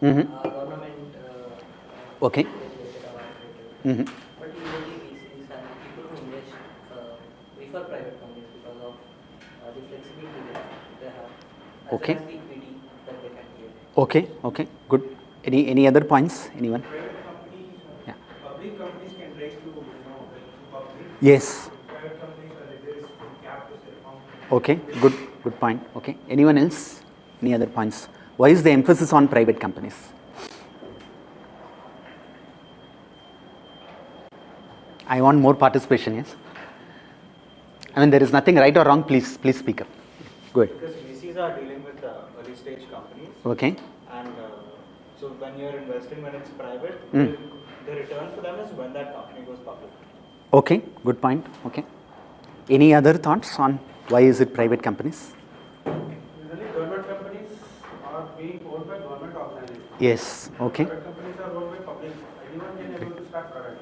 government Okay. regulated or operated. Mhm. But usually VCs and people who invest prefer private companies because of the flexibility they have, as Okay. well as the equity that they can give. Okay, okay, good. Any other points? Anyone? Private companies, Yeah. public companies can raise to, public. Yes. Private companies are there is cap is there. Okay, good point. Okay. Anyone else? Any other points? Why is the emphasis on private companies? I want more participation, yes? I mean, there is nothing right or wrong. Please speak up. Go ahead. Because VCs are dealing with early stage companies, Okay. and so when you're investing when it's private, Mm. the return for them is when that company goes public. Okay, good point. Okay. Any other thoughts on why is it private companies? Usually government companies are being owned by government organizations. Yes. Okay. Private companies are owned by public. Anyone can able to start private.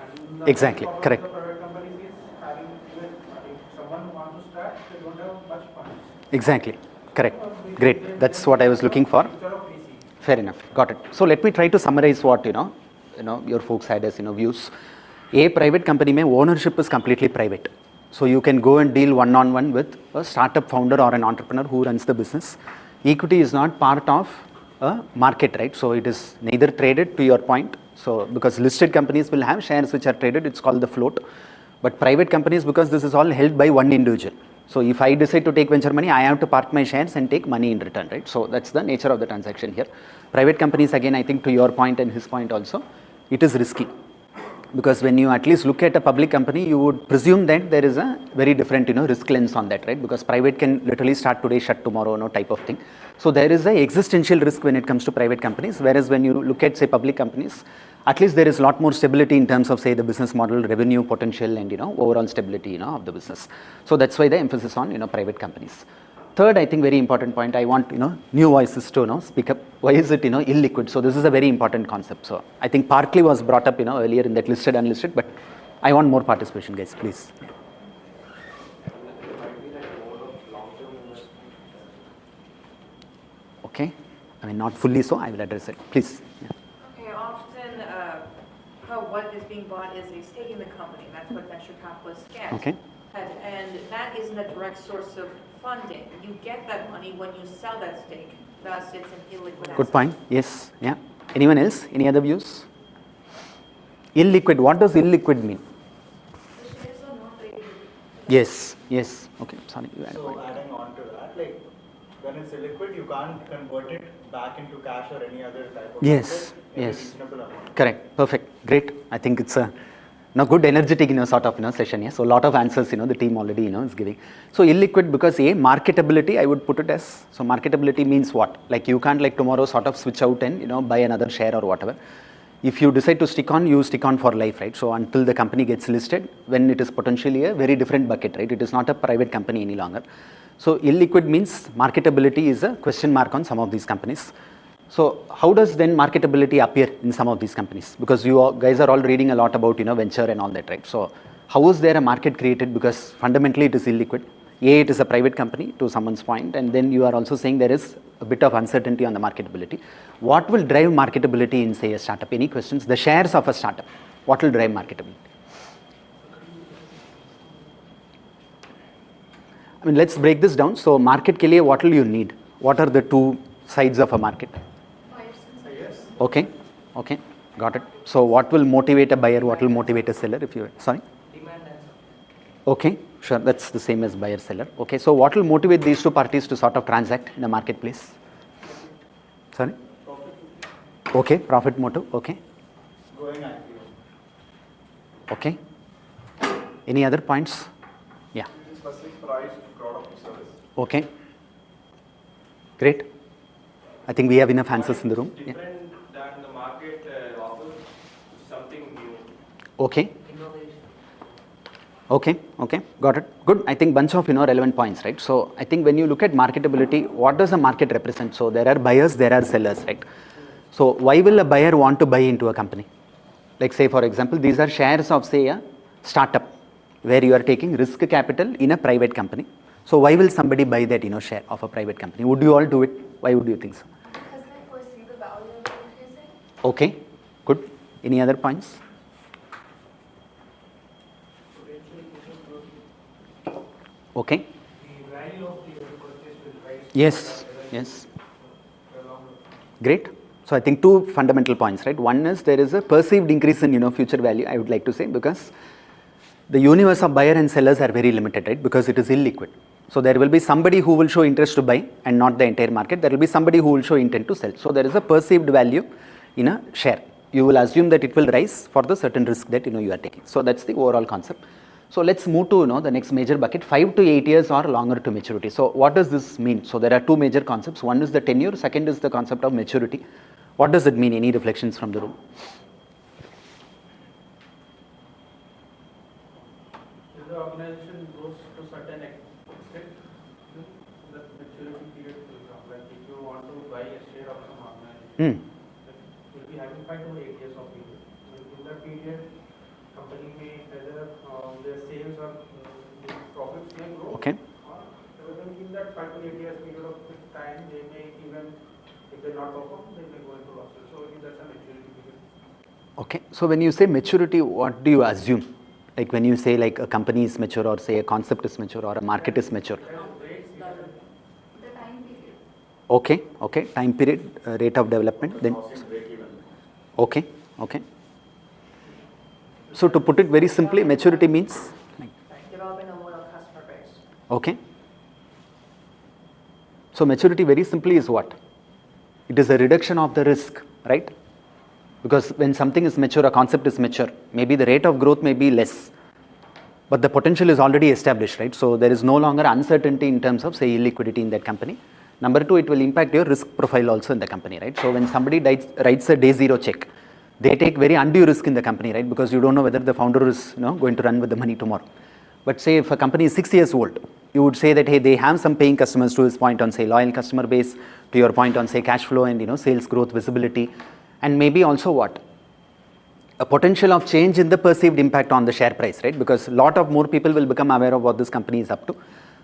And the Exactly, problem correct. with the private companies is having even if someone wants to start, they don't have much funds. Exactly. Correct. Great. That's what I was looking for. Future of VC. Fair enough. Got it. So let me try to summarize what your folks had as views. A private company mein ownership is completely private. So you can go and deal one-on-one with a startup founder or an entrepreneur who runs the business. Equity is not part of a market, right? So it is neither traded, to your point. So because listed companies will have shares which are traded, it's called the float. But private companies, because this is all held by one individual. So if I decide to take venture money, I have to park my shares and take money in return, right? So that's the nature of the transaction here. Private companies, again, I think to your point and his point also, it is risky. Because when you at least look at a public company, you would presume that there is a very different, risk lens on that, right? Because private can literally start today, shut tomorrow, type of thing. So there is a existential risk when it comes to private companies, whereas when you look at, say, public companies, at least there is a lot more stability in terms of, say, the business model, revenue potential, and, overall stability, of the business. So that's why the emphasis on, private companies. Third, I think very important point, I want, new voices to, speak up. Why is it, illiquid? So this is a very important concept. So I think partly was brought up, earlier in that listed, unlisted, but I want more participation, guys, please. Yeah. Okay. I mean, not fully so, I will address it. Please. Yeah. Okay, often what is being bought is a stake in the company. That's what venture capitalists get. Okay. And that isn't a direct source of funding. You get that money when you sell that stake. Thus, it's an illiquid asset. Good point. Yes. Yeah. Anyone else? Any other views? Illiquid. What does illiquid mean? The shares are not traded. Yes. Yes. Okay. Sorry. You had a So point. adding on to that, like when it's illiquid, you can't convert it back into cash or any other type of Yes, asset in yes. a reasonable amount. Correct. Perfect. Great. I think it's a good energetic sort of session. Yeah. So a lot of answers the team already is giving. So illiquid because marketability I would put it as. So marketability means what? Like you can't like tomorrow sort of switch out and buy another share or whatever. If you decide to stick on, you stick on for life, right? So until the company gets listed, when it is potentially a very different bucket, right? It is not a private company any longer. So illiquid means marketability is a question mark on some of these companies. So how does then marketability appear in some of these companies? Because you guys are all reading a lot about venture and all that, right? So how is there a market created? Because fundamentally it is illiquid. It is a private company to someone's point, and then you are also saying there is a bit of uncertainty on the marketability. What will drive marketability in, say, a startup? Any questions? The shares of a startup, what will drive marketability? I mean, let's break this down. So market ke liye what will you need? What are the two sides of a market? Okay, okay, got it. So what will motivate a buyer? What will motivate a seller? If you sorry. Demand and supply. Okay, sure. That's the same as buyer seller. Okay, so what will motivate these two parties to sort of transact in a marketplace? Sorry. Okay, profit motive. Okay. Going IPO. Okay. Any other points? Yeah. Specific price, product or service. Okay. Great. I think we have enough answers in the room. Yeah. Different than the market offers something new. Okay. Innovation. Okay, okay, got it. Good. I think bunch of relevant points, right? So I think when you look at marketability, what does a market represent? So there are buyers, there are sellers, right? So why will a buyer want to buy into a company? Like say for example, these are shares of say a startup where you are taking risk capital in a private company. So why will somebody buy that share of a private company? Would you all do it? Why would you think so? Because they foresee the value in Okay, good. Any other points? Okay. The value of the purchase will rise. Yes, yes. Great. So I think two fundamental points, right? One is there is a perceived increase in future value, I would like to say, because the universe of buyer and sellers are very limited, right? Because it is illiquid. So there will be somebody who will show interest to buy and not the entire market. There will be somebody who will show intent to sell. So there is a perceived value in a share. You will assume that it will rise for the certain risk that you are taking. So that's the overall concept. So let's move to the next major bucket, 5 to 8 years or longer to maturity. So what does this mean? So there are two major concepts. One is the tenure, second is the concept of maturity. What does it mean? Any reflections from the room? If the organization goes to certain extent, the maturity period will come. Like if you want to buy a share of some organization, you'll be having 5 to 8 years of period. In that period, company may either their sales or profits may grow. Okay. Or in that 5 to 8 years period of time, they may even, if they not perform, they may go into losses. So that's a maturity period. Okay. So when you say maturity, what do you assume? Like when you say like a company is mature or say a concept is mature or a market is mature. The time period. Okay, okay. Time period, rate of development. Then. Okay, okay. So to put it very simply, maturity means? Developing a loyal customer base. Okay. So maturity very simply is what? It is a reduction of the risk, right? Because when something is mature, a concept is mature, maybe the rate of growth may be less, but the potential is already established, right? So there is no longer uncertainty in terms of, say, illiquidity in that company. Number two, it will impact your risk profile also in the company, right? So when somebody writes a day zero check, they take very undue risk in the company, right? Because you don't know whether the founder is going to run with the money tomorrow. But say if a company is 6 years old, you would say that, hey, they have some paying customers, to his point on, say, loyal customer base, to your point on, say, cash flow and, sales growth, visibility, and maybe also what? A potential of change in the perceived impact on the share price, right? Because a lot of more people will become aware of what this company is up to.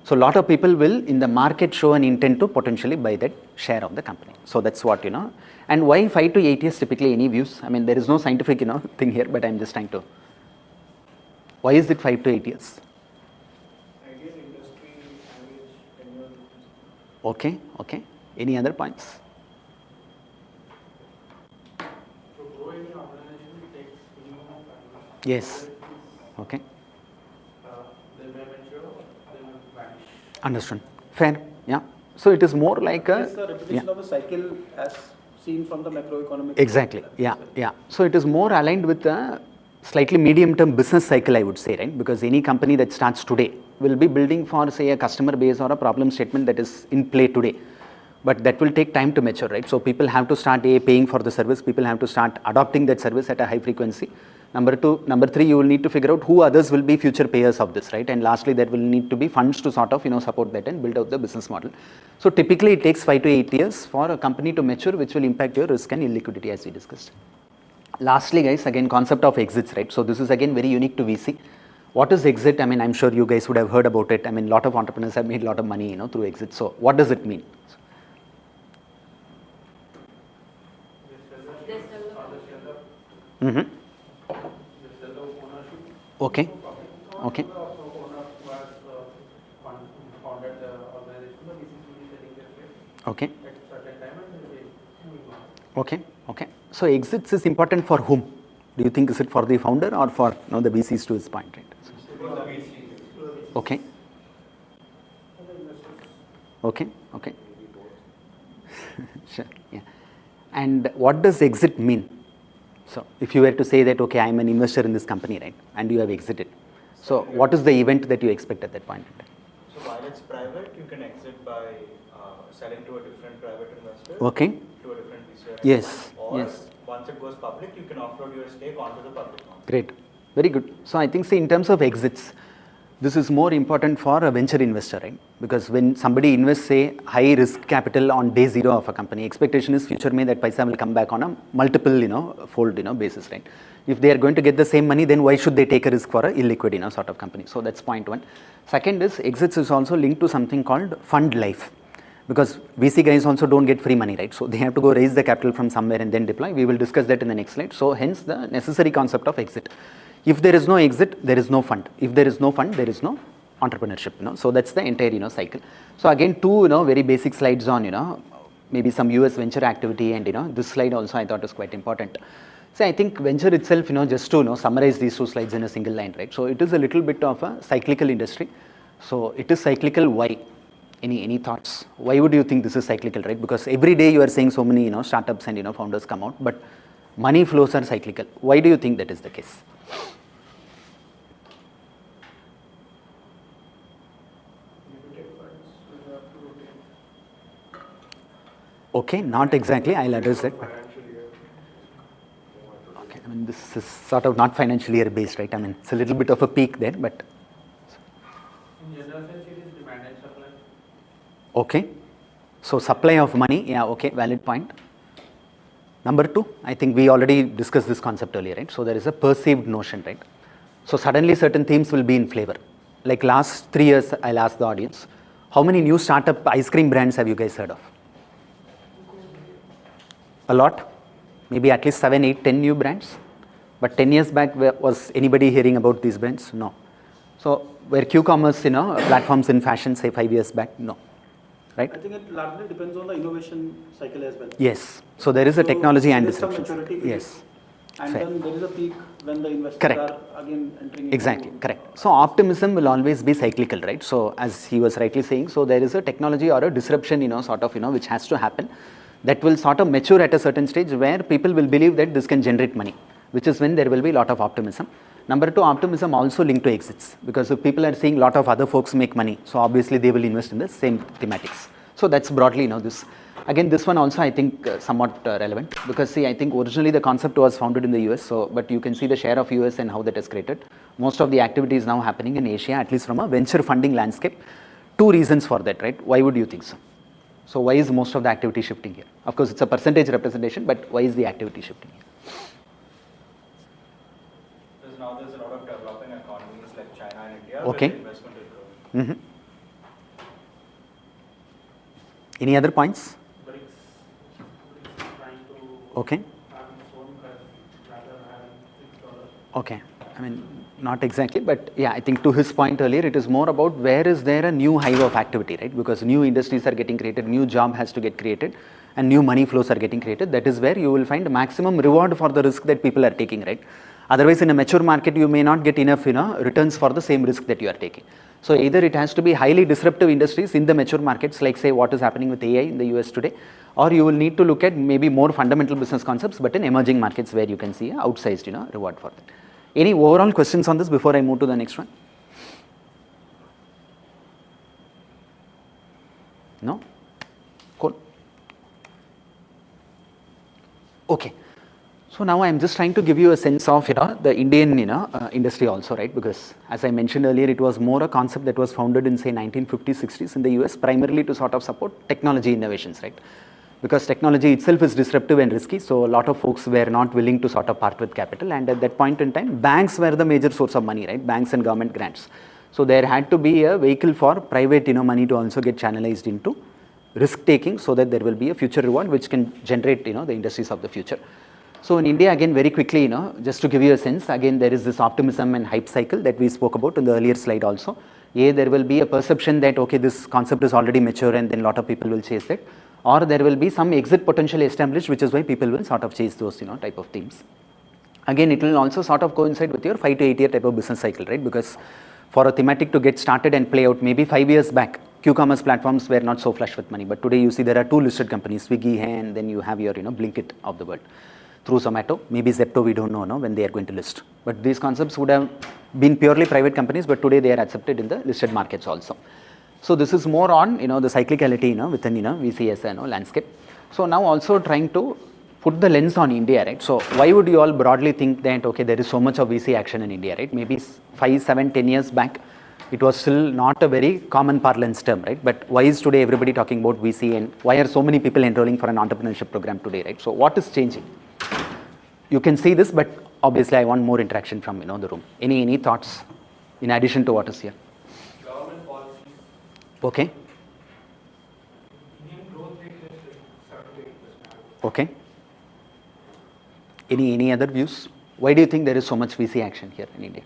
So a lot of people will in the market show an intent to potentially buy that share of the company. So that's what, and why 5 to 8 years typically? Any views? I mean, there is no scientific, thing here, but I'm just trying to. Why is it 5 to 8 years? Ideal industry average tenure. Okay, okay. Any other points? To grow any organization takes minimum of time. Yes. Okay. They may mature, they will vanish. Understood. Fair. Yeah. So it is more like a. It's a repetition of the cycle as seen from the macroeconomic. Exactly. Yeah. Yeah. So it is more aligned with a slightly medium-term business cycle, I would say, right? Because any company that starts today will be building for, say, a customer base or a problem statement that is in play today. But that will take time to mature, right? So people have to start paying for the service. People have to start adopting that service at a high frequency. Number three, you will need to figure out who others will be future payers of this, right? And lastly, there will need to be funds to sort of, support that and build out the business model. So typically, it takes 5 to 8 years for a company to mature, which will impact your risk and illiquidity, as we discussed. Lastly, guys, again, concept of exits, right? So this is again very unique to VC. What is exit? I mean, I'm sure you guys would have heard about it. I mean, a lot of entrepreneurs have made a lot of money, through exit. So what does it mean? Mm-hmm. Okay. Okay. Okay. Okay. Okay. So exits is important for whom? Do you think is it for the founder or for the VCs to his point, right? Okay. Okay. Okay. Sure. Yeah. And what does exit mean? So if you were to say that, okay, I'm an investor in this company, right, and you have exited. So what is the event that you expect at that point in time? So while it's private, you can exit by selling to a different private investor. Okay. To a different VC. Yes. Or Yes. once it goes public, you can offload your stake onto the public market. Great. Very good. So I think, say, in terms of exits, this is more important for a venture investor, right? Because when somebody invests, say, high risk capital on day zero of a company, expectation is future may that paisa will come back on a multiple, fold, basis, right? If they are going to get the same money, then why should they take a risk for a illiquid, sort of company? So that's point one. Second is exits is also linked to something called fund life. because VC guys also don't get free money, right? So they have to go raise the capital from somewhere and then deploy. We will discuss that in the next slide. So hence the necessary concept of exit. If there is no exit, there is no fund. If there is no fund, there is no entrepreneurship, So that's the entire, cycle. So again, two, very basic slides on, maybe some US venture activity, and, this slide also I thought was quite important. So I think venture itself, just to, summarize these two slides in a single line, right? So it is a little bit of a cyclical industry. So it is cyclical. Why? Any thoughts? Why would you think this is cyclical, right? Because every day you are seeing so many, startups and, founders come out, but money flows are cyclical. Why do you think that is the case? Okay, not exactly. I'll address that. Okay, I mean, this is sort of not financial year based, right? I mean, it's a little bit of a peak there, but. In general sense, it is demand and supply. Okay, so supply of money, yeah, okay, valid point. Number two, I think we already discussed this concept earlier, right? So there is a perceived notion, right? So suddenly certain themes will be in flavor. Like last 3 years, I'll ask the audience, how many new startup ice cream brands have you guys heard of? A lot, maybe at least 7, 8, 10 new brands. But 10 years back, was anybody hearing about these brands? No. So were Q-commerce, platforms in fashion, say 5 years back? No. Right? I think it largely depends on the innovation cycle as well. Yes. So there is a technology and there is some disruption. maturity Yes. And Fair. then there is a peak when the investors Correct. are again entering Exactly, into correct. So optimism will always be cyclical, right? So as he was rightly saying, so there is a technology or a disruption, sort of, which has to happen, that will sort of mature at a certain stage where people will believe that this can generate money, which is when there will be a lot of optimism. Number two, optimism also linked to exits, because if people are seeing a lot of other folks make money, so obviously they will invest in the same thematics. So that's broadly, this. Again, this one also I think somewhat relevant, because see, I think originally the concept was founded in the US, so but you can see the share of US and how that is created. Most of the activity is now happening in Asia, at least from a venture funding landscape. Two reasons for that, right? Why would you think so? So why is most of the activity shifting here? Of course, it's a percentage representation, but why is the activity shifting here? Because now there's a lot of developing economies like China and India Okay. where the investment is growing. Any other points? BRICS trying to Okay. have its own currency rather than having $6. Okay. I mean, not exactly, but yeah, I think to his point earlier, it is more about where is there a new hive of activity, right? Because new industries are getting created, new job has to get created, and new money flows are getting created. That is where you will find maximum reward for the risk that people are taking, right? Otherwise, in a mature market, you may not get enough, returns for the same risk that you are taking. So either it has to be highly disruptive industries in the mature markets, like say what is happening with AI in the US today, or you will need to look at maybe more fundamental business concepts, but in emerging markets where you can see a outsized, reward for that. Any overall questions on this before I move to the next one? No? Cool. Okay. So now I'm just trying to give you a sense of, the Indian, industry also, right? Because as I mentioned earlier, it was more a concept that was founded in say 1950s, 60s in the US, primarily to sort of support technology innovations, right? Because technology itself is disruptive and risky, so a lot of folks were not willing to sort of part with capital, and at that point in time, banks were the major source of money, right? Banks and government grants. So there had to be a vehicle for private, money to also get channelized into risk taking, so that there will be a future reward which can generate, the industries of the future. So in India, again, very quickly, just to give you a sense, again, there is this optimism and hype cycle that we spoke about in the earlier slide also. There will be a perception that, okay, this concept is already mature and then a lot of people will chase it. Or there will be some exit potential established, which is why people will sort of chase those, type of themes. Again, it will also sort of coincide with your 5 to 8 year type of business cycle, right? Because for a thematic to get started and play out, maybe 5 years back, Q-commerce platforms were not so flush with money. But today you see there are 2 listed companies, Swiggy, and then you have your, Blinkit of the world. Through Zomato, maybe Zepto, we don't know when they are going to list. But these concepts would have been purely private companies, but today they are accepted in the listed markets also. So this is more on, the cyclicality, within, VCS, landscape. So now also trying to put the lens on India, right? So why would you all broadly think that, okay, there is so much of VC action in India, right? Maybe 5, 7, 10 years back, it was still not a very common parlance term, right? But why is today everybody talking about VC, and why are so many people enrolling for an entrepreneurship program today, right? So what is changing? You can see this, but obviously I want more interaction from, the room. Any thoughts in addition to what is here? Government policies, Okay. Any other views? Why do you think there is so much VC action here in India?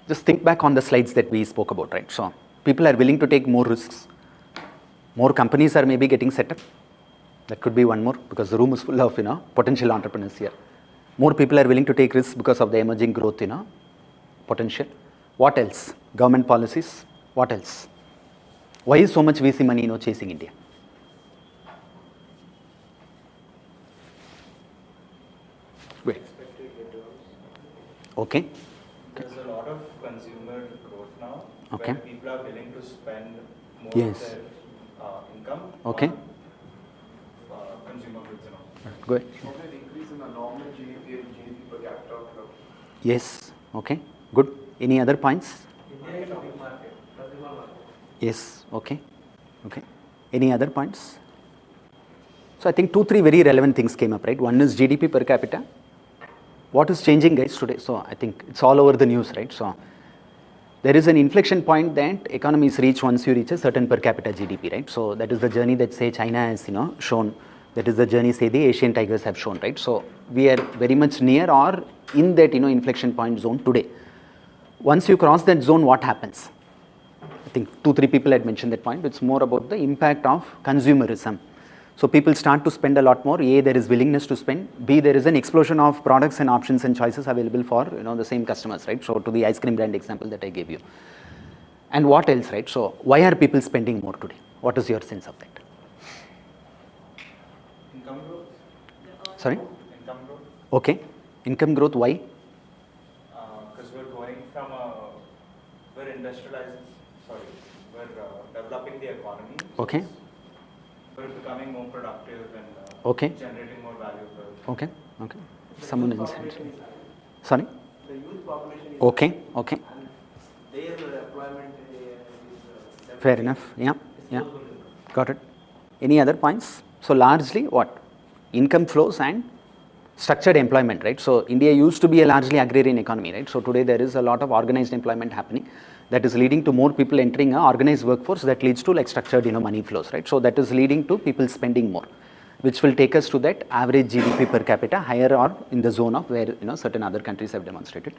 Just think back on the slides that we spoke about, right? So people are willing to take more risks. More companies are maybe getting set up. That could be one more, because the room is full of, potential entrepreneurs here. More people are willing to take risks because of the emerging growth, potential. What else? Government policies. What else? Why is so much VC money, chasing India? Wait. Okay. There's a lot of consumer growth now, Okay. where people are willing to spend more Yes. of their income Okay. on consumer goods and all. Go ahead. An increase in the normal GDP and GDP per capita growth. Yes. Okay. Good. Any other points? India is a big market, consumer market. Yes. Okay. Okay. Any other points? So I think 2-3 very relevant things came up, right? One is GDP per capita. What is changing, guys, today? So I think it's all over the news, right? So there is an inflection point that economies reach once you reach a certain per capita GDP, right? So that is the journey that, say, China has, shown. That is the journey, say, the Asian tigers have shown, right? So we are very much near or in that, inflection point zone today. Once you cross that zone, what happens? I think 2-3 people had mentioned that point. It's more about the impact of consumerism. So people start to spend a lot more. A, there is willingness to spend. B, there is an explosion of products and options and choices available for, the same customers, right? So to the ice cream brand example that I gave you. And what else, right? So why are people spending more today? What is your sense of that? Income growth? Sorry? Income growth? Okay. Income growth, why? Because we're going from we're industrializing, we're developing the economy. Okay. We're becoming more productive and Okay. generating more value for Okay. Okay. Someone else. Population is high. Sorry? The youth population is Okay. high, Okay. and their employment is Fair enough. Yeah. Yeah. Got it. Any other points? So largely what? Income flows and structured employment, right? So India used to be a largely agrarian economy, right? So today there is a lot of organized employment happening that is leading to more people entering an organized workforce that leads to like structured, money flows, right? So that is leading to people spending more, which will take us to that average GDP per capita higher or in the zone of where, certain other countries have demonstrated.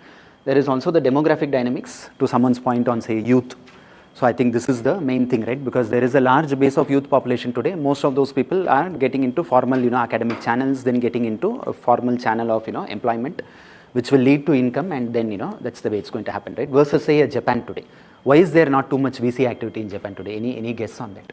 There is also the demographic dynamics to someone's point on, say, youth. So I think this is the main thing, right? Because there is a large base of youth population today. Most of those people are getting into formal, academic channels, then getting into a formal channel of, employment, which will lead to income, and then, that's the way it's going to happen, right? Versus, say, Japan today. Why is there not too much VC activity in Japan today? Any guess on that?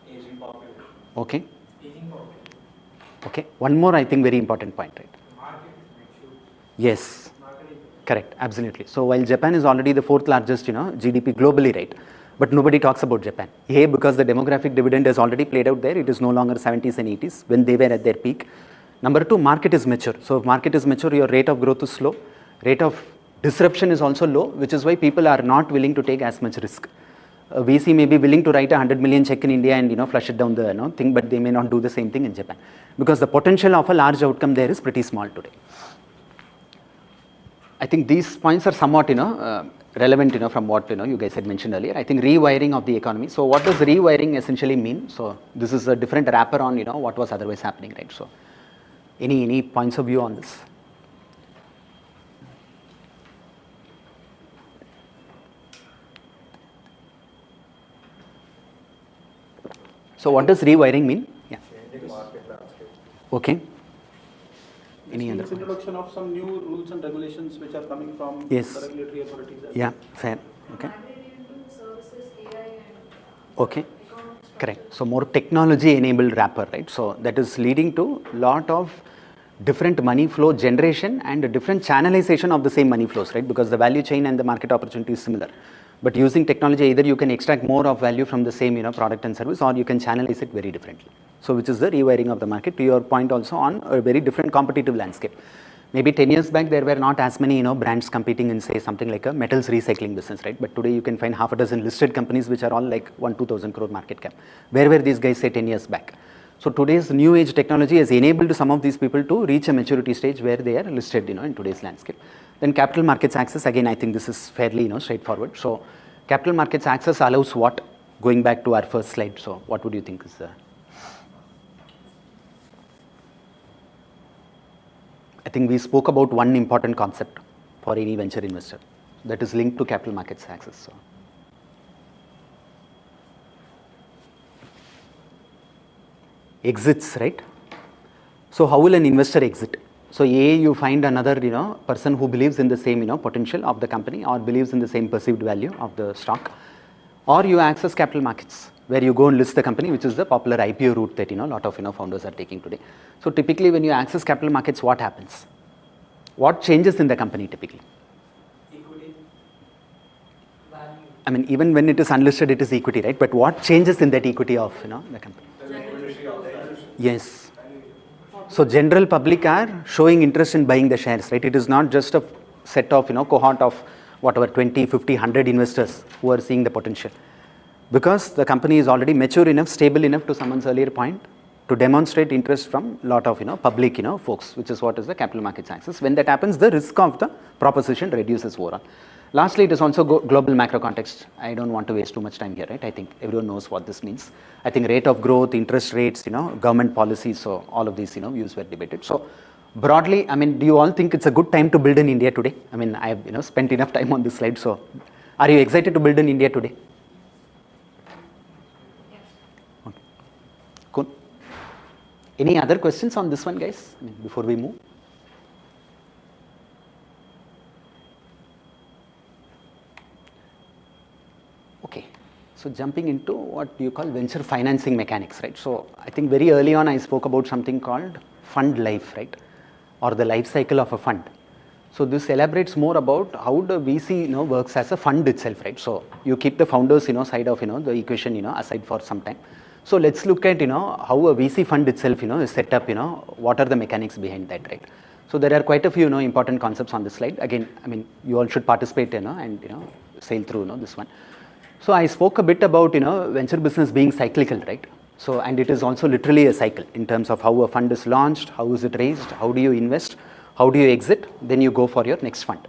aging population. Okay. Aging population. Okay. One more, I think, very important point, right? The market is mature. Yes. Market is Correct, absolutely. So while Japan is already the 4th largest, GDP globally, right? But nobody talks about Japan. A, because the demographic dividend has already played out there. It is no longer 70s and 80s when they were at their peak. Number 2, market is mature. So if market is mature, your rate of growth is slow. Rate of disruption is also low, which is why people are not willing to take as much risk. VC may be willing to write a 100 million check in India and, flush it down the thing, but they may not do the same thing in Japan. Because the potential of a large outcome there is pretty small today. I think these points are somewhat, relevant, from what, you guys had mentioned earlier. I think rewiring of the economy. So what does rewiring essentially mean? So this is a different wrapper on, what was otherwise happening, right? So any points of view on this? So what does rewiring mean? Yeah. Changing market landscape. Okay. This Any other means points? introduction of some new rules and regulations which are coming from Yes. the regulatory authorities. as Yeah, well. fair. Okay. Agrarian to services, AI and Okay. economic structure. Correct. So more technology enabled wrapper, right? So that is leading to lot of different money flow generation and a different channelization of the same money flows, right? Because the value chain and the market opportunity is similar. But using technology, either you can extract more of value from the same, product and service, or you can channelize it very differently. So which is the rewiring of the market, to your point also on a very different competitive landscape. Maybe 10 years back, there were not as many, brands competing in, say, something like a metals recycling business, right? But today you can find half a dozen listed companies which are all like 1,000-2,000 crore market cap. Where were these guys, say, 10 years back? So today's new age technology has enabled some of these people to reach a maturity stage where they are listed, in today's landscape. Then capital markets access, again, I think this is fairly, straightforward. So Capital markets access allows what? Going back to our first slide, so what would you think is I think we spoke about one important concept for any venture investor that is linked to capital markets access. So. Exits, right? So how will an investor exit? So you find another person who believes in the same potential of the company or believes in the same perceived value of the stock, or you access capital markets where you go and list the company, which is the popular IPO route that a lot of founders are taking today. So typically when you access capital markets, what happens? What changes in the company typically? Equity, value. I mean, even when it is unlisted, it is equity, right? But what changes in that equity of the company? Yes. So general public are showing interest in buying the shares, right? It is not just a set of cohort of whatever 20, 50, 100 investors who are seeing the potential, because the company is already mature enough, stable enough, to someone's earlier point, to demonstrate interest from a lot of public folks, which is what is the capital markets access. When that happens, the risk of the proposition reduces overall. Lastly, it is also global macro context. I don't want to waste too much time here, right? I think everyone knows what this means. I think rate of growth, interest rates, government policies, so all of these views were debated. So broadly, I mean, do you all think it's a good time to build in India today? I mean, I have spent enough time on this slide. So are you excited to build in India today? Yes. Okay. Cool. Any other questions on this one, guys, before we move? Okay, so jumping into what you call venture financing mechanics, right? So I think very early on I spoke about something called fund life, right? Or the life cycle of a fund. So this elaborates more about how the VC works as a fund itself, right? So you keep the founders side of the equation aside for some time. So let's look at how a VC fund itself is set up, what are the mechanics behind that, right? So there are quite a few important concepts on this slide. Again, I mean, you all should participate and sail through this one. So I spoke a bit about venture business being cyclical, right? So, and it is also literally a cycle in terms of how a fund is launched, how is it raised, how do you invest, how do you exit, then you go for your next fund.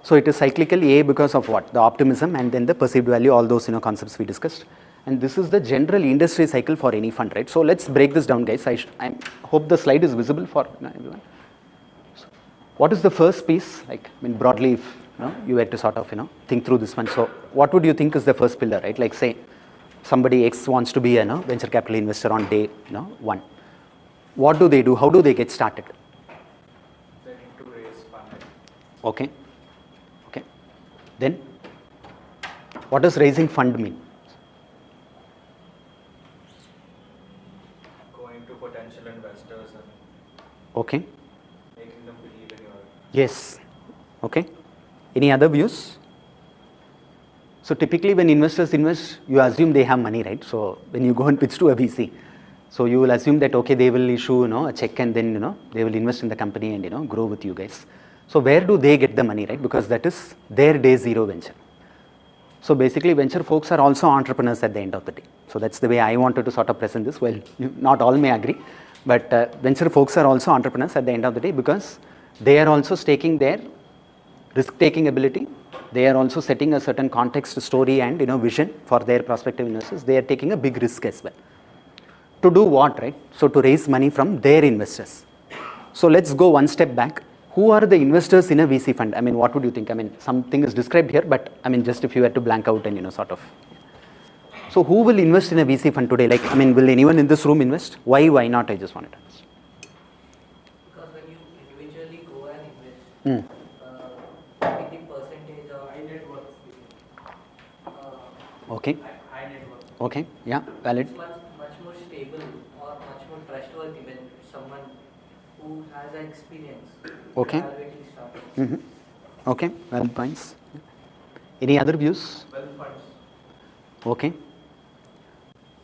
So it is cyclical, because of what? The optimism and then the perceived value, all those concepts we discussed. And this is the general industry cycle for any fund, right? So let's break this down, guys. I hope the slide is visible for everyone. So what is the first piece? Like, I mean, broadly, if you had to sort of think through this one. So what would you think is the first pillar, right? Like say somebody X wants to be a venture capital investor on day one. What do they do? How do they get started? They need to raise funding. Okay. Okay. Then what does raising fund mean? Going to potential investors and Okay. making them believe in your. Yes. Okay. Any other views? So typically when investors invest, you assume they have money, right? So when you go and pitch to a VC, so you will assume that, okay, they will issue a check and then they will invest in the company and grow with you guys. So where do they get the money, right? Because that is their day zero venture. So basically venture folks are also entrepreneurs at the end of the day. So that's the way I wanted to sort of present this. Well, not all may agree, but venture folks are also entrepreneurs at the end of the day, because they are also staking their risk-taking ability. They are also setting a certain context, story and vision for their prospective investors. They are taking a big risk as well. To do what, right? So to raise money from their investors. So let's go one step back. Who are the investors in a VC fund? I mean, what would you think? I mean, something is described here, but I mean, just if you had to blank out and sort of. So who will invest in a VC fund today? Like, I mean, will anyone in this room invest? Why not? I just wanted to ask. Because when you individually go and invest, with the percentage of High net worth. Okay. High net worth. Okay. Yeah. Valid. it's much more stable or much more trustworthy when someone who has an experience Okay. evaluating startups. Mm-hmm. Okay. Valid points. Any other views? Wealth funds. Okay.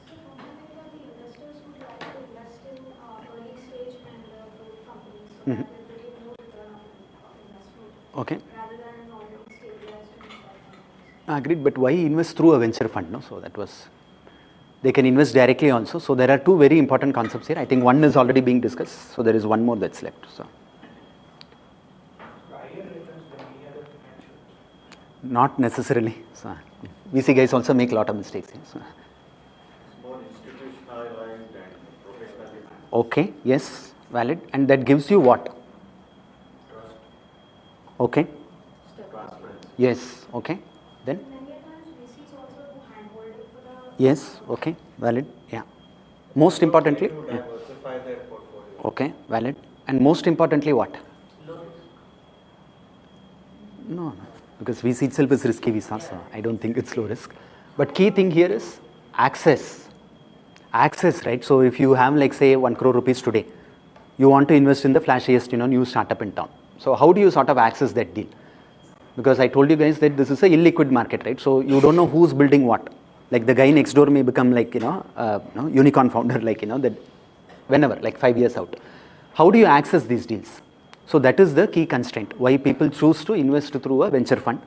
So fundamentally, the investors would like to invest in early stage and growth companies so Mhm. that they will get more return of investment Okay. rather than already stabilized and companies. Agreed, but why invest through a venture fund? No, so that was, they can invest directly also. So there are two very important concepts here. I think one is already being discussed. So there is one more that's left. So Higher returns than any other financial. not necessarily. So VC guys also make a lot of mistakes. Yes. More institutionalized and professionally managed. Okay, yes, valid. And that gives you what? Trust, Okay, transparency. yes, okay. Then, Many a times VCs also do handholding for the. yes, okay, valid, yeah. Most importantly, To yeah. diversify their portfolio. Okay, valid. And most importantly, what? Low risk. No, because VC itself is risky visa, so I don't think it's low risk. But key thing here is access. Access, right? So if you have like say 1 crore rupees today, you want to invest in the flashiest, new startup in town. So how do you sort of access that deal? Because I told you guys that this is a illiquid market, right? So you don't know who's building what. Like the guy next door may become like, unicorn founder, like, that whenever, like 5 years out. How do you access these deals? So that is the key constraint, why people choose to invest through a venture fund.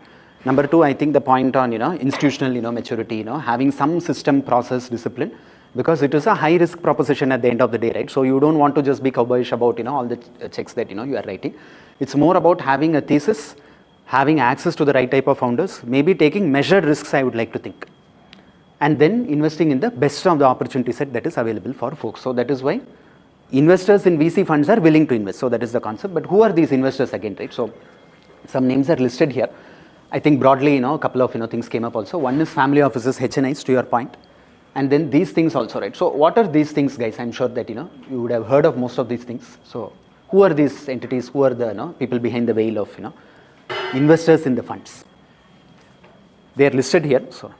Number 2, I think the point on, institutional, maturity, having some system, process, discipline, because it is a high risk proposition at the end of the day, right? So you don't want to just be cowboyish about, all the checks that, you are writing. It's more about having a thesis, having access to the right type of founders, maybe taking measured risks, I would like to think. And then investing in the best of the opportunity set that is available for folks. So that is why investors in VC funds are willing to invest. So that is the concept. But who are these investors again, right? So some names are listed here. I think broadly, a couple of things came up also. One is family offices, HNIs, to your point. And then these things also, right? So what are these things, guys? I'm sure that, you would have heard of most of these things. So who are these entities? Who are the people behind the veil of, investors in the funds? They are listed here. So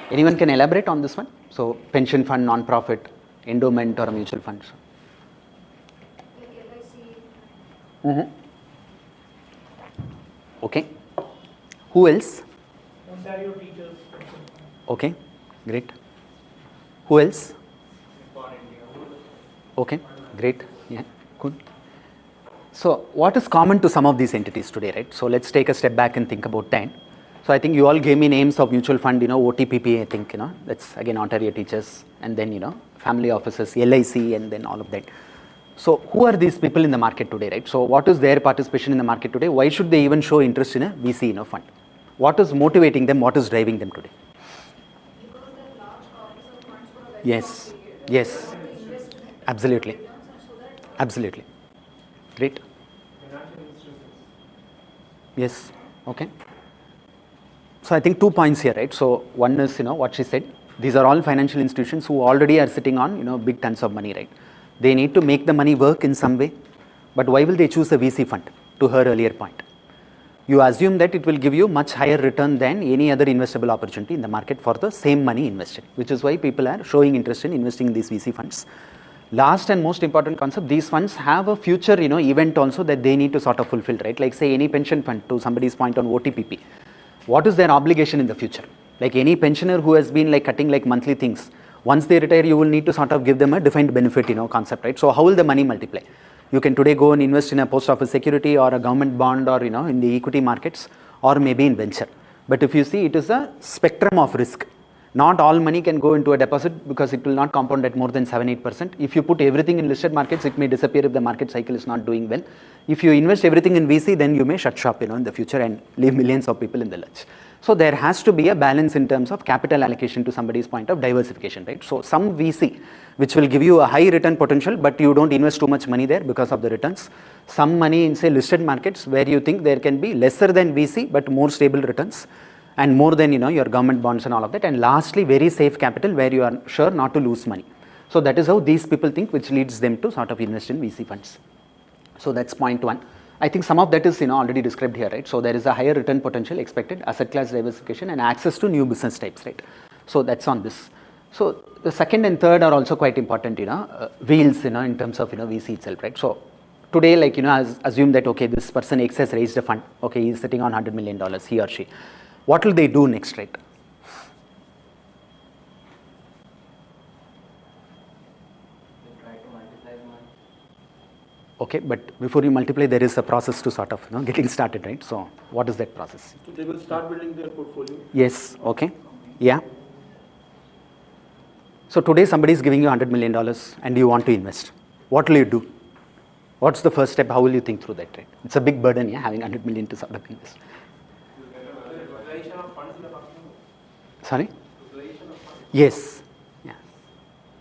anyone can elaborate on this one? So pension fund, non-profit, endowment or a mutual fund. Like LIC. Okay. Who else? Ontario teachers. Okay, great. Who else? Okay, great. Yeah, good. So what is common to some of these entities today, right? So let's take a step back and think about that. So I think you all gave me names of mutual fund, OTPP, I think, that's again Ontario teachers, and then, family offices, LIC, and then all of that. So who are these people in the market today, right? So what is their participation in the market today? Why should they even show interest in a VC, fund? What is motivating them? What is driving them today? Because the large corpus of funds for a very Yes, long period. yes, They want to invest in it, absolutely, returns, and so that absolutely. Great. Financial institutions. Yes, okay. So I think 2 points here, right? So one is, what she said. These are all financial institutions who already are sitting on, big tons of money, right? They need to make the money work in some way. But why will they choose a VC fund? To her earlier point, you assume that it will give you much higher return than any other investable opportunity in the market for the same money invested, which is why people are showing interest in investing in these VC funds. Last and most important concept, these funds have a future, event also that they need to sort of fulfill, right? Like say any pension fund, to somebody's point on OTPP. What is their obligation in the future? Like any pensioner who has been like cutting like monthly things, once they retire, you will need to sort of give them a defined benefit, concept, right? So how will the money multiply? You can today go and invest in a post office security or a government bond or, in the equity markets or maybe in venture. But if you see, it is a spectrum of risk. Not all money can go into a deposit because it will not compound at more than 7-8%. If you put everything in listed markets, it may disappear if the market cycle is not doing well. If you invest everything in VC, then you may shut shop, in the future and leave millions of people in the lurch. So there has to be a balance in terms of capital allocation to somebody's point of diversification, right? So some VC, which will give you a high return potential, but you don't invest too much money there because of the returns. Some money in say listed markets where you think there can be lesser than VC, but more stable returns and more than, your government bonds and all of that. And lastly, very safe capital where you are sure not to lose money. So that is how these people think, which leads them to sort of invest in VC funds. So that's point one. I think some of that is already described here, right? So there is a higher return potential expected, asset class diversification, and access to new business types, right? So that's on this. So the second and third are also quite important, wheels, in terms of VC itself, right? So today, like assume that okay, this person X has raised a fund. Okay, he's sitting on $100 million, he or she. What will they do next, right? Try to multiply the money. Okay, but before you multiply, there is a process to sort of getting started, right? So what is that process? So they will start building their portfolio. Yes, okay, yeah. So today somebody is giving you $100 million and you want to invest. What will you do? What's the first step? How will you think through that, right? It's a big burden, yeah, having $100 million to sort of invest. Variation of funds in the company. Sorry? Yes. Yeah.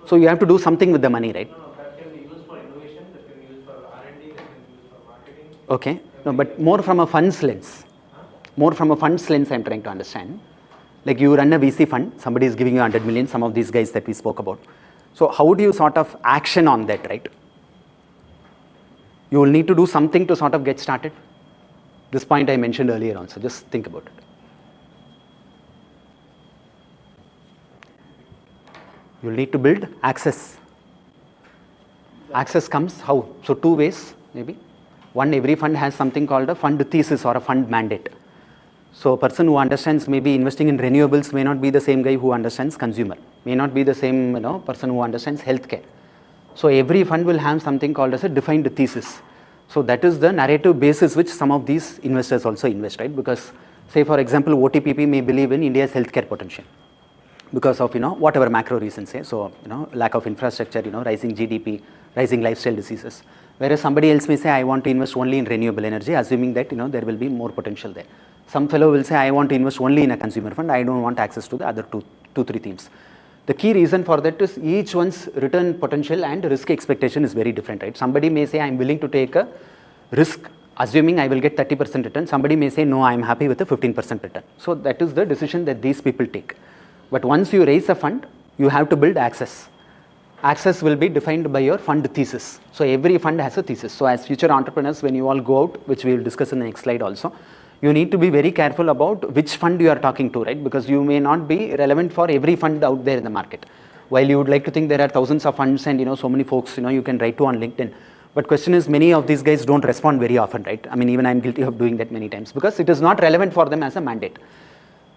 So you have to do something with the money, right? No, that can be used for innovation, that can be used for R&D, that can be used for marketing. Okay. No, but more from a funds lens. More from a funds lens, I'm trying to understand. Like you run a VC fund, somebody is giving you 100 million, some of these guys that we spoke about. So how do you sort of action on that, right? You will need to do something to sort of get started. This point I mentioned earlier also, just think about it. You'll need to build access. Access comes how? So two ways maybe. One, every fund has something called a fund thesis or a fund mandate. So a person who understands maybe investing in renewables may not be the same guy who understands consumer, may not be the same person who understands healthcare. So every fund will have something called as a defined thesis. So that is the narrative basis which some of these investors also invest, right? Because say for example, OTPP may believe in India's healthcare potential because of whatever macro reasons, say. So lack of infrastructure, rising GDP, rising lifestyle diseases. Whereas somebody else may say, I want to invest only in renewable energy, assuming that there will be more potential there. Some fellow will say, I want to invest only in a consumer fund. I don't want access to the other two, three themes. The key reason for that is each one's return potential and risk expectation is very different, right? Somebody may say, I'm willing to take a risk, assuming I will get 30% return. Somebody may say, no, I'm happy with a 15% return. So that is the decision that these people take. But once you raise a fund, you have to build access. Access will be defined by your fund thesis. So every fund has a thesis. So as future entrepreneurs, when you all go out, which we will discuss in the next slide also, you need to be very careful about which fund you are talking to, right? Because you may not be relevant for every fund out there in the market. While you would like to think there are thousands of funds and so many folks you can write to on LinkedIn. But question is, many of these guys don't respond very often, right? I mean, even I'm guilty of doing that many times because it is not relevant for them as a mandate.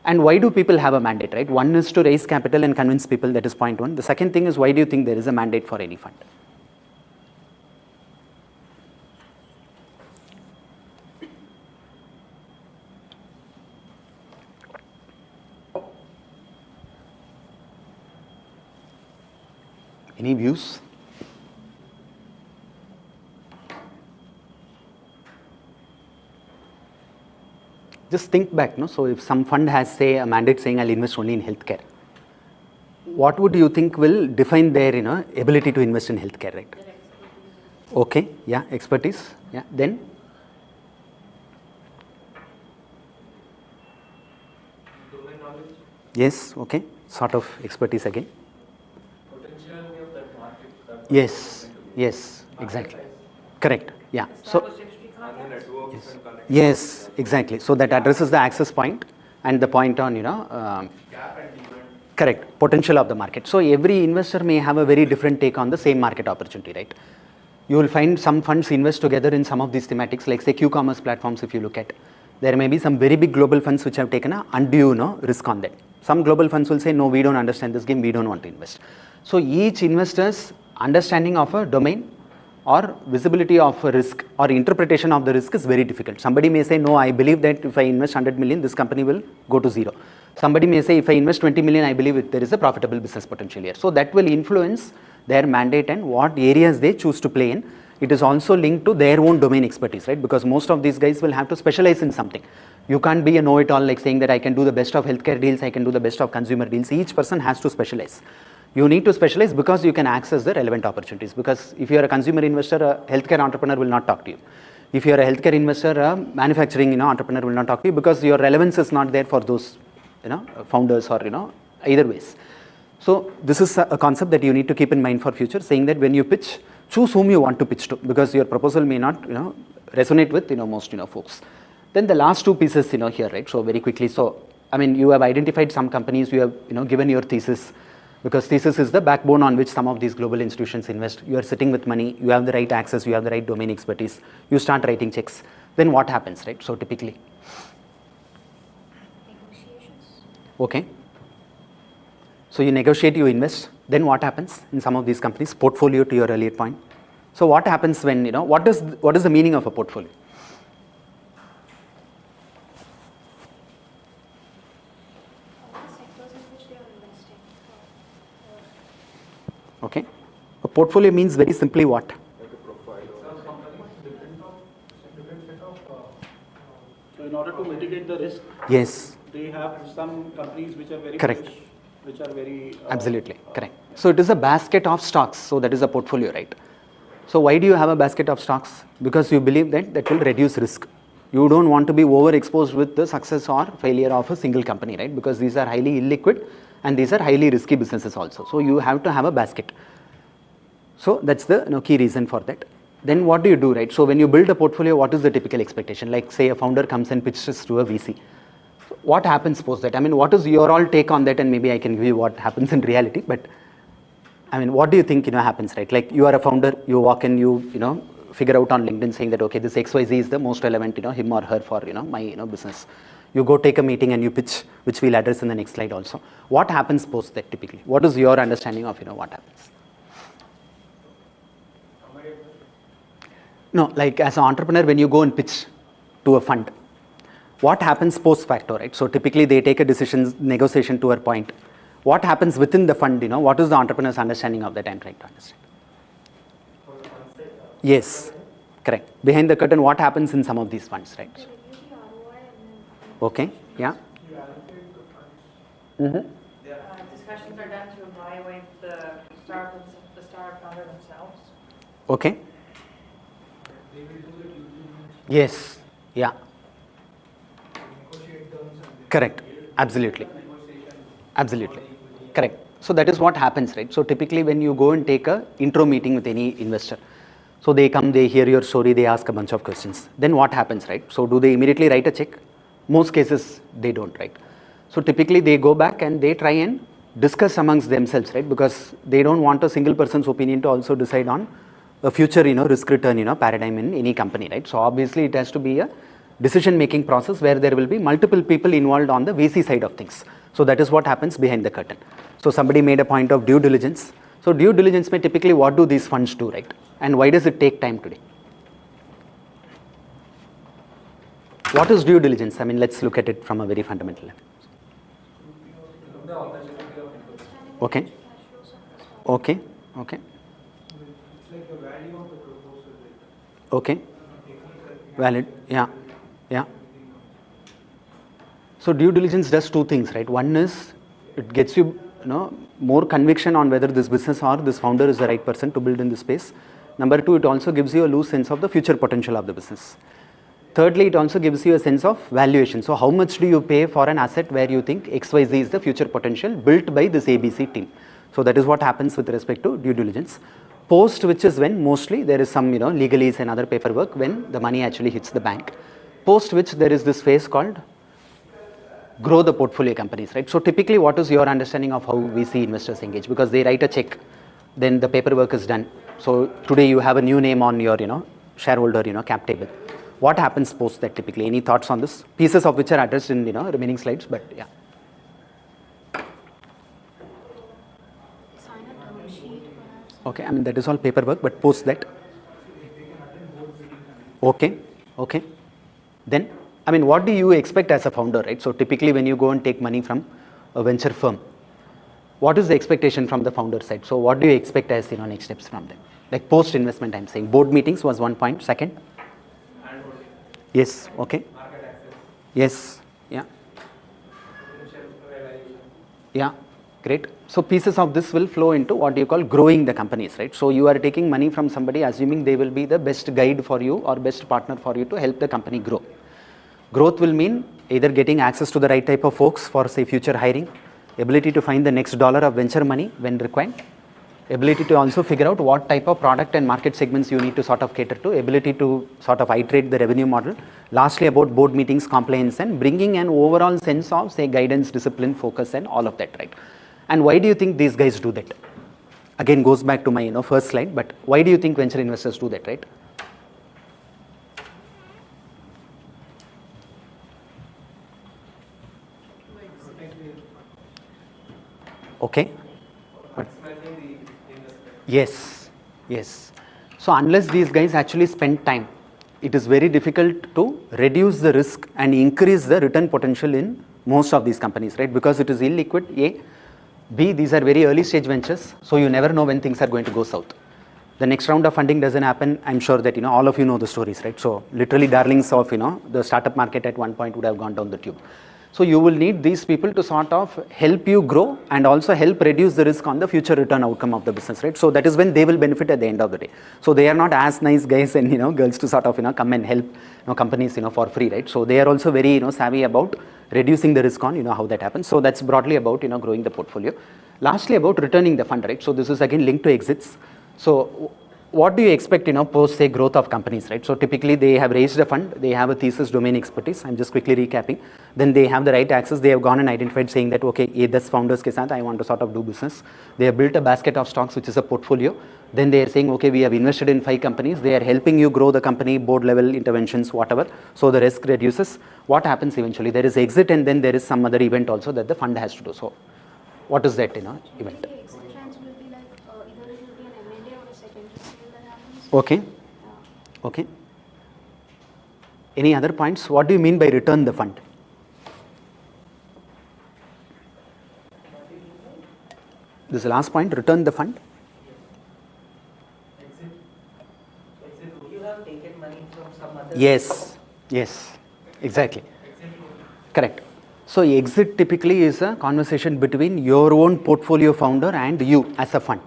And why do people have a mandate, right? One is to raise capital and convince people, that is point one. The second thing is, why do you think there is a mandate for any fund? Any views? Just think back, so if some fund has, say, a mandate saying I'll invest only in healthcare, what would you think will define their ability to invest in healthcare, right? Okay, yeah, expertise, yeah, then? Domain knowledge. Yes, okay, sort of expertise again. Potentiality of that market. Yes, yes, exactly. Correct, yeah. So, Established industry contacts. yes. Yes, exactly. So that addresses the access point and the point on, Gap and demand. correct, potential of the market. So every investor may have a very different take on the same market opportunity, right? You will find some funds invest together in some of these thematics, like say Q-commerce platforms. If you look at, there may be some very big global funds which have taken a undue risk on that. Some global funds will say, no, we don't understand this game, we don't want to invest. So each investor's understanding of a domain or visibility of a risk or interpretation of the risk is very difficult. Somebody may say, no, I believe that if I invest 100 million, this company will go to zero. Somebody may say, if I invest 20 million, I believe there is a profitable business potential here. So that will influence their mandate and what areas they choose to play in. It is also linked to their own domain expertise, right? Because most of these guys will have to specialize in something. You can't be a know-it-all, like saying that I can do the best of healthcare deals, I can do the best of consumer deals. Each person has to specialize. You need to specialize because you can access the relevant opportunities. Because if you are a consumer investor, a healthcare entrepreneur will not talk to you. If you are a healthcare investor, a manufacturing entrepreneur will not talk to you because your relevance is not there for those founders or either ways. So this is a concept that you need to keep in mind for future, saying that when you pitch, choose whom you want to pitch to, because your proposal may not resonate with most folks. Then the last two pieces here, right? So very quickly, so I mean, you have identified some companies, you have given your thesis. Because thesis is the backbone on which some of these global institutions invest. You are sitting with money, you have the right access, you have the right domain expertise, you start writing checks. Then what happens, right? So typically. Negotiations. Okay. So you negotiate, you invest. Then what happens in some of these companies? Portfolio, to your earlier point. So what happens when, what is the meaning of a portfolio? All the sectors in which they are investing. Okay. A portfolio means very simply what? So in order to mitigate the risk, Yes. they have some companies which are very Correct. bullish, which are very Absolutely, correct. So it is a basket of stocks, so that is a portfolio, right? So why do you have a basket of stocks? Because you believe that that will reduce risk. You don't want to be overexposed with the success or failure of a single company, right? Because these are highly illiquid and these are highly risky businesses also. So you have to have a basket. So that's the key reason for that. Then what do you do, right? So when you build a portfolio, what is the typical expectation? Like say a founder comes and pitches to a VC. So what happens post that? I mean, what is your all take on that? And maybe I can give you what happens in reality. But I mean, what do you think happens, right? Like you are a founder, you walk in, you figure out on LinkedIn saying that okay, this XYZ is the most relevant, him or her for my business. You go take a meeting and you pitch, which we'll address in the next slide also. What happens post that typically? What is your understanding of what happens? No, like as an entrepreneur, when you go and pitch to a fund, what happens post facto, right? So typically they take a decision, negotiation to a point. What happens within the fund, what is the entrepreneur's understanding of that? I'm trying to understand. Yes, correct. Behind the curtain, what happens in some of these funds, right? They review the ROI and then. Okay, yeah. Mm-hmm. Discussions are done to evaluate the startup founder themselves. Okay. Yes, yeah. Correct, absolutely. Absolutely, correct. So that is what happens, right? So typically when you go and take a intro meeting with any investor, so they come, they hear your story, they ask a bunch of questions. Then what happens, right? So do they immediately write a check? Most cases they don't, right? So typically they go back and they try and discuss amongst themselves, right? Because they don't want a single person's opinion to also decide on a future, risk return, paradigm in any company, right? So obviously it has to be a decision-making process where there will be multiple people involved on the VC side of things. So that is what happens behind the curtain. So somebody made a point of due diligence. So due diligence may typically what do these funds do, right? And why does it take time today? What is due diligence? I mean, let's look at it from a very fundamental level. Okay. Okay. Okay. Okay. Valid. Yeah. Yeah. So due diligence does two things, right? One is it gets you, more conviction on whether this business or this founder is the right person to build in this space. Number two, it also gives you a loose sense of the future potential of the business. Thirdly, it also gives you a sense of valuation. So how much do you pay for an asset where you think XYZ is the future potential built by this ABC team? So that is what happens with respect to due diligence. Post, which is when mostly there is some legalese and other paperwork when the money actually hits the bank. Post which there is this phase called grow the portfolio companies, right? So typically what is your understanding of how we see investors engage? Because they write a check, then the paperwork is done. So today you have a new name on your shareholder cap table. What happens post that typically? Any thoughts on this? Pieces of which are addressed in remaining slides, but yeah. Sign a term sheet perhaps. Okay, I mean that is all paperwork, but post that. Okay, okay. Then, I mean, what do you expect as a founder, right? So typically when you go and take money from a venture firm, what is the expectation from the founder side? So what do you expect as next steps from them? Like post investment, I'm saying. Board meetings was one point. Second. Yes. Okay. Yes. Yeah. Yeah. Great. So pieces of this will flow into what you call growing the companies, right? So you are taking money from somebody assuming they will be the best guide for you or best partner for you to help the company grow. Growth will mean either getting access to the right type of folks for say future hiring, ability to find the next dollar of venture money when required, ability to also figure out what type of product and market segments you need to sort of cater to, ability to sort of iterate the revenue model. Lastly, about board meetings, compliance, and bringing an overall sense of say guidance, discipline, focus, and all of that, right? And why do you think these guys do that? Again, goes back to my first slide, but why do you think venture investors do that, right? Okay. Yes, yes. So unless these guys actually spend time, it is very difficult to reduce the risk and increase the return potential in most of these companies, right? Because it is illiquid, A. B, these are very early stage ventures, so you never know when things are going to go south. The next round of funding doesn't happen. I'm sure that all of you know the stories, right? So literally darlings of the startup market at one point would have gone down the tube. So you will need these people to sort of help you grow and also help reduce the risk on the future return outcome of the business, right? So that is when they will benefit at the end of the day. So they are not as nice guys and girls to sort of come and help companies for free, right? So they are also very savvy about reducing the risk on how that happens. So that's broadly about growing the portfolio. Lastly, about returning the fund, right? So this is again linked to exits. So what do you expect, post say growth of companies, right? So typically they have raised a fund, they have a thesis, domain expertise. I'm just quickly recapping. Then they have the right access. They have gone and identified saying that, okay, this founders ke saath I want to sort of do business. They have built a basket of stocks, which is a portfolio. Then they are saying, okay, we have invested in 5 companies. They are helping you grow the company, board level interventions, whatever. So the risk reduces. What happens eventually? There is exit, and then there is some other event also that the fund has to do. So what is that, event? The exit trends will be like either it will be an M&A or a secondary sale that happens. Okay. Okay. Any other points? What do you mean by return the fund? This is the last point, return the fund. You have taken money from some other. Yes, exactly. Correct. So exit typically is a conversation between your own portfolio founder and you as a fund.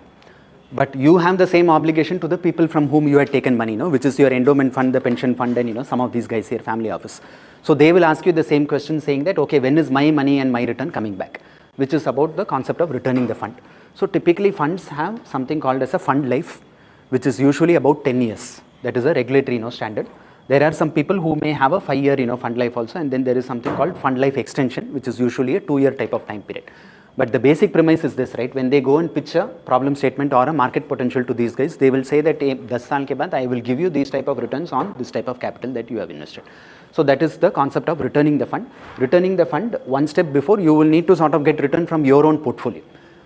But you have the same obligation to the people from whom you had taken money, which is your endowment fund, the pension fund, and some of these guys here, family office. So they will ask you the same question saying that, okay, when is my money and my return coming back? Which is about the concept of returning the fund. So typically funds have something called as a fund life, which is usually about 10 years. That is a regulatory standard. There are some people who may have a 5-year fund life also, and then there is something called fund life extension, which is usually a 2-year type of time period. But the basic premise is this, right? When they go and pitch a problem statement or a market potential to these guys, they will say that 10 saal ke baad I will give you these type of returns on this type of capital that you have invested. So that is the concept of returning the fund. Returning the fund, one step before, you will need to sort of get return from your own portfolio.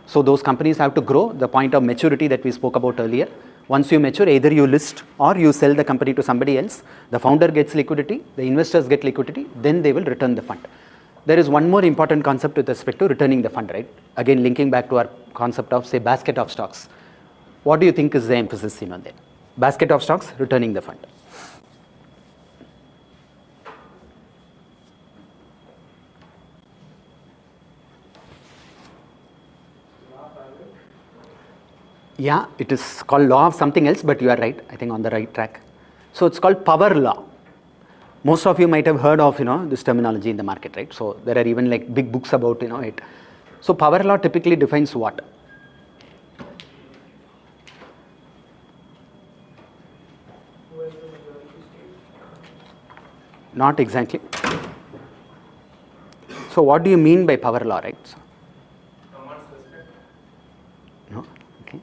So those companies have to grow, the point of maturity that we spoke about earlier. Once you mature, either you list or you sell the company to somebody else. The founder gets liquidity, the investors get liquidity, then they will return the fund. There is one more important concept with respect to returning the fund, right? Again, linking back to our concept of, say, basket of stocks. What do you think is the emphasis there? Basket of stocks, returning the fund. Yeah, it is called law of something else, but you are right, I think on the right track. So it's called power law. Most of you might have heard of, this terminology in the market, right? So there are even like big books about, it. So power law typically defines what? Not exactly. So what do you mean by power law, right? So, no? Okay.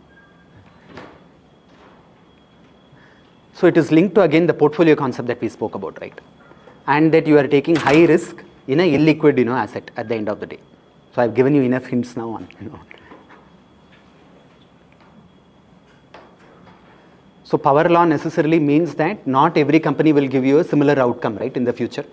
So it is linked to again the portfolio concept that we spoke about, right? And that you are taking high risk in a illiquid, asset at the end of the day. So I've given you enough hints now on, So power law necessarily means that not every company will give you a similar outcome, right, in the future.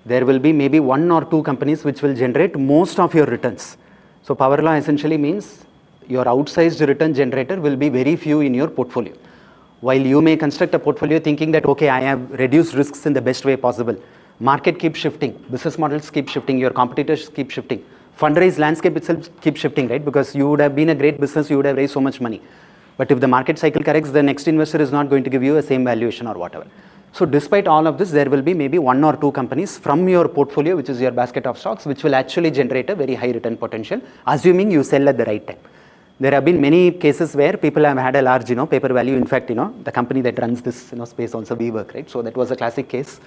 There will be maybe 1 or 2 companies which will generate most of your returns. So power law essentially means your outsized return generator will be very few in your portfolio. While you may construct a portfolio thinking that, okay, I have reduced risks in the best way possible. Market keeps shifting, business models keep shifting, your competitors keep shifting. Fundraise landscape itself keeps shifting, right? Because you would have been a great business, you would have raised so much money. But if the market cycle corrects, the next investor is not going to give you the same valuation or whatever. So despite all of this, there will be maybe 1 or 2 companies from your portfolio, which is your basket of stocks, which will actually generate a very high return potential, assuming you sell at the right time. There have been many cases where people have had a large, paper value. In fact, the company that runs this, space also WeWork, right? So that was a classic case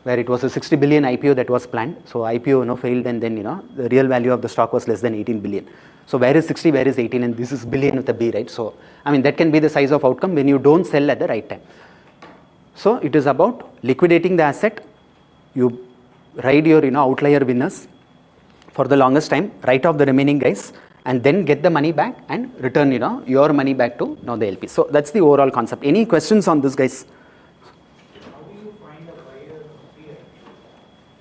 where it was a 60 billion IPO that was planned. So IPO, failed, and then, the real value of the stock was less than 18 billion. So where is 60, where is 18, and this is billion with a B, right? So, I mean, that can be the size of outcome when you don't sell at the right time. So it is about liquidating the asset. You ride your, outlier winners for the longest time, write off the remaining guys, and then get the money back and return, your money back to the LP. So that's the overall concept. Any questions on this, guys? How do you find a buyer here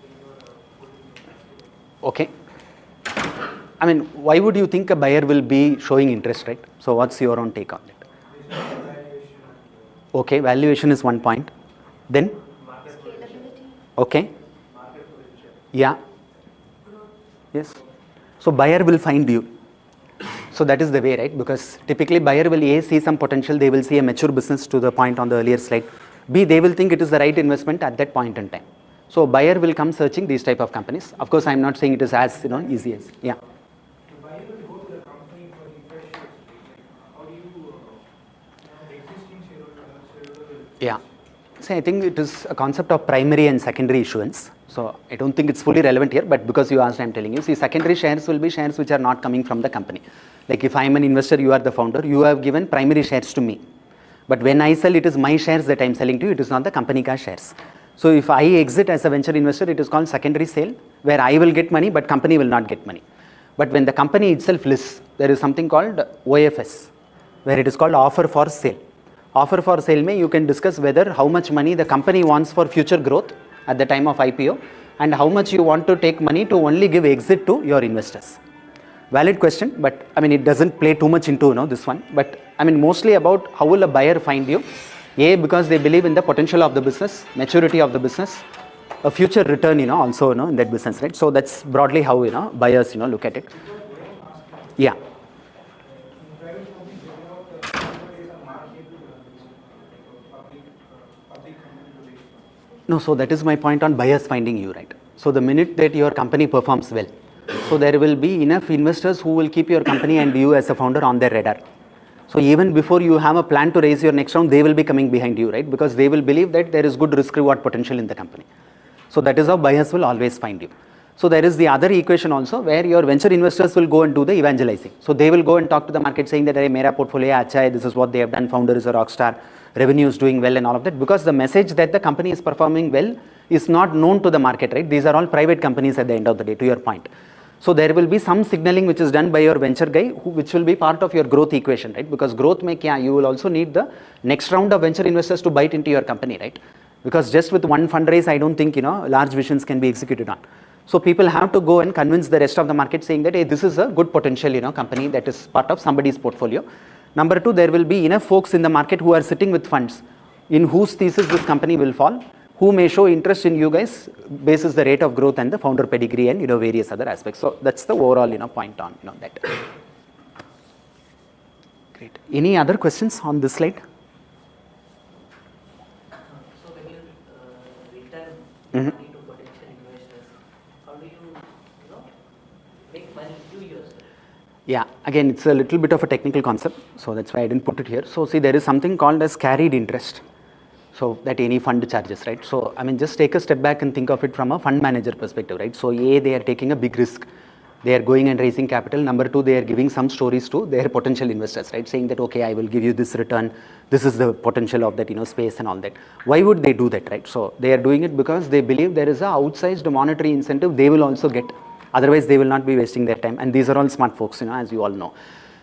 in your portfolio? Okay. I mean, why would you think a buyer will be showing interest, right? So what's your own take on it? Okay, valuation is one point. Then? Scalability. Okay. Yeah. Yes. So buyer will find you. So that is the way, right? Because typically buyer will A, see some potential, they will see a mature business to the point on the earlier slide. B, they will think it is the right investment at that point in time. So buyer will come searching these type of companies. Of course, I'm not saying it is as easy as, yeah. The buyer will go to the company for the fresh shares. How do you, existing shareholder will. Yeah. So I think it is a concept of primary and secondary issuance. So I don't think it's fully relevant here, but because you asked, I'm telling you. See, secondary shares will be shares which are not coming from the company. Like if I'm an investor, you are the founder, you have given primary shares to me. But when I sell, it is my shares that I'm selling to you, it is not the company ka shares. So if I exit as a venture investor, it is called secondary sale, where I will get money, but company will not get money. But when the company itself lists, there is something called OFS, where it is called offer for sale. Offer for sale may you can discuss whether how much money the company wants for future growth at the time of IPO and how much you want to take money to only give exit to your investors. Valid question, but I mean it doesn't play too much into this one. But I mean mostly about how will a buyer find you? A, because they believe in the potential of the business, maturity of the business, a future return also in that business, right? So that's broadly how buyers look at it. Yeah. No, so that is my point on buyers finding you, right? So the minute that your company performs well, so there will be enough investors who will keep your company and you as a founder on their radar. So even before you have a plan to raise your next round, they will be coming behind you, right? Because they will believe that there is good risk reward potential in the company. So that is how buyers will always find you. So there is the other equation also where your venture investors will go and do the evangelizing. So they will go and talk to the market saying that, hey, mera portfolio acha hai, this is what they have done, founder is a rock star, revenue is doing well and all of that, because the message that the company is performing well is not known to the market, right? These are all private companies at the end of the day, to your point. So there will be some signaling which is done by your venture guy, which will be part of your growth equation, right? Because growth mein kya, you will also need the next round of venture investors to bite into your company, right? Because just with one fundraise, I don't think large visions can be executed on. So people have to go and convince the rest of the market saying that, hey, this is a good potential company that is part of somebody's portfolio. Number two, there will be enough folks in the market who are sitting with funds in whose thesis this company will fall, who may show interest in you guys basis the rate of growth and the founder pedigree and various other aspects. So that's the overall point on that. Great. Any other questions on this slide? So when you return money to potential investors, how do you make money to yourself? Yeah, again, it's a little bit of a technical concept, so that's why I didn't put it here. So see, there is something called as carried interest. So that any fund charges, right? So I mean, just take a step back and think of it from a fund manager perspective, right? So A, they are taking a big risk. They are going and raising capital. Number two, they are giving some stories to their potential investors, right? Saying that, okay, I will give you this return. This is the potential of that, space and all that. Why would they do that, right? So they are doing it because they believe there is a outsized monetary incentive they will also get. Otherwise, they will not be wasting their time. And these are all smart folks, as you all know.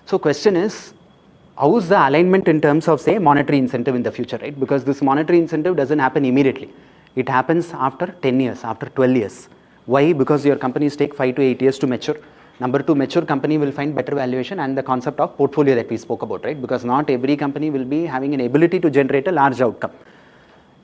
So question is, how is the alignment in terms of, say, monetary incentive in the future, right? Because this monetary incentive doesn't happen immediately. It happens after 10 years, after 12 years. Why? Because your companies take 5 to 8 years to mature. Number two, mature company will find better valuation and the concept of portfolio that we spoke about, right? Because not every company will be having an ability to generate a large outcome.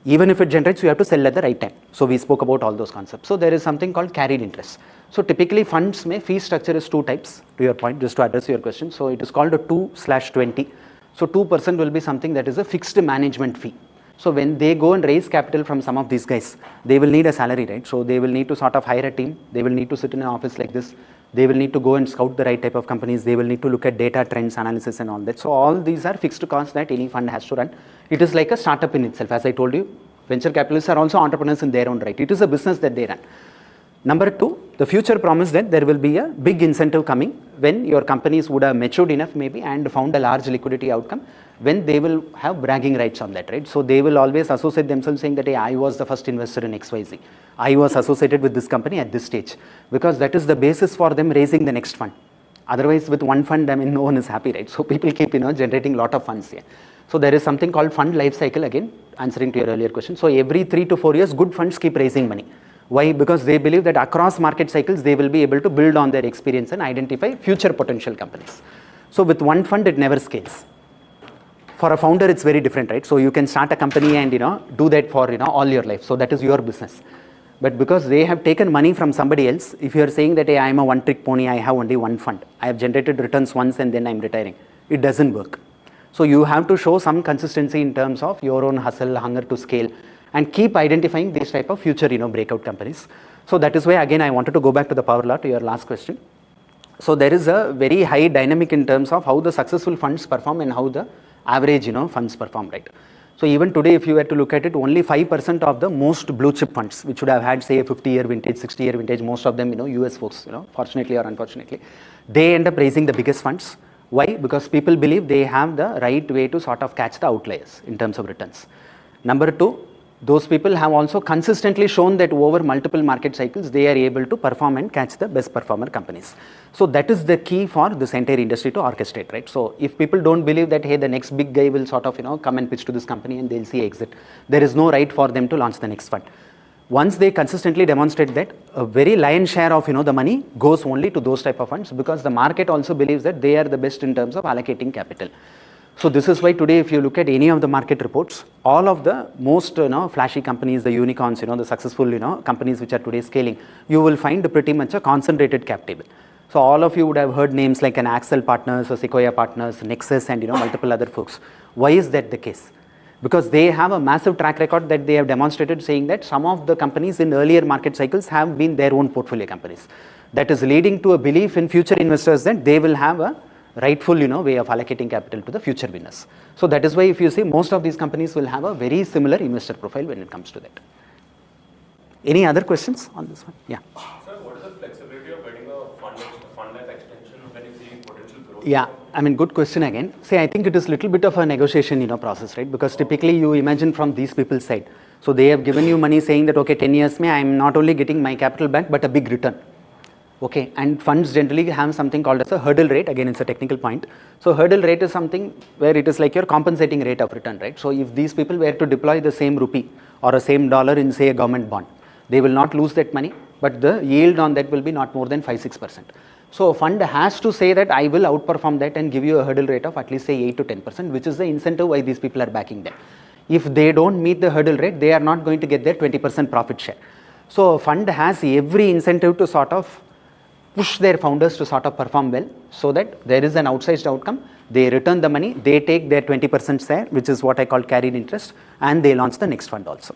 Even if it generates, you have to sell at the right time. So we spoke about all those concepts. So there is something called carried interest. So typically funds fee structure is two types, to your point, just to address your question. So it is called a 2/20. So 2% will be something that is a fixed management fee. So when they go and raise capital from some of these guys, they will need a salary, right? So they will need to sort of hire a team. They will need to sit in an office like this. They will need to go and scout the right type of companies. They will need to look at data, trends, analysis and all that. So all these are fixed costs that any fund has to run. It is like a startup in itself. As I told you, venture capitalists are also entrepreneurs in their own right. It is a business that they run. Number two, the future promise that there will be a big incentive coming when your companies would have matured enough maybe and found a large liquidity outcome, when they will have bragging rights on that, right? So they will always associate themselves saying that, hey, I was the first investor in XYZ. I was associated with this company at this stage, because that is the basis for them raising the next fund. Otherwise, with one fund, I mean, no one is happy, right? So people keep, generating a lot of funds here. So there is something called fund life cycle, again, answering to your earlier question. So every 3 to 4 years, good funds keep raising money. Why? Because they believe that across market cycles, they will be able to build on their experience and identify future potential companies. So with one fund, it never scales. For a founder, it's very different, right? So you can start a company and, do that for, all your life. So that is your business. But because they have taken money from somebody else, if you are saying that, hey, I am a one-trick pony, I have only one fund, I have generated returns once and then I am retiring, it doesn't work. So you have to show some consistency in terms of your own hustle, hunger to scale, and keep identifying these type of future, breakout companies. So that is why, again, I wanted to go back to the power law, to your last question. So there is a very high dynamic in terms of how the successful funds perform and how the average, funds perform, right? So even today, if you were to look at it, only 5% of the most blue chip funds, which would have had, say, a 50-year vintage, 60-year vintage, most of them, US folks, fortunately or unfortunately, they end up raising the biggest funds. Why? Because people believe they have the right way to sort of catch the outliers in terms of returns. Number two, those people have also consistently shown that over multiple market cycles, they are able to perform and catch the best performer companies. So that is the key for this entire industry to orchestrate, right? So if people don't believe that, hey, the next big guy will sort of, come and pitch to this company and they'll see exit, there is no right for them to launch the next fund. Once they consistently demonstrate that, a very lion's share of, the money goes only to those type of funds, because the market also believes that they are the best in terms of allocating capital. So this is why today, if you look at any of the market reports, all of the most flashy companies, the unicorns, the successful companies which are today scaling, you will find pretty much a concentrated cap table. So all of you would have heard names like an Axel Partners or Sequoia Partners, Nexus, and multiple other folks. Why is that the case? Because they have a massive track record that they have demonstrated, saying that some of the companies in earlier market cycles have been their own portfolio companies. That is leading to a belief in future investors that they will have a rightful way of allocating capital to the future winners. So that is why, if you see, most of these companies will have a very similar investor profile when it comes to that. Any other questions on this one? Yeah. Sir, what is the flexibility of getting a fund life extension when you see potential growth? Yeah, good question again. See, I think it is a little bit of a negotiation process, right? Because typically you imagine from these people's side. So they have given you money saying that, okay, 10 years I am not only getting my capital back, but a big return. Okay, and funds generally have something called as a hurdle rate. Again, it's a technical point. So hurdle rate is something where it is like your compensating rate of return, right? So if these people were to deploy the same rupee or a same dollar in, say, a government bond, they will not lose that money, but the yield on that will be not more than 5-6%. So a fund has to say that I will outperform that and give you a hurdle rate of at least, say, 8 to 10%, which is the incentive why these people are backing them. If they don't meet the hurdle rate, they are not going to get their 20% profit share. So a fund has every incentive to sort of push their founders to sort of perform well, so that there is an outsized outcome. They return the money, they take their 20% share, which is what I call carried interest, and they launch the next fund also.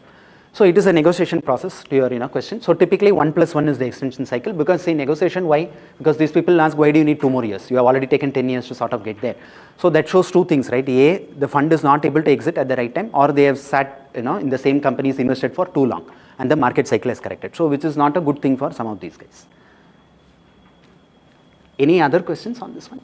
So it is a negotiation process, to your question. So typically 1+1 is the extension cycle, because see, negotiation, why? Because these people ask, why do you need 2 more years? You have already taken 10 years to sort of get there. So that shows 2 things, right? A, the fund is not able to exit at the right time, or they have sat in the same companies invested for too long, and the market cycle has corrected. So which is not a good thing for some of these guys. Any other questions on this one?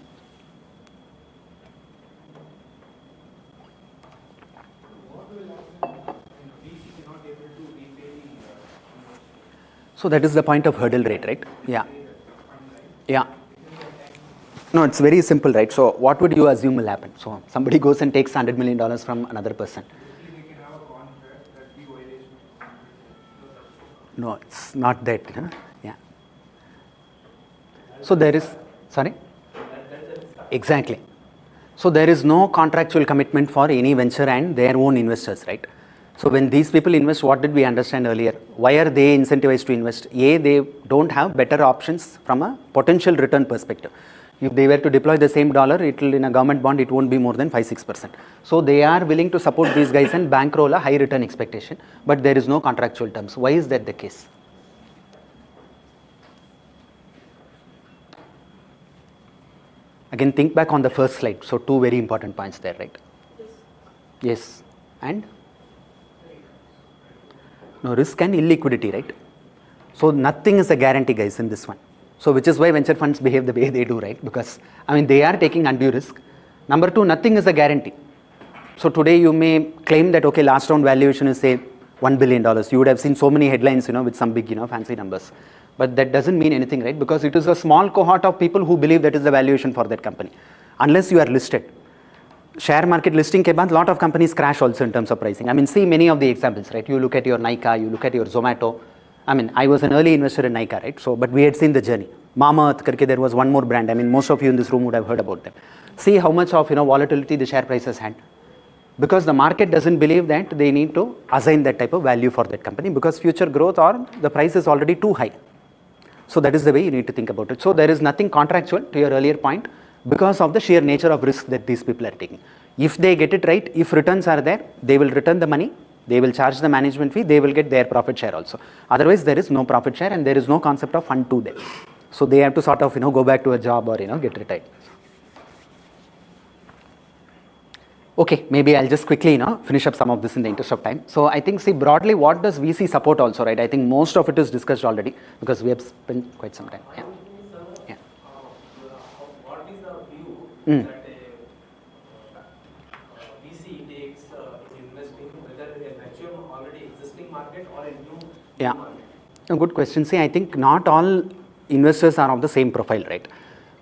So that is the point of hurdle rate, right? Yeah. Yeah. No, it's very simple, right? So what would you assume will happen? So somebody goes and takes $100 million from another person. No, it's not that. Huh? Yeah. So there is, sorry? Exactly. So there is no contractual commitment for any venture and their own investors, right? So when these people invest, what did we understand earlier? Why are they incentivized to invest? A, they don't have better options from a potential return perspective. If they were to deploy the same dollar, it will, in a government bond, it won't be more than 5-6%. So they are willing to support these guys and bankroll a high return expectation, but there is no contractual terms. Why is that the case? Again, think back on the first slide. So 2 very important points there, right? Yes. And? No, risk and illiquidity, right? So nothing is a guarantee, guys, in this one. So which is why venture funds behave the way they do, right? Because, they are taking undue risk. Number 2, nothing is a guarantee. So today you may claim that, okay, last round valuation is, say, $1 billion. You would have seen so many headlines, with some big, fancy numbers. But that doesn't mean anything, right? Because it is a small cohort of people who believe that is the valuation for that company. Unless you are listed. Share market listing ke baad, lot of companies crash also in terms of pricing. See many of the examples, right? You look at your Nykaa, you look at your Zomato. I was an early investor in Nykaa, right? So, but we had seen the journey. Mamaearth karke, there was one more brand. Most of you in this room would have heard about them. See how much of, volatility the share price has had. because the market doesn't believe that they need to assign that type of value for that company because future growth or the price is already too high. So that is the way you need to think about it. So there is nothing contractual to your earlier point because of the sheer nature of risk that these people are taking. If they get it right, if returns are there, they will return the money, they will charge the management fee, they will get their profit share also. Otherwise, there is no profit share and there is no concept of fund to them. So they have to sort of, go back to a job or, get retired. Okay, maybe I'll just quickly, finish up some of this in the interest of time. So I think, see, broadly, what does VC support also, right? I think most of it is discussed already because we have spent quite some time. Yeah. Yeah. What is the view that a VC takes in investing, whether in a mature already existing market or a new market? A good question. See, I think not all investors are of the same profile, right?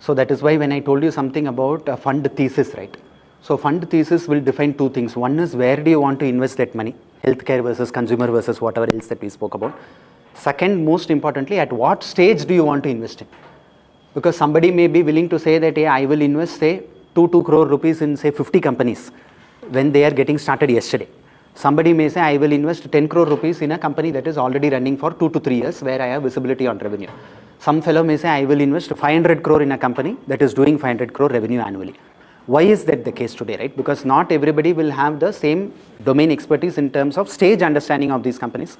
So that is why when I told you something about a fund thesis, right? So fund thesis will define two things. One is where do you want to invest that money? Healthcare versus consumer versus whatever else that we spoke about. Second, most importantly, at what stage do you want to invest in? Because somebody may be willing to say that, hey, I will invest, say, 2 crore rupees in, say, 50 companies when they are getting started yesterday. Somebody may say, I will invest 10 crore rupees in a company that is already running for 2 to 3 years where I have visibility on revenue. Some fellow may say, I will invest 500 crore in a company that is doing 500 crore revenue annually. Why is that the case today, right? Because not everybody will have the same domain expertise in terms of stage understanding of these companies.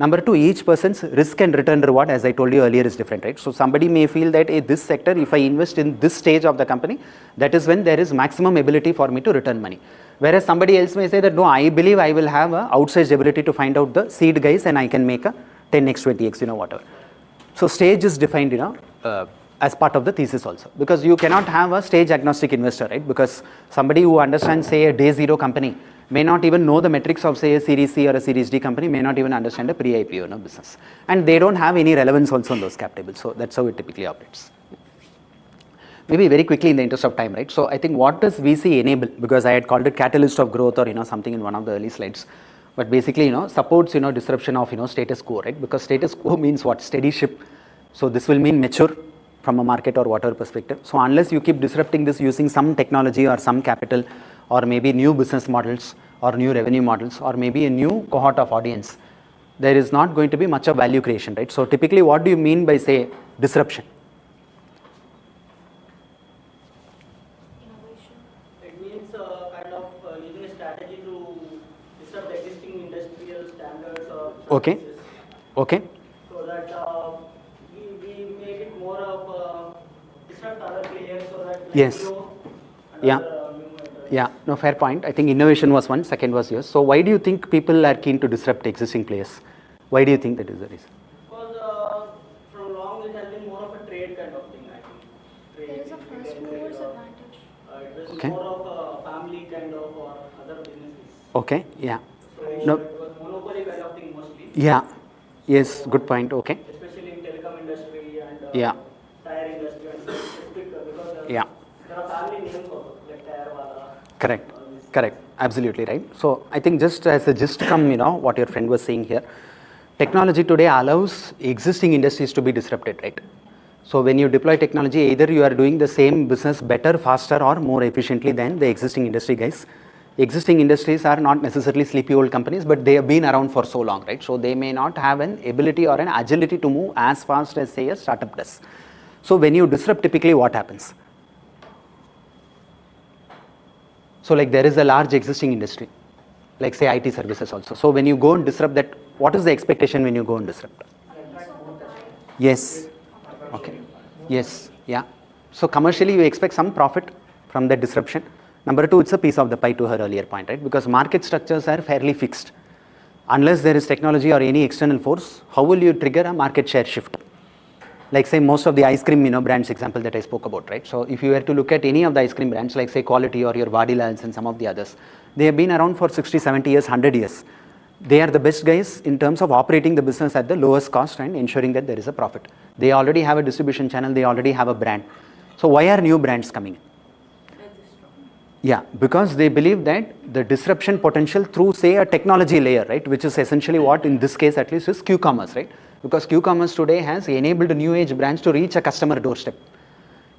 Number two, each person's risk and return reward, as I told you earlier, is different, right? So somebody may feel that this sector, if I invest in this stage of the company, that is when there is maximum ability for me to return money. Whereas somebody else may say that, no, I believe I will have an outsized ability to find out the seed guys and I can make a 10x, 20x, whatever. So stage is defined, as part of the thesis also, because you cannot have a stage agnostic investor, right? Because somebody who understands, say, a day zero company may not even know the metrics of, say, a series C or a series D company, may not even understand a pre-IPO business. And they don't have any relevance also on those cap tables. So that's how it typically operates. Maybe very quickly in the interest of time, right? So I think what does VC enable? Because I had called it catalyst of growth or, something in one of the early slides. But basically, supports, disruption of, status quo, right? Because status quo means what? Steady ship. So this will mean mature from a market or whatever perspective. So unless you keep disrupting this using some technology or some capital or maybe new business models or new revenue models or maybe a new cohort of audience, there is not going to be much of value creation, right? So typically what do you mean by, say, disruption? Innovation. It means kind of using a strategy to disrupt existing industrial standards or Okay. practices. Okay. So that we make it more of disrupt other players so that we Yes. grow Yeah. another new entrants. Yeah, no, fair point. I think innovation was one, second was yours. So why do you think people are keen to disrupt existing players? Why do you think that is the reason? Because from long it has been more of a trade kind of thing, I think. Trade, There is a retail first trade, mover's advantage. It was Okay. more of a family kind of or other businesses. Okay, yeah. So No. it was monopoly kind of thing mostly. Yeah, yes, good point, okay. Especially in telecom industry and Yeah. tire industry and specific because Yeah. there are family names also like Tire Wala. Correct, correct, absolutely right. So I think just as a gist from, what your friend was saying here, technology today allows existing industries to be disrupted, right? So when you deploy technology, either you are doing the same business better, faster or more efficiently than the existing industry guys. Existing industries are not necessarily sleepy old companies, but they have been around for so long, right? So they may not have an ability or an agility to move as fast as, say, a startup does. So when you disrupt, typically what happens? So like there is a large existing industry, like say IT services also. So when you go and disrupt that, what is the expectation when you go and disrupt? Yes. Okay. Yes. Yeah. So commercially you expect some profit from that disruption. Number two, it's a piece of the pie to her earlier point, right? Because market structures are fairly fixed. Unless there is technology or any external force, how will you trigger a market share shift? Like say most of the ice cream, brands example that I spoke about, right? So if you were to look at any of the ice cream brands, like say Quality or your Vadilals and some of the others, they have been around for 60, 70 years, 100 years. They are the best guys in terms of operating the business at the lowest cost and ensuring that there is a profit. They already have a distribution channel, they already have a brand. So why are new brands coming in? Yeah, because they believe that the disruption potential through, say, a technology layer, right, which is essentially what in this case at least is Q-commerce, right? Because Q-commerce today has enabled new age brands to reach a customer doorstep.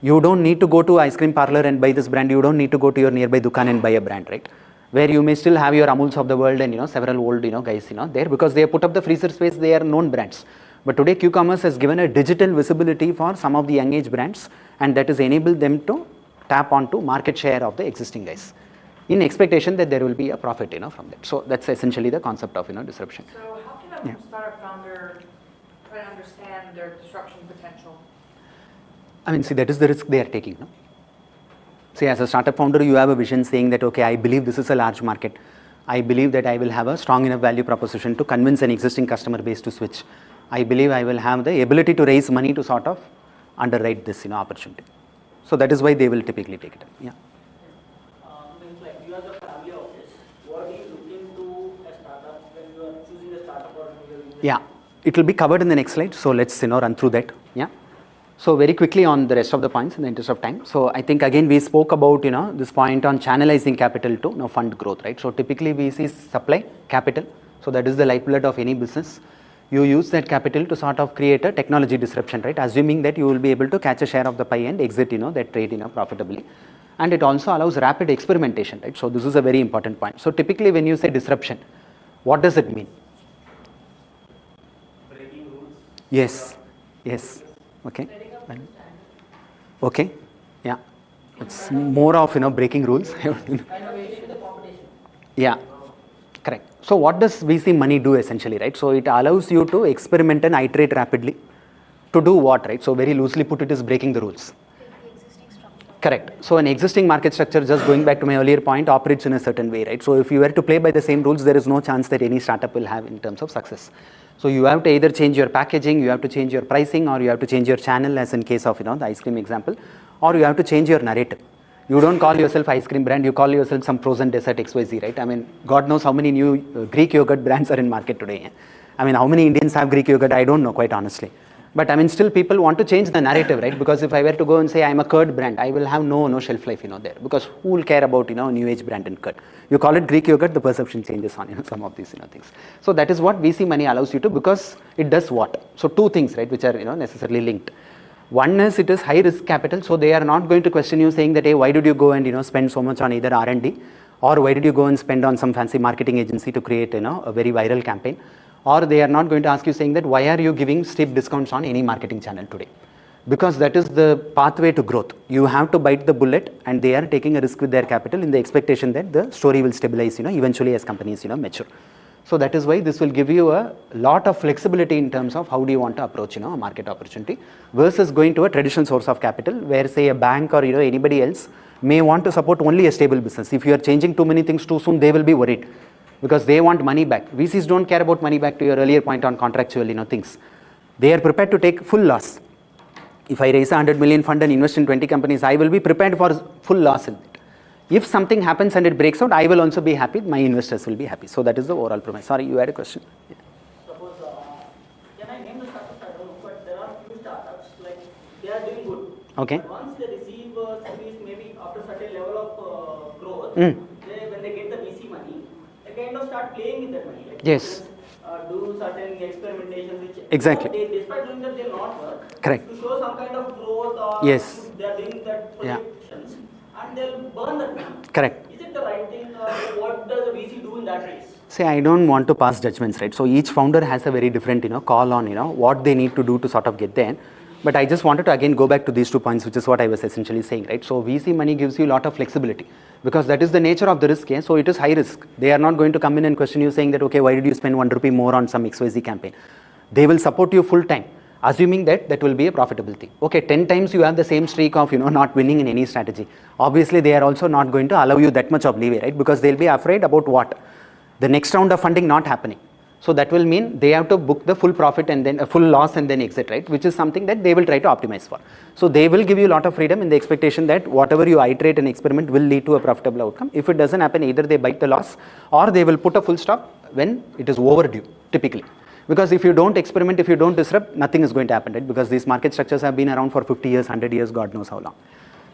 You don't need to go to ice cream parlor and buy this brand. You don't need to go to your nearby Dukan and buy a brand, right? where you may still have your Amuls of the world and several old guys there, because they have put up the freezer space, they are known brands. But today Q-commerce has given a digital visibility for some of the young age brands, and that has enabled them to tap onto market share of the existing guys, in expectation that there will be a profit from that. So that's essentially the concept of disruption. So how can a startup founder try to understand their disruption potential? I mean, see, that is the risk they are taking. No? See, as a startup founder, you have a vision saying that, okay, I believe this is a large market. I believe that I will have a strong enough value proposition to convince an existing customer base to switch. I believe I will have the ability to raise money to sort of underwrite this opportunity. So that is why they will typically take it up. Yeah. Means like you are the family office. What do you look into a startup when you are choosing a startup or when you are using? Yeah, it will be covered in the next slide. So let's run through that. Yeah. So very quickly on the rest of the points in the interest of time. So I think again we spoke about this point on channelizing capital to fund growth, right? So typically we see supply capital. So that is the lifeblood of any business. You use that capital to sort of create a technology disruption, right? Assuming that you will be able to catch a share of the pie and exit that trade profitably. And it also allows rapid experimentation, right? So this is a very important point. So typically when you say disruption, what does it mean? Breaking rules. Yes. Yes. Okay. Okay. Yeah. It's more of breaking rules. Yeah. Correct. So what does VC money do essentially, right? So it allows you to experiment and iterate rapidly. To do what, right? So very loosely put, it is breaking the rules. The existing structure. Correct. So an existing market structure, just going back to my earlier point, operates in a certain way, right? So if you were to play by the same rules, there is no chance that any startup will have in terms of success. So you have to either change your packaging, you have to change your pricing, or you have to change your channel, as in case of the ice cream example, or you have to change your narrative. You don't call yourself ice cream brand, you call yourself some frozen dessert XYZ, right? I mean, God knows how many new Greek yogurt brands are in market today. Yeah? I mean, how many Indians have Greek yogurt? I don't know, quite honestly. But I mean, still people want to change the narrative, right? Because if I were to go and say I'm a curd brand, I will have no shelf life, there. Because who will care about, new age brand in curd? You call it Greek yogurt, the perception changes on, some of these, things. So that is what VC money allows you to, because it does what? So two things, right, which are, necessarily linked. One is it is high risk capital, so they are not going to question you saying that, hey, why did you go and spend so much on either R&D, or why did you go and spend on some fancy marketing agency to create a very viral campaign, or they are not going to ask you saying that why are you giving steep discounts on any marketing channel today, because that is the pathway to growth. You have to bite the bullet, and they are taking a risk with their capital in the expectation that the story will stabilize eventually as companies mature. So that is why this will give you a lot of flexibility in terms of how do you want to approach a market opportunity, versus going to a traditional source of capital where say a bank or anybody else may want to support only a stable business. If you are changing too many things too soon, they will be worried because they want money back. VCs don't care about money back, to your earlier point on contractual things. They are prepared to take full loss. If I raise a 100 million fund and invest in 20 companies, I will be prepared for full loss in it. If something happens and it breaks out, I will also be happy, my investors will be happy. So that is the overall premise. Sorry, you had a question. Yeah. Suppose, can I name the startups? I don't know, but there are few startups, like, they are doing good. Okay. But once they receive series, maybe after certain level of growth, when they get the VC money, they kind of start playing with that money. Like, Yes. Do certain experimentations which Exactly. Despite doing that, they will not work. Correct. To show some kind of growth, or Yes. they are doing that Yeah. predictions, and they'll burn that money. Correct. Is it the right thing? What does the VC do in that case? See, I don't want to pass judgments, right? So each founder has a very different, call on, what they need to do to sort of get there. But I just wanted to again go back to these 2 points, which is what I was essentially saying, right? So VC money gives you a lot of flexibility because that is the nature of the risk. Yeah? So it is high risk. They are not going to come in and question you saying that, okay, why did you spend 1 rupee more on some XYZ campaign? They will support you full time, assuming that that will be a profitable thing. Okay, 10 times you have the same streak of, not winning in any strategy. Obviously, they are also not going to allow you that much of leeway, right? Because they'll be afraid about what? The next round of funding not happening. So that will mean they have to book the full profit and then a full loss and then exit, right? Which is something that they will try to optimize for. So they will give you a lot of freedom in the expectation that whatever you iterate and experiment will lead to a profitable outcome. If it doesn't happen, either they bite the loss or they will put a full stop when it is overdue, typically. Because if you don't experiment, if you don't disrupt, nothing is going to happen, right? Because these market structures have been around for 50 years, 100 years, God knows how long.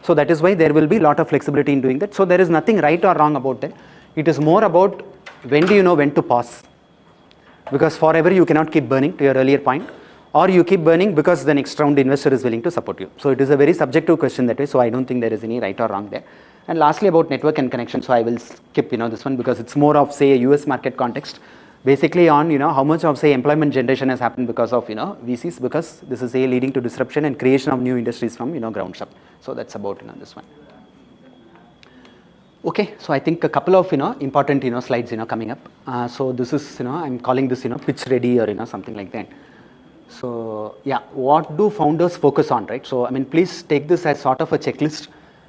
So that is why there will be a lot of flexibility in doing that. So there is nothing right or wrong about that. It is more about when do you know when to pause. Because forever you cannot keep burning, to your earlier point. or you keep burning because the next round investor is willing to support you. So it is a very subjective question that way, so I don't think there is any right or wrong there. And lastly, about network and connection, so I will skip this one because it's more of, say, a US market context, basically on how much of, say, employment generation has happened because of VCs, because this is leading to disruption and creation of new industries from ground up. So that's about this one. Okay, so I think a couple of important slides coming up. So this is I'm calling this pitch ready or something like that. So yeah, what do founders focus on, right? So I mean, please take this as sort of a checklist.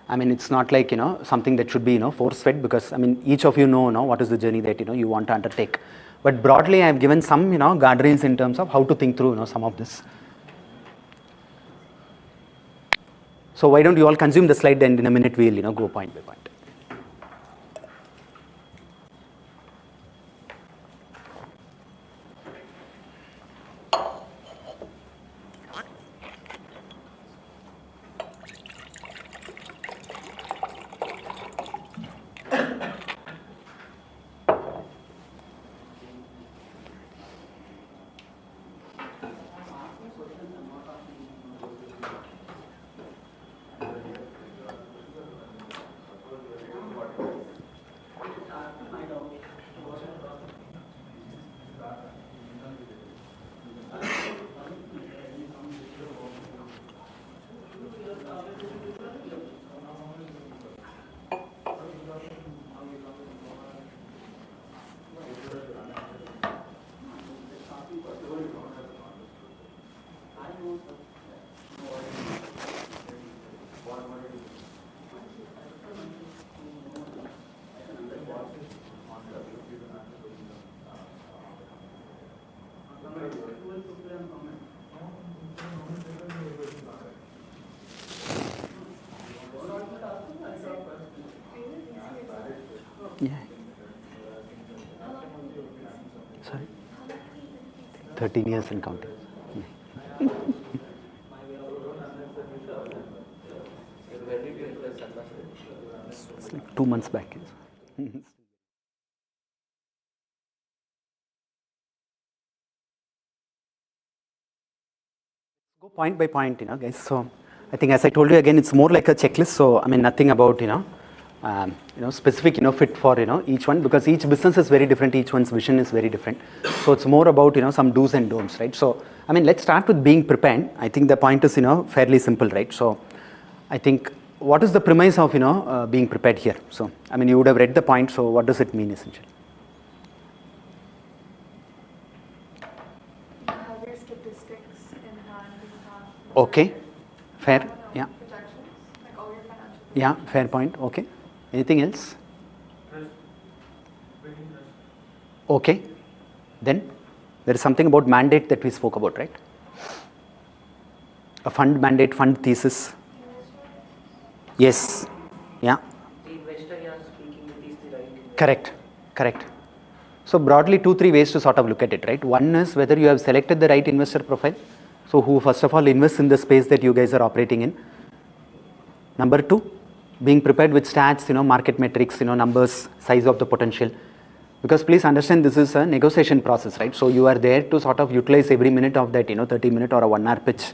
I mean, it's not like something that should be force fed, because I mean, each of you know what is the journey that you want to undertake. But broadly, I have given some guardrails in terms of how to think through some of this. So why don't you all consume the slide, and in a minute we'll go point by point. Yeah. Sorry. 13 years and counting. It's like 2 months back. Go point by point, guys. So I think, as I told you again, it's more like a checklist. So I mean, nothing about specific fit for each one, because each business is very different, each one's vision is very different. So it's more about some do's and don'ts, right? So I mean, let's start with being prepared. I think the point is fairly simple, right? So I think, what is the premise of being prepared here? So I mean, you would have read the point. So what does it mean essentially? Have your statistics in hand. Okay, fair. Yeah. Projections, like all your financial. Yeah, fair point. Okay. Anything else? Okay. Then there is something about mandate that we spoke about, right? A fund mandate, fund thesis. Yes. Yeah. The investor you are speaking with is the right investor. Correct. So broadly, 2-3 ways to sort of look at it, right? One is whether you have selected the right investor profile. So who first of all invests in the space that you guys are operating in. Number 2, being prepared with stats, market metrics, numbers, size of the potential. Because please understand, this is a negotiation process, right? So you are there to sort of utilize every minute of that, 30-minute or a 1-hour pitch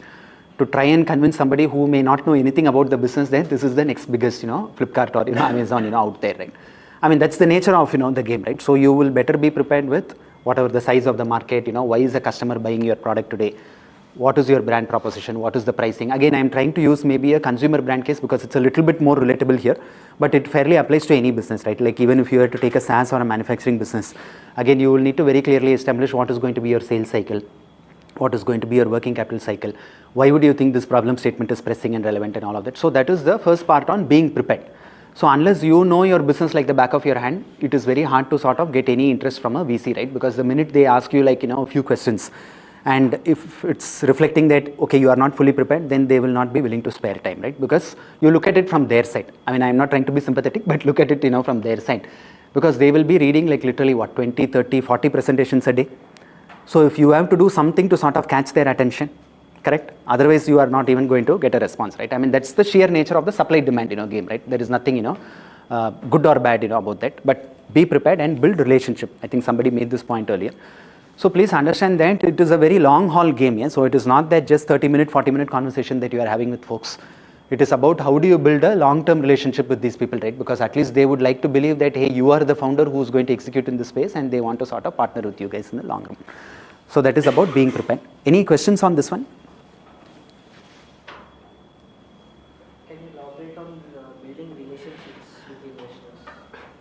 to try and convince somebody who may not know anything about the business that this is the next biggest, Flipkart or Amazon, out there, right? I mean, that's the nature of, the game, right? So you will better be prepared with whatever the size of the market, why is the customer buying your product today? What is your brand proposition? What is the pricing? Again, I'm trying to use maybe a consumer brand case because it's a little bit more relatable here, but it fairly applies to any business, right? Like even if you were to take a SaaS or a manufacturing business, again, you will need to very clearly establish what is going to be your sales cycle, what is going to be your working capital cycle, why would you think this problem statement is pressing and relevant and all of that. So that is the first part on being prepared. So unless you know your business like the back of your hand, it is very hard to sort of get any interest from a VC, right? Because the minute they ask you like, a few questions, and if it's reflecting that, okay, you are not fully prepared, then they will not be willing to spare time, right? Because you look at it from their side. I mean, I'm not trying to be sympathetic, but look at it, from their side. Because they will be reading like literally 20, 30, 40 presentations a day. So if you have to do something to sort of catch their attention, correct? Otherwise, you are not even going to get a response, right? I mean, that's the sheer nature of the supply demand, game, right? There is nothing, good or bad, about that. But be prepared and build relationship. I think somebody made this point earlier. So please understand that it is a very long haul game. Yeah? So it is not that just 30-minute, 40-minute conversation that you are having with folks. It is about how do you build a long-term relationship with these people, right? Because at least they would like to believe that, hey, you are the founder who's going to execute in this space, and they want to sort of partner with you guys in the long run. So that is about being prepared. Any questions on this one? Can you elaborate on building relationships with investors?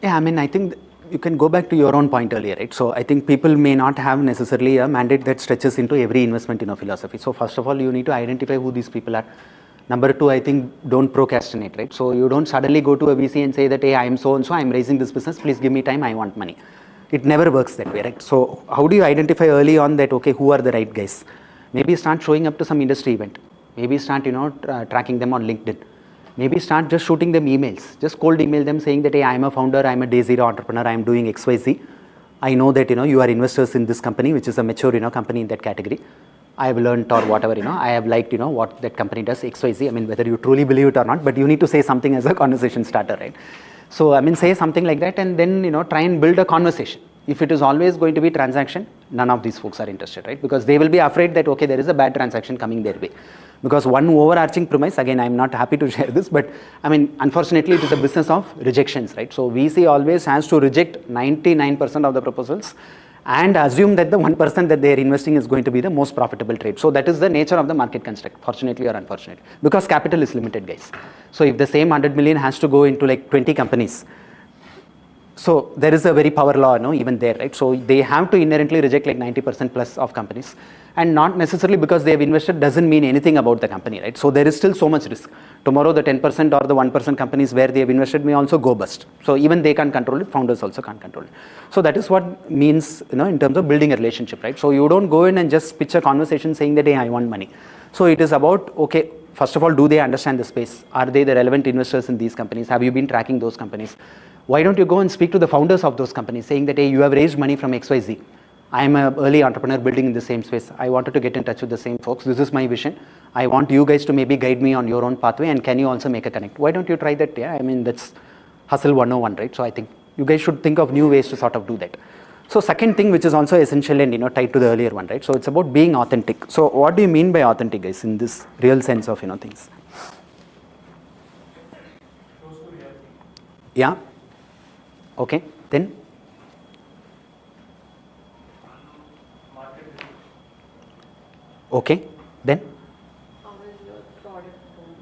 Yeah, I mean, I think you can go back to your own point earlier, right? So I think people may not have necessarily a mandate that stretches into every investment in a philosophy. So first of all, you need to identify who these people are. Number two, I think don't procrastinate, right? So you don't suddenly go to a VC and say that, hey, I am so and so, I'm raising this business, please give me time, I want money. It never works that way, right? So how do you identify early on that, okay, who are the right guys? Maybe start showing up to some industry event. Maybe start, tracking them on LinkedIn. Maybe start just shooting them emails. Just cold email them saying that, hey, I'm a founder, I'm a day zero entrepreneur, I'm doing XYZ. I know that, you are investors in this company, which is a mature, company in that category. I have learned or whatever, I have liked, what that company does, XYZ. I mean, whether you truly believe it or not, but you need to say something as a conversation starter, right? So, I mean, say something like that and then, try and build a conversation. If it is always going to be transaction, none of these folks are interested, right? Because they will be afraid that, okay, there is a bad transaction coming their way. Because one overarching premise, again, I'm not happy to share this, but I mean, unfortunately, it is a business of rejections, right? So VC always has to reject 99% of the proposals and assume that the 1% that they are investing is going to be the most profitable trade. So that is the nature of the market construct, fortunately or unfortunately, because capital is limited, guys. So if the same 100 million has to go into like 20 companies, so there is a very power law, even there, right? So they have to inherently reject like 90% plus of companies, and not necessarily because they have invested doesn't mean anything about the company, right? So there is still so much risk. Tomorrow the 10% or the 1% companies where they have invested may also go bust. So even they can't control it, founders also can't control it. So that is what means, in terms of building a relationship, right? So you don't go in and just pitch a conversation saying that, hey, I want money. So it is about, okay, first of all, do they understand the space? Are they the relevant investors in these companies? Have you been tracking those companies? Why don't you go and speak to the founders of those companies saying that, hey, you have raised money from XYZ. I am an early entrepreneur building in the same space. I wanted to get in touch with the same folks. This is my vision. I want you guys to maybe guide me on your own pathway, and can you also make a connect? Why don't you try that? Yeah, I mean, that's hustle 101, right? So I think you guys should think of new ways to sort of do that. So second thing, which is also essential and, tied to the earlier one, right? So it's about being authentic. So what do you mean by authentic, guys, in this real sense of, things? Yeah. Okay, then? Okay, then? How is your product going?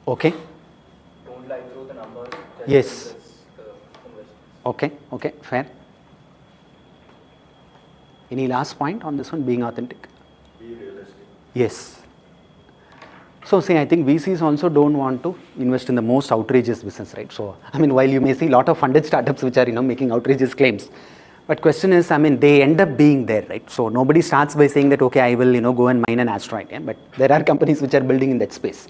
Okay. Don't lie through the numbers. Just Yes. impress the investors. Okay, fair. Any last point on this one, being authentic? Be realistic. Yes. So see, I think VCs also don't want to invest in the most outrageous business, right? So, I mean, while you may see a lot of funded startups which are, making outrageous claims, but question is, I mean, they end up being there, right? So nobody starts by saying that, okay, I will, go and mine an asteroid, yeah? But there are companies which are building in that space.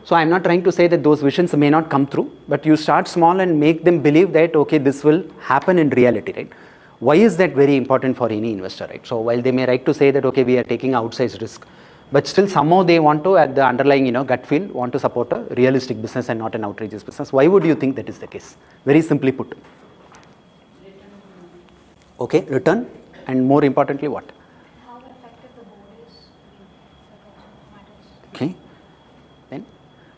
So I'm not trying to say that those visions may not come through, but you start small and make them believe that, okay, this will happen in reality, right? Why is that very important for any investor, right? So while they may like to say that, okay, we are taking outsized risk, but still somehow they want to, at the underlying, gut feel, want to support a realistic business and not an outrageous business. Why would you think that is the case? Very simply put. Okay, return, and more importantly, what? How effective the board is, that also matters. Okay, then,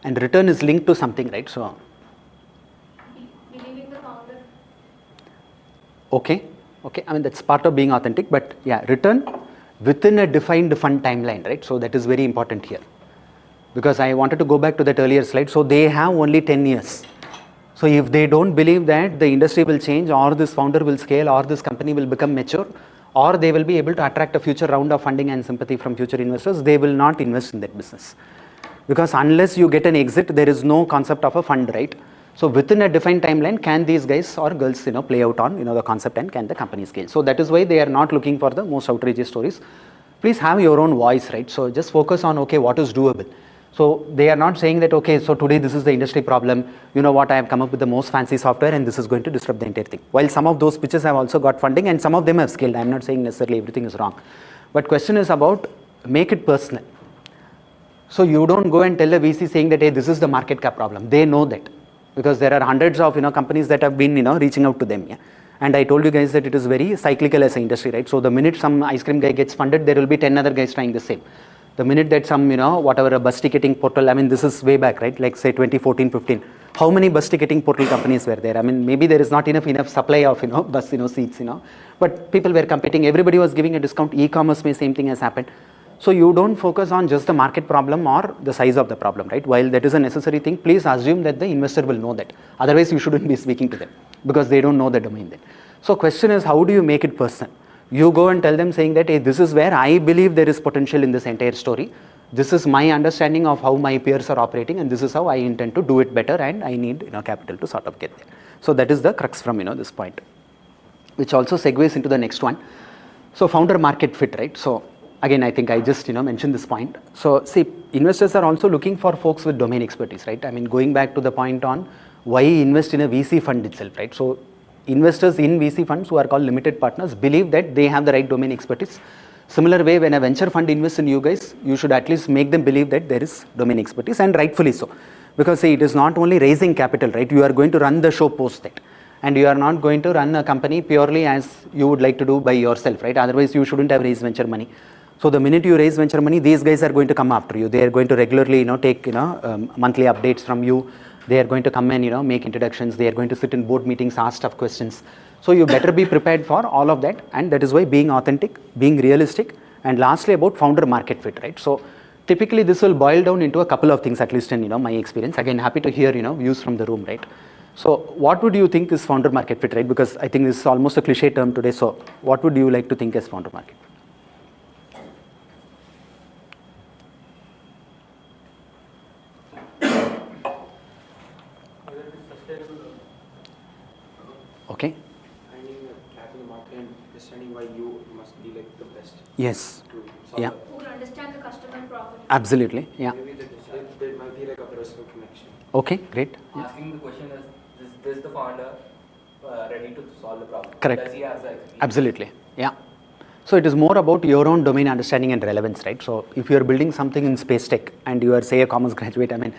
and return is linked to something, right? So, Believing the founder. okay, I mean, that's part of being authentic, but yeah, return within a defined fund timeline, right? So that is very important here, because I wanted to go back to that earlier slide. So they have only 10 years. So if they don't believe that the industry will change, or this founder will scale, or this company will become mature, or they will be able to attract a future round of funding and sympathy from future investors, they will not invest in that business. Because unless you get an exit, there is no concept of a fund, right? So within a defined timeline, can these guys or girls, play out on, the concept, and can the company scale? So that is why they are not looking for the most outrageous stories. Please have your own voice, right? So just focus on, okay, what is doable? So they are not saying that, okay, so today this is the industry problem. You know what, I have come up with the most fancy software and this is going to disrupt the entire thing. While some of those pitches have also got funding and some of them have scaled. I'm not saying necessarily everything is wrong. But question is about make it personal. So you don't go and tell a VC saying that, hey, this is the market cap problem. They know that, because there are hundreds of, companies that have been, reaching out to them. Yeah. And I told you guys that it is very cyclical as an industry, right? So the minute some ice cream guy gets funded, there will be 10 other guys trying the same. The minute that some, whatever a bus ticketing portal, I mean, this is way back, right? Like say 2014, 15. How many bus ticketing portal companies were there? I mean, maybe there is not enough supply of, bus, seats, but people were competing. Everybody was giving a discount. E-commerce, same thing has happened. So you don't focus on just the market problem or the size of the problem, right? While that is a necessary thing, please assume that the investor will know that. Otherwise, you shouldn't be speaking to them because they don't know the domain then. So question is, how do you make it personal? You go and tell them saying that, hey, this is where I believe there is potential in this entire story. This is my understanding of how my peers are operating, and this is how I intend to do it better, and I need capital to sort of get there. So that is the crux from this point, which also segues into the next one. So founder market fit, right? So again, I think I just mentioned this point. So see, investors are also looking for folks with domain expertise, right? I mean, going back to the point on why invest in a VC fund itself, right? So investors in VC funds who are called limited partners believe that they have the right domain expertise. Similar way, when a venture fund invests in you guys, you should at least make them believe that there is domain expertise, and rightfully so. Because see, it is not only raising capital, right? You are going to run the show post that. And you are not going to run a company purely as you would like to do by yourself, right? Otherwise, you shouldn't have raised venture money. So the minute you raise venture money, these guys are going to come after you. They are going to regularly, take, monthly updates from you. They are going to come and, make introductions. They are going to sit in board meetings, ask tough questions. So you better be prepared for all of that. And that is why being authentic, being realistic, and lastly about founder market fit, right? So typically this will boil down into a couple of things, at least in, my experience. Again, happy to hear, views from the room, right? So what would you think is founder market fit, right? Because I think this is almost a cliche term today. So what would you like to think as founder market fit? Okay. Finding a gap in the market and understanding why you must be like the best. Yes. To solve Yeah. that. Who will understand the customer properly. Absolutely. Yeah. Maybe there might be like a personal connection. Okay. Great. Yeah. Asking the question is this the founder ready to solve the problem? Correct. Does he have the experience? Absolutely. Yeah. So it is more about your own domain understanding and relevance, right? So if you are building something in space tech and you are, say, a commerce graduate, I mean,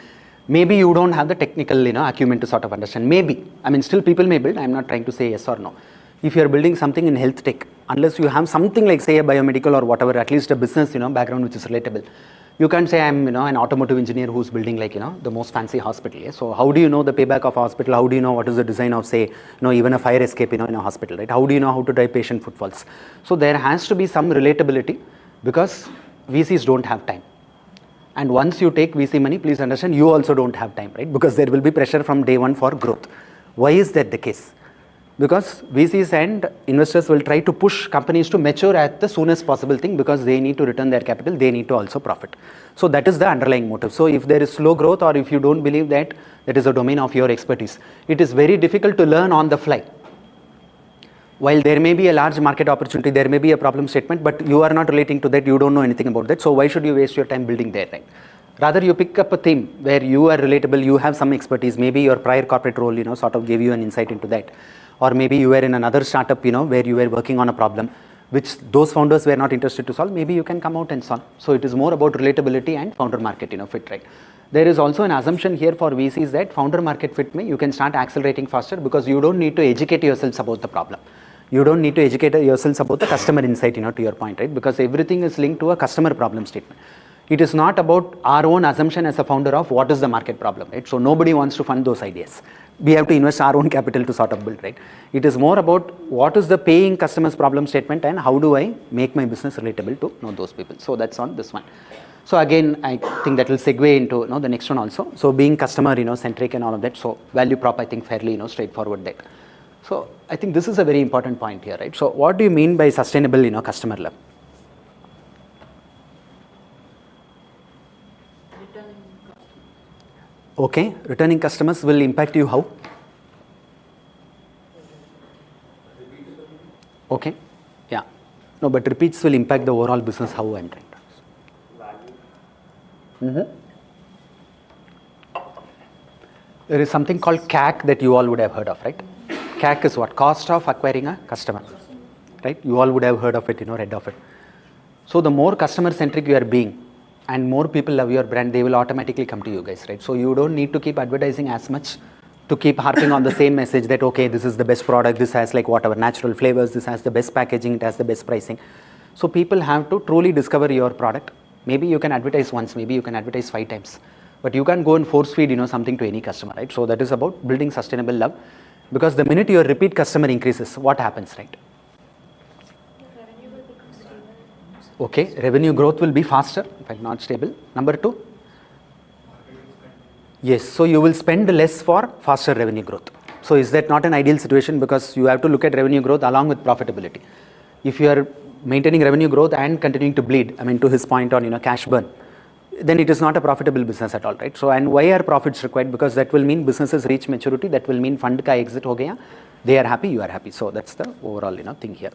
maybe you don't have the technical, acumen to sort of understand. Maybe. I mean, still people may build. I'm not trying to say yes or no. If you are building something in health tech, unless you have something like, say, a biomedical or whatever, at least a business, background which is relatable, you can't say I'm, an automotive engineer who's building like, the most fancy hospital. Yeah? So how do you know the payback of a hospital? How do you know what is the design of, say, even a fire escape, in a hospital, right? How do you know how to drive patient footfalls? So there has to be some relatability because VCs don't have time. And once you take VC money, please understand, you also don't have time, right? Because there will be pressure from day one for growth. Why is that the case? Because VCs and investors will try to push companies to mature at the soonest possible thing because they need to return their capital, they need to also profit. So that is the underlying motive. So if there is slow growth or if you don't believe that that is a domain of your expertise, it is very difficult to learn on the fly. While there may be a large market opportunity, there may be a problem statement, but you are not relating to that, you don't know anything about that. So why should you waste your time building there, right? Rather, you pick up a theme where you are relatable, you have some expertise, maybe your prior corporate role, sort of gave you an insight into that. Or maybe you were in another startup, where you were working on a problem which those founders were not interested to solve. Maybe you can come out and solve. So it is more about relatability and founder market, fit, right? There is also an assumption here for VCs that founder market fit you can start accelerating faster because you don't need to educate yourselves about the problem. You don't need to educate yourselves about the customer insight, to your point, right? Because everything is linked to a customer problem statement. It is not about our own assumption as a founder of what is the market problem, right? So nobody wants to fund those ideas. We have to invest our own capital to sort of build, right? It is more about what is the paying customers problem statement and how do I make my business relatable to those people. So that's on this one. So again, I think that will segue into the next one also. So being customer centric and all of that. So value prop, I think fairly straightforward there. So I think this is a very important point here, right? So what do you mean by sustainable customer love? Okay, returning customers will impact you how? Okay, yeah. No, but repeats will impact the overall business how I'm trying to. There is something called CAC that you all would have heard of, right? CAC is what? Cost of acquiring a customer, right? You all would have heard of it, read of it. So the more customer centric you are being, and more people love your brand, they will automatically come to you guys, right? So you don't need to keep advertising as much to keep harping on the same message that, okay, this is the best product, this has like whatever natural flavors, this has the best packaging, it has the best pricing. So people have to truly discover your product. Maybe you can advertise once, maybe you can advertise 5 times, but you can't go and force feed, something to any customer, right? So that is about building sustainable love, because the minute your repeat customer increases, what happens, right? Revenue will become stable. Okay, revenue growth will be faster, in fact not stable. Number 2, yes, so you will spend less for faster revenue growth. So is that not an ideal situation? Because you have to look at revenue growth along with profitability. If you are maintaining revenue growth and continuing to bleed, to his point on cash burn, then it is not a profitable business at all, right? So, and why are profits required? Because that will mean businesses reach maturity, that will mean fund ka exit ho gaya, they are happy, you are happy. So that's the overall thing here.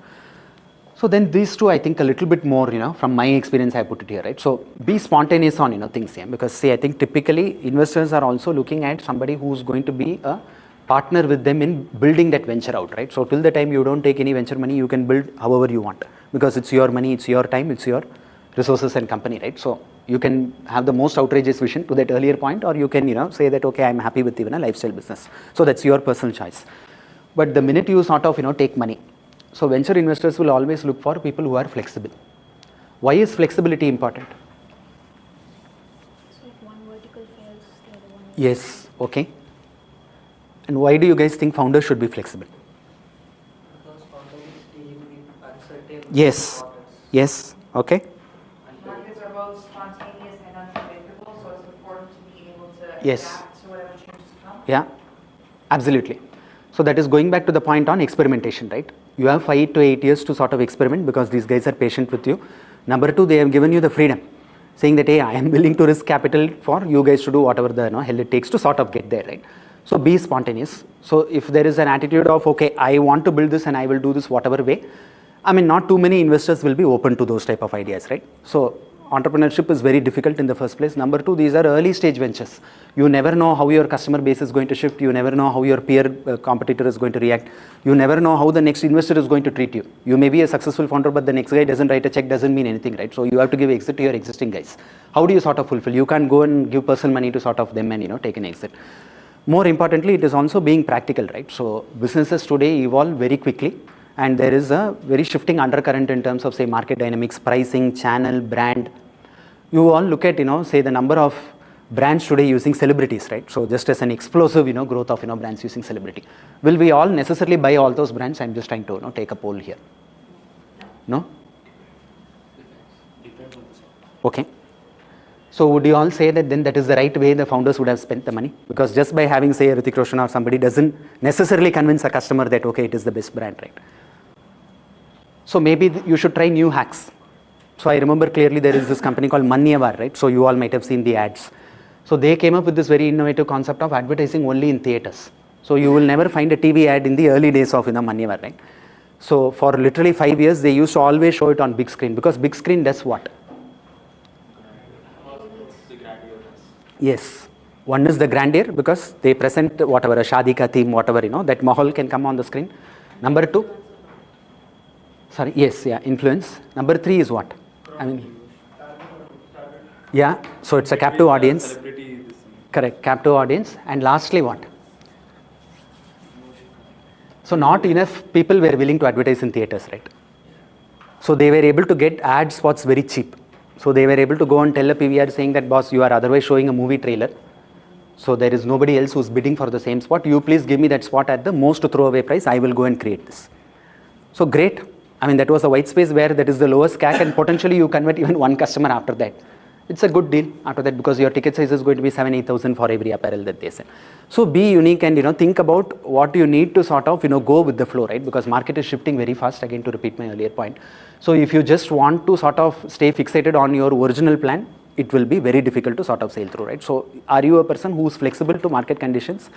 So then these two, I think a little bit more, from my experience, I put it here, right? So be spontaneous on, things here, because see, I think typically investors are also looking at somebody who's going to be a partner with them in building that venture out, right? So till the time you don't take any venture money, you can build however you want, because it's your money, it's your time, it's your resources and company, right? So you can have the most outrageous vision to that earlier point, or you can, say that, okay, I'm happy with even a lifestyle business. So that's your personal choice. But the minute you sort of, take money, so venture investors will always look for people who are flexible. Why is flexibility important? So if one vertical fails, the other one will. Yes, okay. And why do you guys think founders should be flexible? Because founders is dealing with uncertain Yes, waters. yes, okay. Markets are both spontaneous and unpredictable, so it's important to be able to Yes. adapt to whatever changes come. Yeah, absolutely. So that is going back to the point on experimentation, right? You have 5 to 8 years to sort of experiment, because these guys are patient with you. Number 2, they have given you the freedom, saying that, hey, I am willing to risk capital for you guys to do whatever the hell it takes to sort of get there, right? So be spontaneous. So if there is an attitude of, okay, I want to build this and I will do this whatever way, not too many investors will be open to those type of ideas, right? So entrepreneurship is very difficult in the first place. Number 2, these are early stage ventures. You never know how your customer base is going to shift. You never know how your peer competitor is going to react. You never know how the next investor is going to treat you. You may be a successful founder, but the next guy doesn't write a check, doesn't mean anything, right? So you have to give exit to your existing guys. How do you sort of fulfill? You can't go and give personal money to sort of them and take an exit. More importantly, it is also being practical, right? So businesses today evolve very quickly, and there is a very shifting undercurrent in terms of, say, market dynamics, pricing, channel, brand. You all look at, say, the number of brands today using celebrities, right? So just as an explosive, growth of, brands using celebrity. Will we all necessarily buy all those brands? I'm just trying to, take a poll here. No? Okay. So would you all say that then that is the right way the founders would have spent the money? Because just by having, say, Hrithik Roshan or somebody doesn't necessarily convince a customer that, okay, it is the best brand, right? So maybe you should try new hacks. So I remember clearly there is this company called Manyavar, right? So you all might have seen the ads. So they came up with this very innovative concept of advertising only in theaters. So you will never find a TV ad in the early days of Manyavar, right? So for literally 5 years, they used to always show it on big screen, because big screen does what? Yes. One is the grandeur, because they present whatever, a Shadi ka theme, whatever, that mahal can come on the screen. Number 2, sorry, yes, yeah, influence. Number 3 is what? Yeah, so it's a captive audience. Correct, captive audience. And lastly, what? So not enough people were willing to advertise in theaters, right? So they were able to get ad spots very cheap. So they were able to go and tell a PVR saying that, boss, you are otherwise showing a movie trailer. So there is nobody else who's bidding for the same spot. You please give me that spot at the most throwaway price. I will go and create this. So great. That was a white space where that is the lowest CAC, and potentially you convert even one customer after that. It's a good deal after that, because your ticket size is going to be 7,000-8,000 for every apparel that they sell. So be unique and think about what you need to sort of go with the flow, right? Because market is shifting very fast, again to repeat my earlier point. So if you just want to sort of stay fixated on your original plan, it will be very difficult to sort of sail through, right? So are you a person who's flexible to market conditions,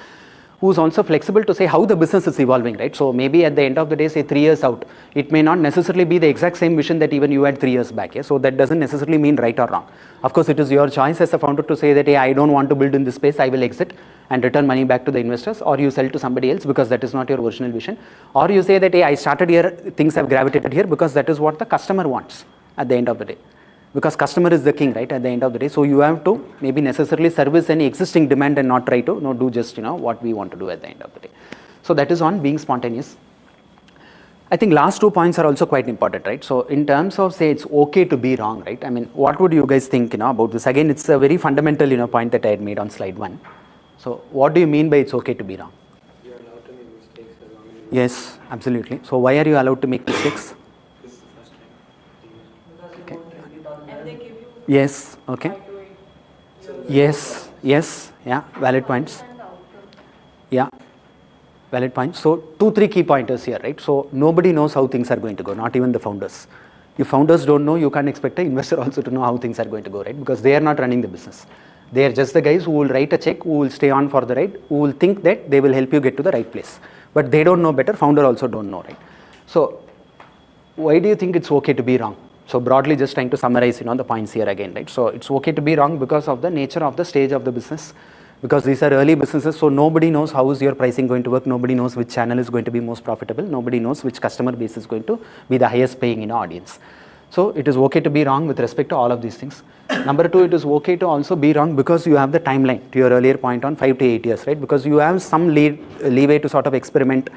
who's also flexible to say how the business is evolving, right? So maybe at the end of the day, say 3 years out, it may not necessarily be the exact same vision that even you had 3 years back. Yeah? So that doesn't necessarily mean right or wrong. Of course, it is your choice as a founder to say that, hey, I don't want to build in this space, I will exit and return money back to the investors, or you sell to somebody else because that is not your original vision. Or you say that, hey, I started here, things have gravitated here because that is what the customer wants at the end of the day. because customer is the king, right, at the end of the day. So you have to maybe necessarily service any existing demand and not try to do just what we want to do at the end of the day. So that is on being spontaneous. I think last 2 points are also quite important, right? So in terms of say it's okay to be wrong, right? I mean, what would you guys think about this? Again, it's a very fundamental point that I had made on slide 1. So what do you mean by it's okay to be wrong? You are allowed to make mistakes as long as Yes, absolutely. So why are you allowed to make mistakes? this is the first time. Because you won't repeat on And they them. give you Yes, okay. 5 to 8 years. Yes, yes, yeah, valid points. And the outcome. Yeah, valid points. So 2-3 key pointers here, right? So nobody knows how things are going to go, not even the founders. If founders don't know, you can't expect an investor also to know how things are going to go, right? Because they are not running the business. They are just the guys who will write a check, who will stay on for the ride, who will think that they will help you get to the right place. But they don't know better, founder also don't know, right? So why do you think it's okay to be wrong? So broadly just trying to summarize the points here again, right? So it's okay to be wrong because of the nature of the stage of the business, because these are early businesses, so nobody knows how is your pricing going to work, nobody knows which channel is going to be most profitable, nobody knows which customer base is going to be the highest paying audience. So it is okay to be wrong with respect to all of these things. Number 2, it is okay to also be wrong because you have the timeline, to your earlier point on 5 to 8 years, right? Because you have some leeway to sort of experiment,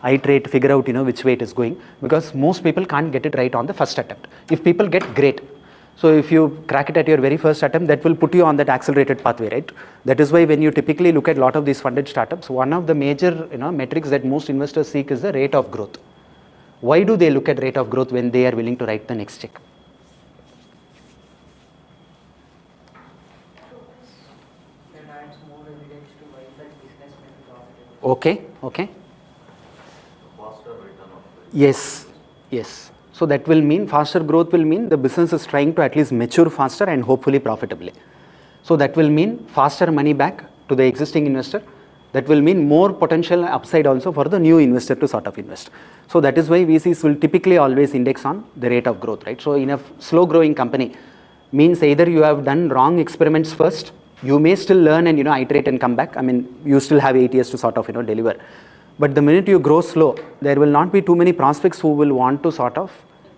iterate, figure out which way it is going, because most people can't get it right on the first attempt. If people get, great. So if you crack it at your very first attempt, that will put you on that accelerated pathway, right? That is why when you typically look at a lot of these funded startups, one of the major metrics that most investors seek is the rate of growth. Why do they look at rate of growth when they are willing to write the next check? Then adds more evidence to why that business may be profitable. Okay, okay. Yes, yes. So that will mean faster growth will mean the business is trying to at least mature faster and hopefully profitably. So that will mean faster money back to the existing investor. That will mean more potential upside also for the new investor to sort of invest. So that is why VCs will typically always index on the rate of growth, right? So in a slow growing company means either you have done wrong experiments first, you may still learn and iterate and come back. I mean, you still have 8 years to sort of deliver. But the minute you grow slow, there will not be too many prospects who will want to sort of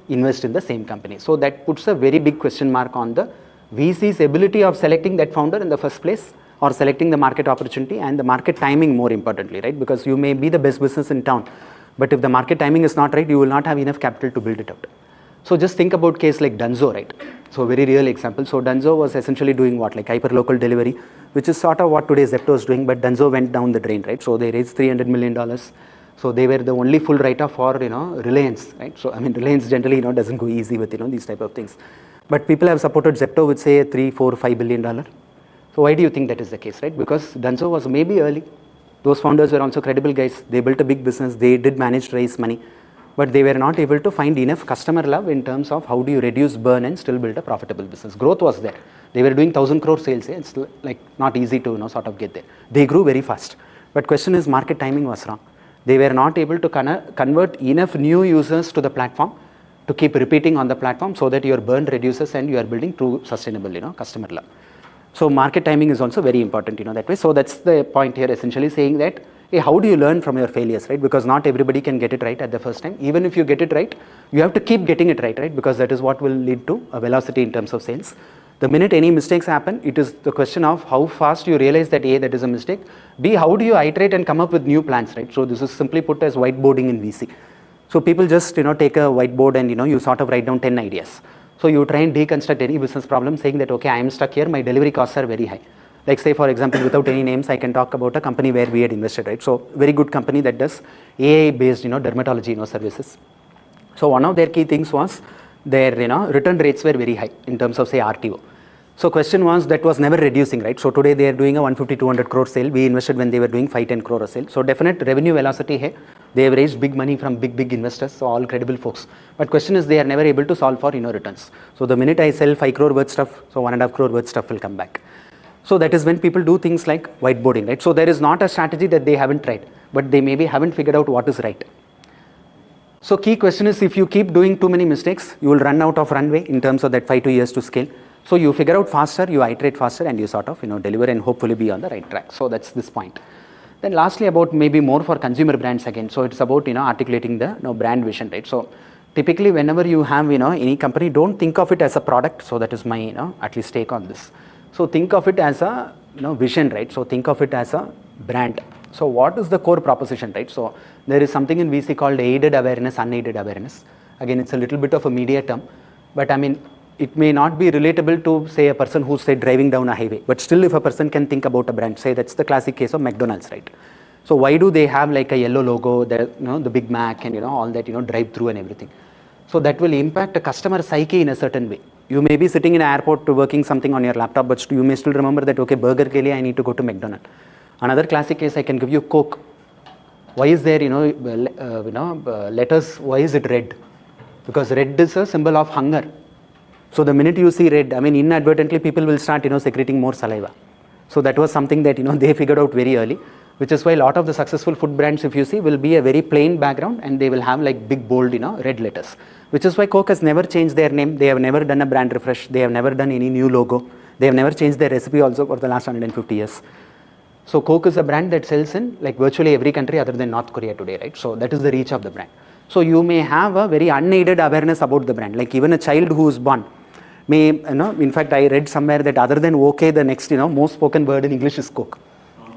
invest in the same company. So that puts a very big question mark on the VC's ability of selecting that founder in the first place, or selecting the market opportunity and the market timing more importantly, right? Because you may be the best business in town, but if the market timing is not right, you will not have enough capital to build it out. So just think about case like Dunzo, right? So very real example. So Dunzo was essentially doing what, like hyperlocal delivery, which is sort of what today Zepto is doing, but Dunzo went down the drain, right? So they raised $300 million. So they were the only full writer for Reliance, right? So I mean Reliance generally doesn't go easy with these type of things, but people have supported Zepto with say $3, $4, $5 billion. So why do you think that is the case, right? Because Dunzo was maybe early. Those founders were also credible guys. They built a big business. They did manage to raise money, but they were not able to find enough customer love in terms of how do you reduce burn and still build a profitable business. Growth was there. They were doing 1,000 crore sales. It's like not easy to sort of get there. They grew very fast, but question is market timing was wrong. They were not able to convert enough new users to the platform to keep repeating on the platform so that your burn reduces and you are building true sustainable customer love. So market timing is also very important that way. So that's the point here, essentially saying that, hey, how do you learn from your failures, right? Because not everybody can get it right at the first time. Even if you get it right, you have to keep getting it right? Because that is what will lead to a velocity in terms of sales. The minute any mistakes happen, it is the question of how fast you realize that A, that is a mistake, B, how do you iterate and come up with new plans, right? So this is simply put as whiteboarding in VC. So people just take a whiteboard and you sort of write down 10 ideas. So you try and deconstruct any business problem saying that, okay, I am stuck here, my delivery costs are very high. Like say for example, without any names, I can talk about a company where we had invested, right? So very good company that does AI based dermatology services. So one of their key things was their return rates were very high in terms of say RTO. So question was that was never reducing, right? So today they are doing a 150-200 crore sale. We invested when they were doing 5-10 crore a sale. So definite revenue velocity hai. They have raised big money from big investors, so all credible folks. But question is they are never able to solve for returns. So the minute I sell 5 crore worth stuff, so 1.5 crore worth stuff will come back. So that is when people do things like whiteboarding, right? So there is not a strategy that they haven't tried, but they maybe haven't figured out what is right. So key question is if you keep doing too many mistakes, you will run out of runway in terms of that 5 to years to scale. So you figure out faster, you iterate faster, and you sort of deliver and hopefully be on the right track. So that's this point. Then lastly about maybe more for consumer brands again. So it's about articulating the brand vision, right? So typically whenever you have, any company, don't think of it as a product. So that is my, at least take on this. So think of it as a, vision, right? So think of it as a brand. So what is the core proposition, right? So there is something in VC called aided awareness, unaided awareness. Again, it's a little bit of a media term, but I mean, it may not be relatable to, say, a person who's, say, driving down a highway. But still, if a person can think about a brand, say that's the classic case of McDonald's, right? So why do they have like a yellow logo, the Big Mac and, all that, drive through and everything? So that will impact a customer psyche in a certain way. You may be sitting in an airport to working something on your laptop, but you may still remember that, okay, burger ke liye I need to go to McDonald's. Another classic case, I can give you Coke. Why is there, letters, why is it red? Because red is a symbol of hunger. So the minute you see red, I mean, inadvertently people will start, secreting more saliva. So that was something that, they figured out very early, which is why a lot of the successful food brands, if you see, will be a very plain background and they will have like big, bold, red letters. Which is why Coke has never changed their name. They have never done a brand refresh. They have never done any new logo. They have never changed their recipe also for the last 150 years. So Coke is a brand that sells in like virtually every country other than North Korea today, right? So that is the reach of the brand. So you may have a very unaided awareness about the brand. Like even a child who is born may, in fact, I read somewhere that other than okay, the next, most spoken word in English is Coke.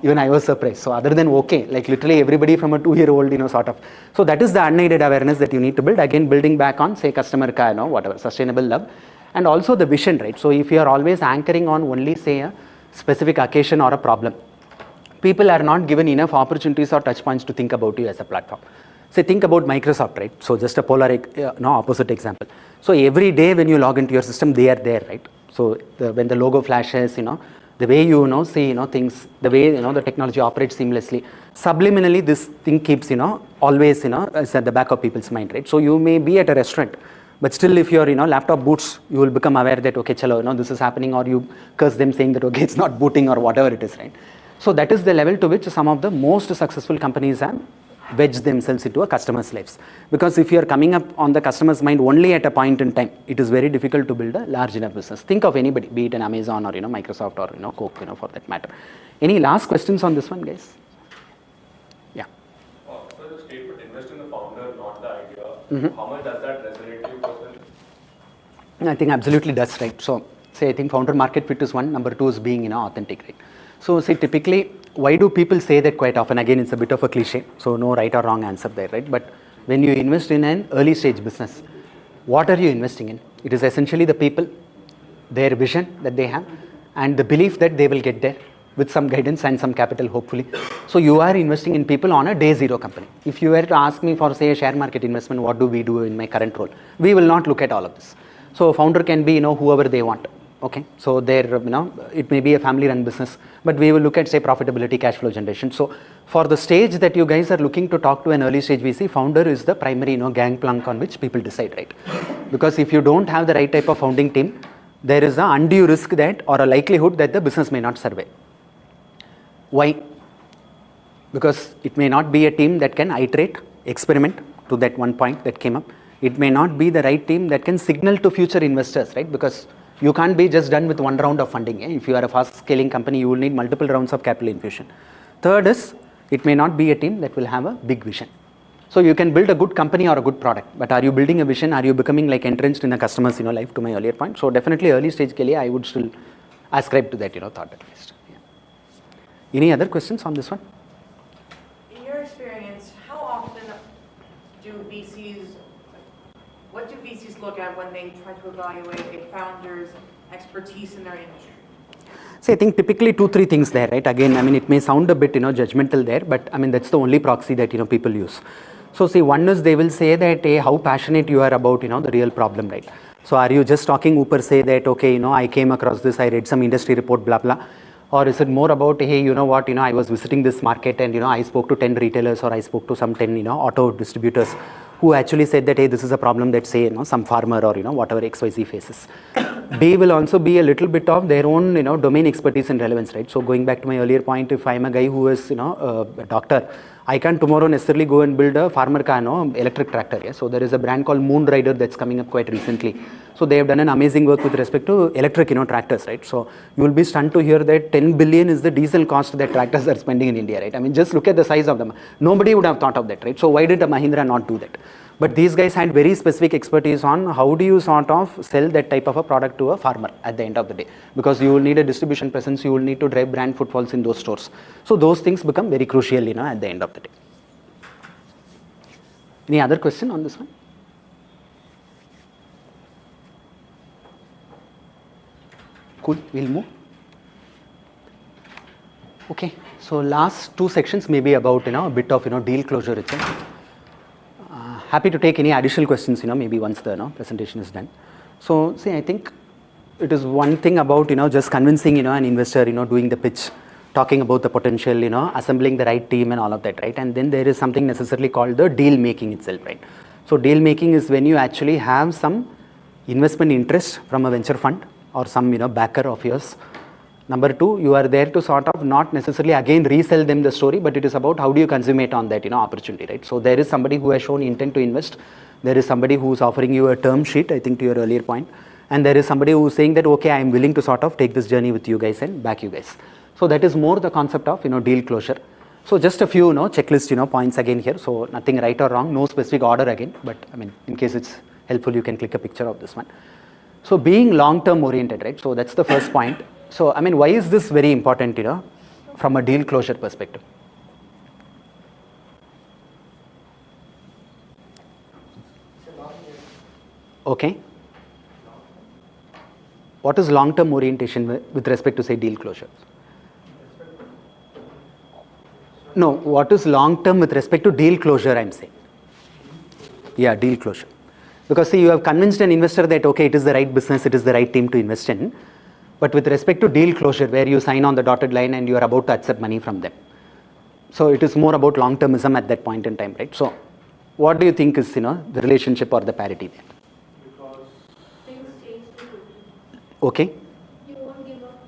Even I was surprised. So other than okay, like literally everybody from a 2-year-old, sort of. So that is the unaided awareness that you need to build. Again, building back on, say, customer ka, whatever, sustainable love. And also the vision, right? So if you are always anchoring on only, say, a specific occasion or a problem, people are not given enough opportunities or touch points to think about you as a platform. Say, think about Microsoft, right? So just a polar, opposite example. So every day when you log into your system, they are there, right? So when the logo flashes, the way you see things, the way the technology operates seamlessly, subliminally this thing keeps always is at the back of people's mind, right? So you may be at a restaurant, but still if your laptop boots, you will become aware that okay, chalo, this is happening, or you curse them saying that okay, it's not booting or whatever it is, right? So that is the level to which some of the most successful companies have wedged themselves into a customer's lives. Because if you are coming up on the customer's mind only at a point in time, it is very difficult to build a large enough business. Think of anybody, be it an Amazon or Microsoft or Coke, for that matter. Any last questions on this one, guys? Yeah. So the statement, invest in the founder, not the idea. How much does that resonate to you personally? I think absolutely does, right? So say I think founder market fit is one. Number two is being authentic, right? So say typically, why do people say that quite often? Again, it's a bit of a cliche, so no right or wrong answer there, right? But when you invest in an early stage business, what are you investing in? It is essentially the people, their vision that they have, and the belief that they will get there with some guidance and some capital, hopefully. So you are investing in people on a day zero company. If you were to ask me for, say, a share market investment, what do we do in my current role? We will not look at all of this. So a founder can be, whoever they want. Okay, so there, it may be a family-run business, but we will look at, say, profitability, cash flow generation. So for the stage that you guys are looking to talk to an early stage VC, founder is the primary, gangplank on which people decide, right? Because if you don't have the right type of founding team, there is an undue risk that, or a likelihood that the business may not survive. Why? Because it may not be a team that can iterate, experiment to that one point that came up. It may not be the right team that can signal to future investors, right? Because you can't be just done with one round of funding. If you are a fast scaling company, you will need multiple rounds of capital infusion. Third is, it may not be a team that will have a big vision. So you can build a good company or a good product, but are you building a vision? Are you becoming like entrenched in the customer's life, to my earlier point? So definitely early stage ke liye, I would still ascribe to that thought at least. Yeah. Any other questions on this one? In your experience, how often do VCs, what do VCs look at when they try to evaluate a founder's expertise in their industry? So I think typically 2-3 things there, right? Again, I mean, it may sound a bit, judgmental there, but I mean, that's the only proxy that, people use. So see, one is they will say that, hey, how passionate you are about, the real problem, right? So are you just talking Uber, say that, okay, I came across this, I read some industry report, blah, blah. Or is it more about, hey, you know what, I was visiting this market and, I spoke to 10 retailers or I spoke to some 10, auto distributors who actually said that, hey, this is a problem that, say, some farmer or, whatever XYZ faces. B will also be a little bit of their own, domain expertise and relevance, right? So going back to my earlier point, if I'm a guy who is, a doctor, I can't tomorrow necessarily go and build a farmer car, electric tractor. Yeah? So there is a brand called Moon Rider that's coming up quite recently. So they have done an amazing work with respect to electric, tractors, right? So you will be stunned to hear that 10 billion is the diesel cost that tractors are spending in India, right? I mean, just look at the size of them. Nobody would have thought of that, right? So why did a Mahindra not do that? But these guys had very specific expertise on how do you sort of sell that type of a product to a farmer at the end of the day. Because you will need a distribution presence, you will need to drive brand footfalls in those stores. So those things become very crucial, at the end of the day. Any other question on this one? Cool, we'll move. Okay, so last two sections may be about, a bit of, deal closure itself. Happy to take any additional questions, maybe once the presentation is done. So, see, I think it is one thing about, just convincing, an investor, doing the pitch, talking about the potential, assembling the right team and all of that, right? And then there is something necessarily called the deal making itself, right? So, deal making is when you actually have some investment interest from a venture fund or some, backer of yours. Number two, you are there to sort of not necessarily again resell them the story, but it is about how do you consummate on that, opportunity, right? So there is somebody who has shown intent to invest. There is somebody who is offering you a term sheet, I think to your earlier point. And there is somebody who is saying that, okay, I am willing to sort of take this journey with you guys and back you guys. So that is more the concept of, deal closure. So just a few, checklist, points again here. So nothing right or wrong, no specific order again, but I mean, in case it's helpful, you can click a picture of this one. So being long-term oriented, right? So that's the first point. So, I mean, why is this very important, from a deal closure perspective? Okay. What is long-term orientation with respect to, say, deal closure? No, what is long-term with respect to deal closure, I'm saying? Yeah, deal closure. Because, see, you have convinced an investor that, okay, it is the right business, it is the right team to invest in. But with respect to deal closure, where you sign on the dotted line and you are about to accept money from them. So it is more about long-termism at that point in time, right? So what do you think is, the relationship or the parity there? Because Things change too quickly. Okay. You won't give up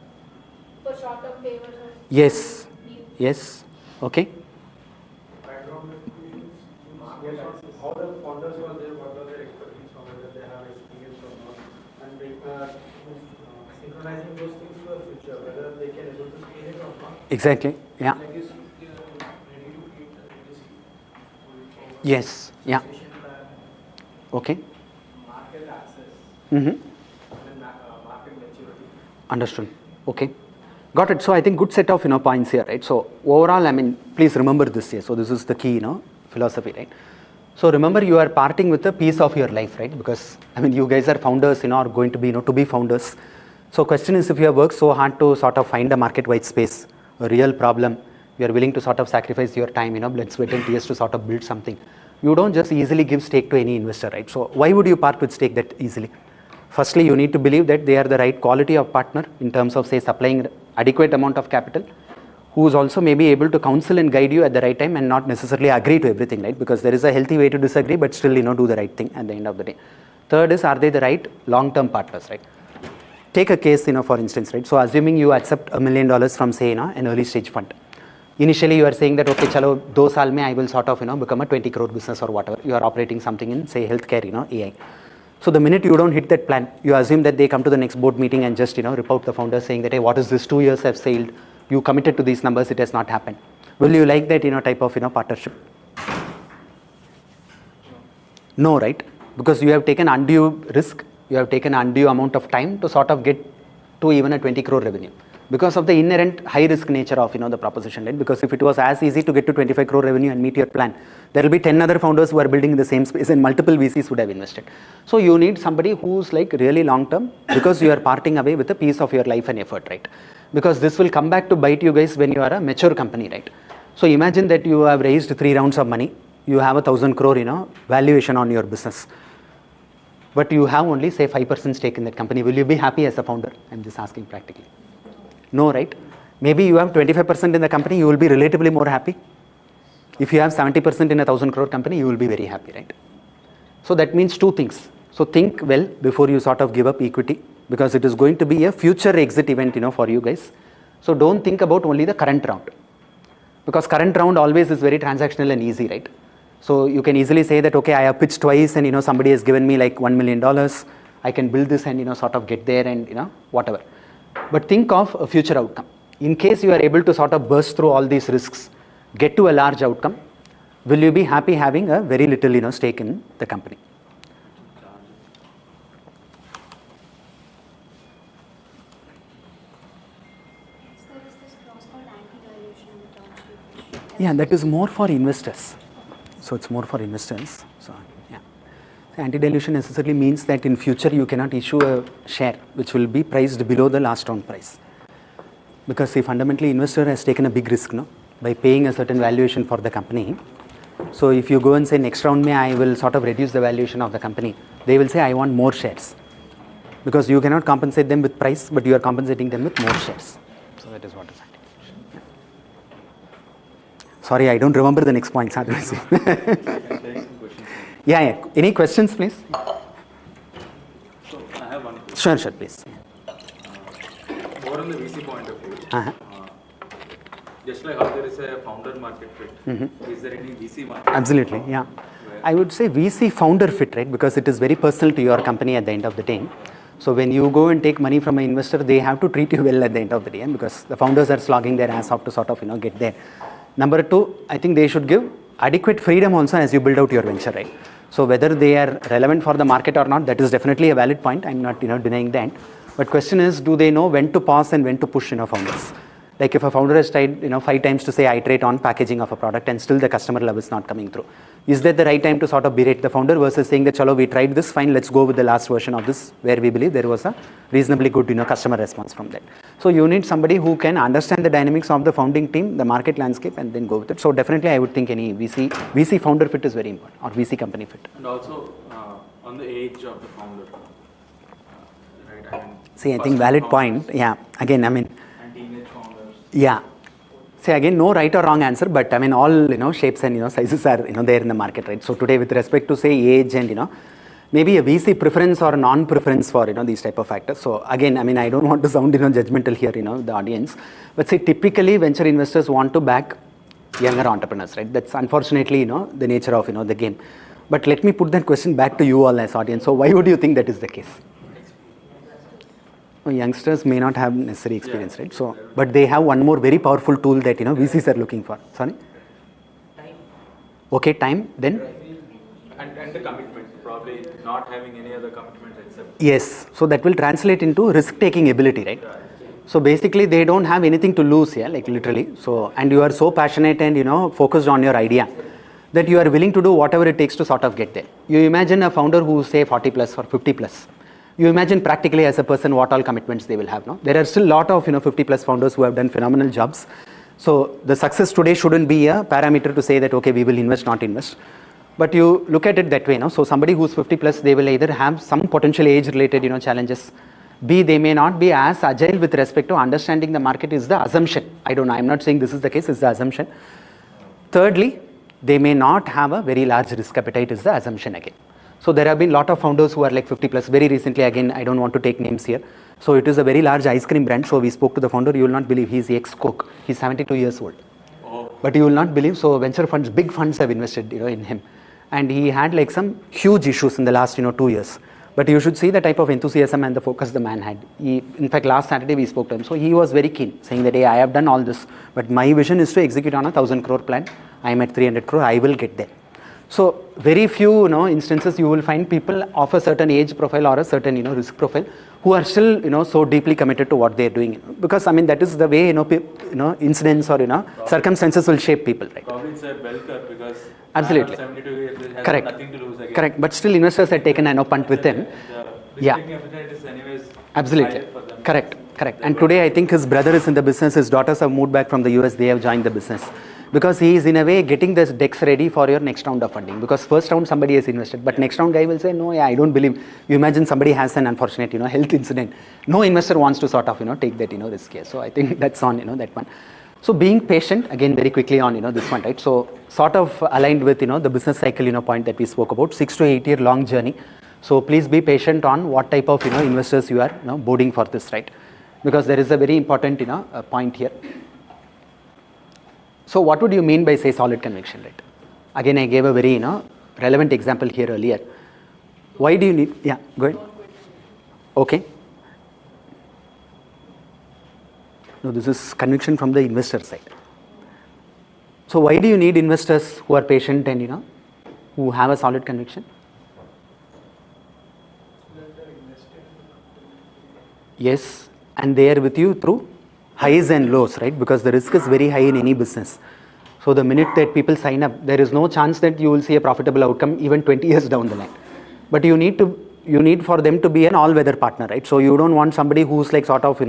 for short-term favors or Yes. deals. Yes. Okay. background information, yes, how the founders were there, what are their expertise, or whether they have experience or not, and synchronizing those things to the future, whether they can able to scale it or not. Exactly. Yeah. Legacy, ready to create a legacy. Yes. Yeah. Succession plan, Okay. market access, Mm-hmm. and market maturity. Understood. Okay. Got it. So I think good set of, points here, right? So overall, I mean, please remember this here. So this is the key, philosophy, right? So remember, you are parting with a piece of your life, right? Because, I mean, you guys are founders, are going to be, to be founders. So question is, if you have worked so hard to sort of find a market-wide space, a real problem, you are willing to sort of sacrifice your time, blood, sweat and tears to sort of build something. You don't just easily give stake to any investor, right? So why would you part with stake that easily? Firstly, you need to believe that they are the right quality of partner in terms of, say, supplying adequate amount of capital, who is also maybe able to counsel and guide you at the right time and not necessarily agree to everything, right? Because there is a healthy way to disagree, but still, do the right thing at the end of the day. Third is, are they the right long-term partners, right? Take a case, for instance, right? So assuming you accept $1 million from, say, an early stage fund. Initially, you are saying that, okay, chalo, 2 saal mein I will sort of, become a 20 crore business or whatever. You are operating something in, say, healthcare, AI. So the minute you don't hit that plan, you assume that they come to the next board meeting and just, report the founder saying that, hey, what is this? 2 years have sailed. You committed to these numbers. It has not happened. Will you like that, type of, partnership? No, right? Because you have taken undue risk. You have taken undue amount of time to sort of get to even a 20 crore revenue. Because of the inherent high risk nature of, the proposition, right? Because if it was as easy to get to 25 crore revenue and meet your plan, there will be 10 other founders who are building in the same space and multiple VCs would have invested. So you need somebody who's like really long term, because you are parting away with a piece of your life and effort, right? Because this will come back to bite you guys when you are a mature company, right? So imagine that you have raised 3 rounds of money. You have 1,000 crore, valuation on your business. But you have only, say, 5% stake in that company. Will you be happy as a founder? I'm just asking practically. No, right? Maybe you have 25% in the company, you will be relatively more happy. If you have 70% in a 1,000 crore company, you will be very happy, right? So that means 2 things. So think well before you sort of give up equity, because it is going to be a future exit event, for you guys. So don't think about only the current round, because current round always is very transactional and easy, right? So you can easily say that, okay, I have pitched twice and, somebody has given me like $1 million. I can build this and, sort of get there and, whatever. But think of a future outcome. In case you are able to sort of burst through all these risks, get to a large outcome, will you be happy having a very little stake in the company? There is this clause called anti-dilution in the term sheet. Yeah, that is more for investors. So it's more for investors. So yeah, anti-dilution necessarily means that in future you cannot issue a share which will be priced below the last round price, because see, fundamentally investor has taken a big risk, no, by paying a certain valuation for the company. So if you go and say next round I will sort of reduce the valuation of the company, they will say I want more shares, because you cannot compensate them with price, but you are compensating them with more shares. So that is what is anti-dilution. Yeah. Sorry, I don't remember the next points. Yeah. Any questions, please? So I have one question. Sure, please. More on the VC point of view. Just like how there is a founder market fit, is there any VC market? Absolutely, yeah. I would say VC founder fit, right? Because it is very personal to your company at the end of the day. So when you go and take money from an investor, they have to treat you well at the end of the day, because the founders are slogging their ass off to sort of get there. Number two, I think they should give adequate freedom also as you build out your venture, right? So whether they are relevant for the market or not, that is definitely a valid point. I'm not denying that. But question is, do they know when to pause and when to push founders? Like if a founder has tried 5 times to say iterate on packaging of a product and still the customer love is not coming through, is that the right time to sort of berate the founder versus saying that chalo, we tried this, fine, let's go with the last version of this where we believe there was a reasonably good customer response from that. So you need somebody who can understand the dynamics of the founding team, the market landscape, and then go with it. So definitely I would think any VC founder fit is very important, or VC company fit. And also on the age of the founder, right? See, I think valid point. Yeah, again, and teenage founders. Yeah. See, again, no right or wrong answer, but all shapes and sizes are there in the market, right? So today, with respect to say age and maybe a VC preference or a non-preference for these type of factors. So again, I don't want to sound judgmental here, the audience, but see, typically venture investors want to back younger entrepreneurs, right? That's unfortunately the nature of the game. But let me put that question back to you all as audience. So why would you think that is the case? Youngsters may not have necessary experience, right? So, but they have one more very powerful tool that VCs are looking for. Sorry. Time. Okay, time. Then. And the commitment, probably not having any other commitments except. Yes. So that will translate into risk-taking ability, right? So basically, they don't have anything to lose here, like literally. So, and you are so passionate and focused on your idea that you are willing to do whatever it takes to sort of get there. You imagine a founder who say 40 plus or 50 plus. You imagine practically as a person what all commitments they will have. No, there are still a lot of 50 plus founders who have done phenomenal jobs. So the success today shouldn't be a parameter to say that okay, we will invest, not invest. But you look at it that way. No, so somebody who's 50 plus, they will either have some potential age related challenges. B, they may not be as agile with respect to understanding the market is the assumption. I don't know. I'm not saying this is the case. It's the assumption. Thirdly, they may not have a very large risk appetite is the assumption again. So there have been a lot of founders who are like 50 plus. Very recently, again, I don't want to take names here. So it is a very large ice cream brand. So we spoke to the founder. You will not believe he's ex-Coke. He's 72 years old. Oh. But you will not believe. So venture funds, big funds have invested in him. And he had like some huge issues in the last 2 years. But you should see the type of enthusiasm and the focus the man had. In fact, last Saturday we spoke to him. So he was very keen, saying that, hey, I have done all this. But my vision is to execute on a 1,000 crore plan. I am at 300 crore. I will get there. So very few instances you will find people of a certain age profile or a certain risk profile who are still so deeply committed to what they are doing, because that is the way incidents or circumstances will shape people, right? Probably it's a bell curve because absolutely 72 years has correct, nothing to lose again. Correct, but still investors had taken a punt with them. Yeah, is anyways absolutely correct. And today I think his brother is in the business, his daughters have moved back from the US, they have joined the business. Because he is in a way getting this decks ready for your next round of funding. Because first round somebody has invested, but next round guy will say, no, I don't believe. You imagine somebody has an unfortunate health incident. No investor wants to sort of take that risk here. So I think that's on that one. So being patient, again very quickly on this one, right? So sort of aligned with the business cycle point that we spoke about, 6 to 8 year long journey. So please be patient on what type of investors you are boarding for this, right? Because there is a very important point here. So what would you mean by say solid conviction, right? Again, I gave a very relevant example here earlier. Why do you need? Yeah, go ahead. Okay. No, this is conviction from the investor side. So why do you need investors who are patient and, who have a solid conviction? Yes, and they are with you through highs and lows, right? Because the risk is very high in any business. So the minute that people sign up, there is no chance that you will see a profitable outcome even 20 years down the line. But you need for them to be an all-weather partner, right? So you don't want somebody who's like sort of,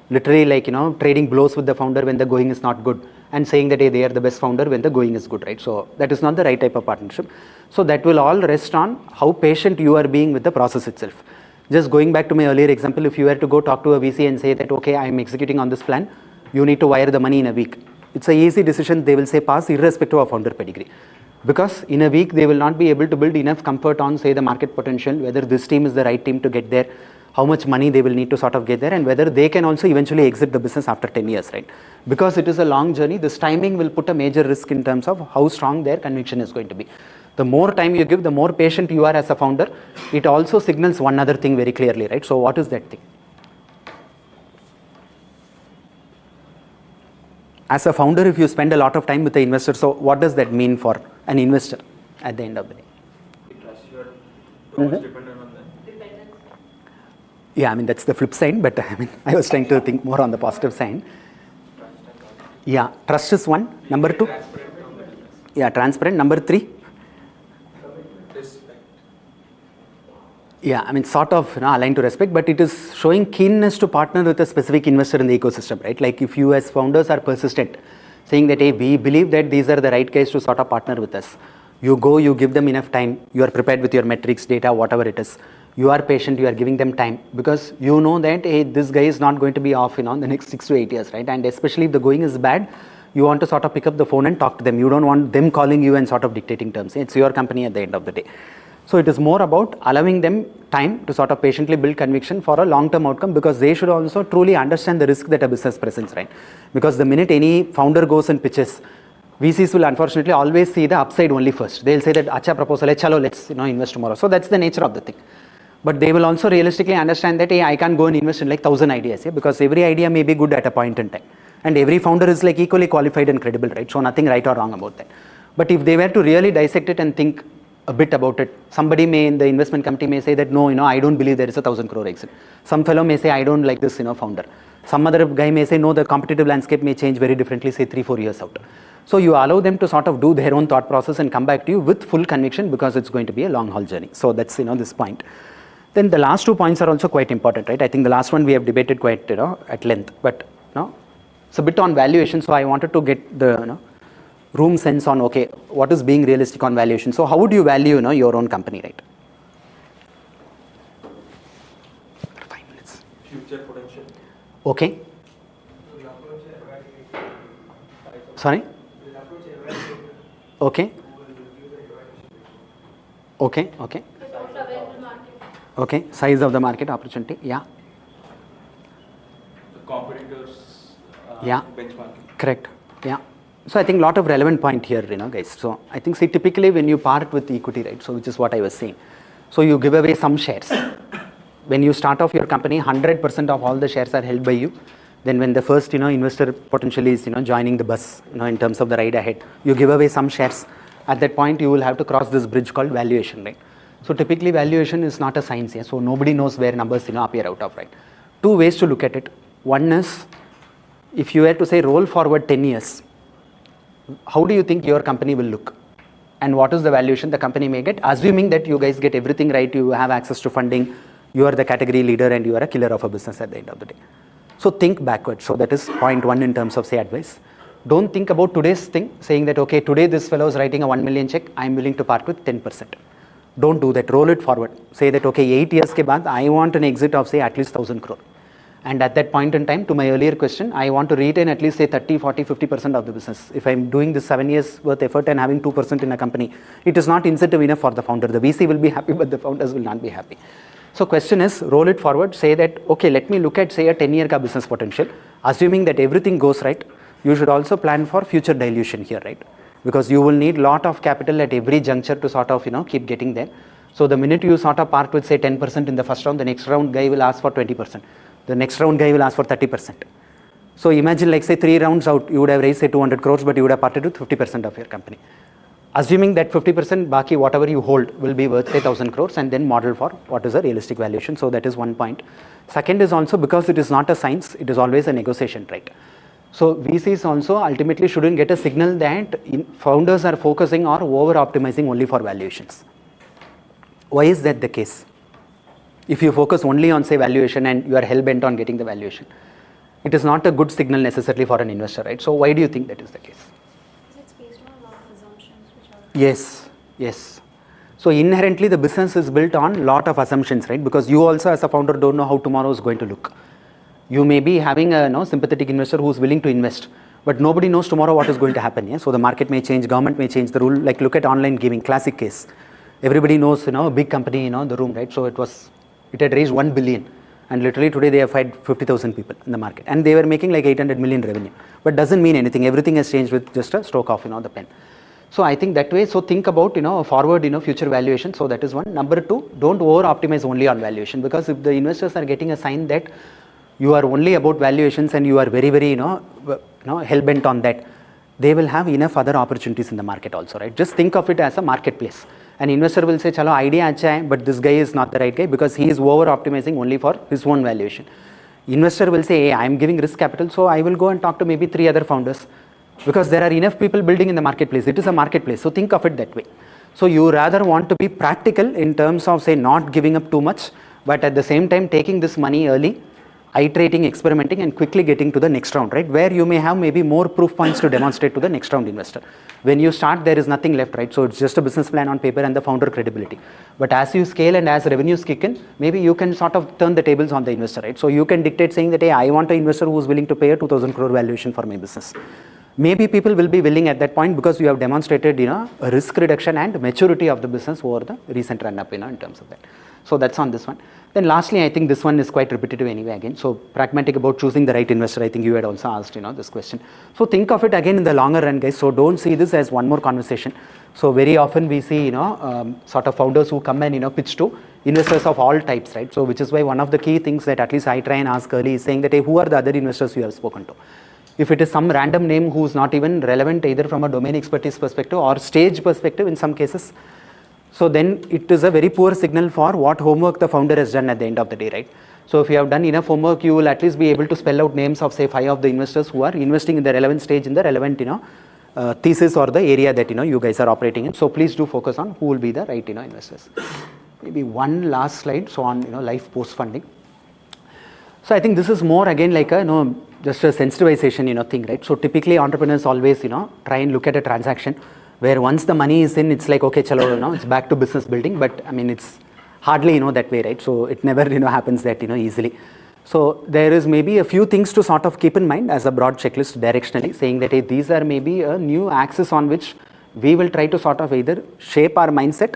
literally like, trading blows with the founder when the going is not good and saying that, hey, they are the best founder when the going is good, right? So that is not the right type of partnership. So that will all rest on how patient you are being with the process itself. Just going back to my earlier example, if you were to go talk to a VC and say that, okay, I'm executing on this plan, you need to wire the money in a week. It's an easy decision, they will say pass irrespective of founder pedigree. Because in a week, they will not be able to build enough comfort on, say, the market potential, whether this team is the right team to get there, how much money they will need to sort of get there, and whether they can also eventually exit the business after 10 years, right? Because it is a long journey, this timing will put a major risk in terms of how strong their conviction is going to be. The more time you give, the more patient you are as a founder. It also signals one other thing very clearly, right? So what is that thing? As a founder, if you spend a lot of time with the investor, so what does that mean for an investor at the end of the day? Trust you are too much dependent on them. Dependence. Yeah, I mean, that's the flip side, but I was trying to think more on the positive side. Yeah, trust is one. Number two? Yeah, transparent. Number three? Respect. Yeah, I mean, sort of aligned to respect, but it is showing keenness to partner with a specific investor in the ecosystem, right? Like if you as founders are persistent, saying that, hey, we believe that these are the right guys to sort of partner with us. You go, you give them enough time, you are prepared with your metrics, data, whatever it is. You are patient, you are giving them time because you know that, hey, this guy is not going to be off, the next 6 to 8 years, right? And especially if the going is bad, you want to sort of pick up the phone and talk to them. You don't want them calling you and sort of dictating terms. It's your company at the end of the day. So it is more about allowing them time to sort of patiently build conviction for a long-term outcome because they should also truly understand the risk that a business presents, right? Because the minute any founder goes and pitches, VCs will unfortunately always see the upside only first. They'll say that, acha proposal hai, chalo, let's invest tomorrow. So that's the nature of the thing. But they will also realistically understand that, hey, I can't go and invest in like 1,000 ideas, because every idea may be good at a point in time. And every founder is like equally qualified and credible, right? So nothing right or wrong about that. But if they were to really dissect it and think a bit about it, somebody may in the investment committee may say that, no, I don't believe there is a 1,000 crore exit. Some fellow may say, I don't like this, founder. Some other guy may say, no, the competitive landscape may change very differently, say 3-4 years out. So you allow them to sort of do their own thought process and come back to you with full conviction because it's going to be a long haul journey. So that's, this point. Then the last 2 points are also quite important, right? I think the last one we have debated quite, at length, but, it's a bit on valuation. So I wanted to get the, room sense on, okay, what is being realistic on valuation? So how would you value, your own company, right? 5 minutes. Future potential. Okay. Sorry? Okay. Okay, okay. Okay, size of the market opportunity, yeah. The competitors Yeah. benchmarking. Correct, yeah. So I think a lot of relevant point here, guys. So I think, see, typically when you part with equity, right, so which is what I was saying. So you give away some shares. When you start off your company, 100% of all the shares are held by you. Then when the first, investor potentially is, joining the bus, in terms of the ride ahead, you give away some shares. At that point, you will have to cross this bridge called valuation, right? So typically valuation is not a science here. So nobody knows where numbers, appear out of, right? 2 ways to look at it. One is, if you were to say roll forward 10 years, how do you think your company will look? And what is the valuation the company may get? Assuming that you guys get everything right, you have access to funding, you are the category leader and you are a killer of a business at the end of the day. So think backwards. So that is point 1 in terms of, say, advice. Don't think about today's thing, saying that, okay, today this fellow is writing a 1 million check, I'm willing to part with 10%. Don't do that. Roll it forward. Say that, okay, 8 years ke baad, I want an exit of, say, at least 1,000 crore. And at that point in time, to my earlier question, I want to retain at least, say, 30, 40, 50% of the business. If I'm doing this 7 years worth effort and having 2% in a company, it is not incentive enough for the founder. The VC will be happy, but the founders will not be happy. So question is, roll it forward, say that, okay, let me look at, say, a 10-year business potential. Assuming that everything goes right, you should also plan for future dilution here, right? Because you will need lot of capital at every juncture to sort of, keep getting there. So the minute you sort of part with, say, 10% in the first round, the next round guy will ask for 20%. The next round guy will ask for 30%. So imagine like say 3 rounds out, you would have raised say 200 crores, but you would have parted with 50% of your company. Assuming that 50% baki whatever you hold will be worth say 1000 crores, and then model for what is a realistic valuation. So that is one point. Second is also because it is not a science, it is always a negotiation, right? So VCs also ultimately shouldn't get a signal that founders are focusing or over optimizing only for valuations. Why is that the case? If you focus only on say valuation and you are hell bent on getting the valuation, it is not a good signal necessarily for an investor, right? So why do you think that is the case? It's based on a lot of assumptions which are... Yes. So inherently the business is built on lot of assumptions, right? Because you also as a founder don't know how tomorrow is going to look. You may be having a sympathetic investor who is willing to invest, but nobody knows tomorrow what is going to happen. Yeah? So the market may change, government may change the rule. Like look at online gaming, classic case. Everybody knows, a big company, the room, right? So it had raised 1 billion. And literally today they have fired 50,000 people in the market. And they were making like 800 million revenue. But doesn't mean anything. Everything has changed with just a stroke of, the pen. So I think that way, so think about, forward, future valuation. So that is one. Number two, don't over optimize only on valuation. Because if the investors are getting a sign that you are only about valuations and you are very, very, hell-bent on that, they will have enough other opportunities in the market also, right? Just think of it as a marketplace. An investor will say, chalo, idea acha hai, but this guy is not the right guy because he is over optimizing only for his own valuation. Investor will say, hey, I am giving risk capital, so I will go and talk to maybe 3 other founders because there are enough people building in the marketplace. It is a marketplace, so think of it that way. So you rather want to be practical in terms of say not giving up too much, but at the same time taking this money early, iterating, experimenting, and quickly getting to the next round, right? Where you may have maybe more proof points to demonstrate to the next round investor. When you start, there is nothing left, right? So it's just a business plan on paper and the founder credibility. But as you scale and as revenues kick in, maybe you can sort of turn the tables on the investor, right? So you can dictate saying that, hey, I want an investor who is willing to pay a 2,000 crore valuation for my business. Maybe people will be willing at that point because you have demonstrated, a risk reduction and maturity of the business over the recent run-up, in terms of that. So that's on this one. Then lastly, I think this one is quite repetitive anyway again. So pragmatic about choosing the right investor. I think you had also asked, this question. So think of it again in the longer run, guys. So don't see this as one more conversation. So very often we see, sort of founders who come and, pitch to investors of all types, right? So which is why one of the key things that at least I try and ask early is saying that, hey, who are the other investors you have spoken to? If it is some random name who's not even relevant either from a domain expertise perspective or stage perspective in some cases, so then it is a very poor signal for what homework the founder has done at the end of the day, right? So if you have done enough homework, you will at least be able to spell out names of say 5 of the investors who are investing in the relevant stage in the relevant, thesis or the area that, you guys are operating in. So please do focus on who will be the right, investors. Maybe one last slide. So on, life post funding. So I think this is more again like a, just a sensitization, thing, right? So typically entrepreneurs always, try and look at a transaction where once the money is in, it's like, okay, chalo, it's back to business building. But I mean, it's hardly, that way, right? So it never, happens that, easily. So there is maybe a few things to sort of keep in mind as a broad checklist directionally, saying that, hey, these are maybe a new axis on which we will try to sort of either shape our mindset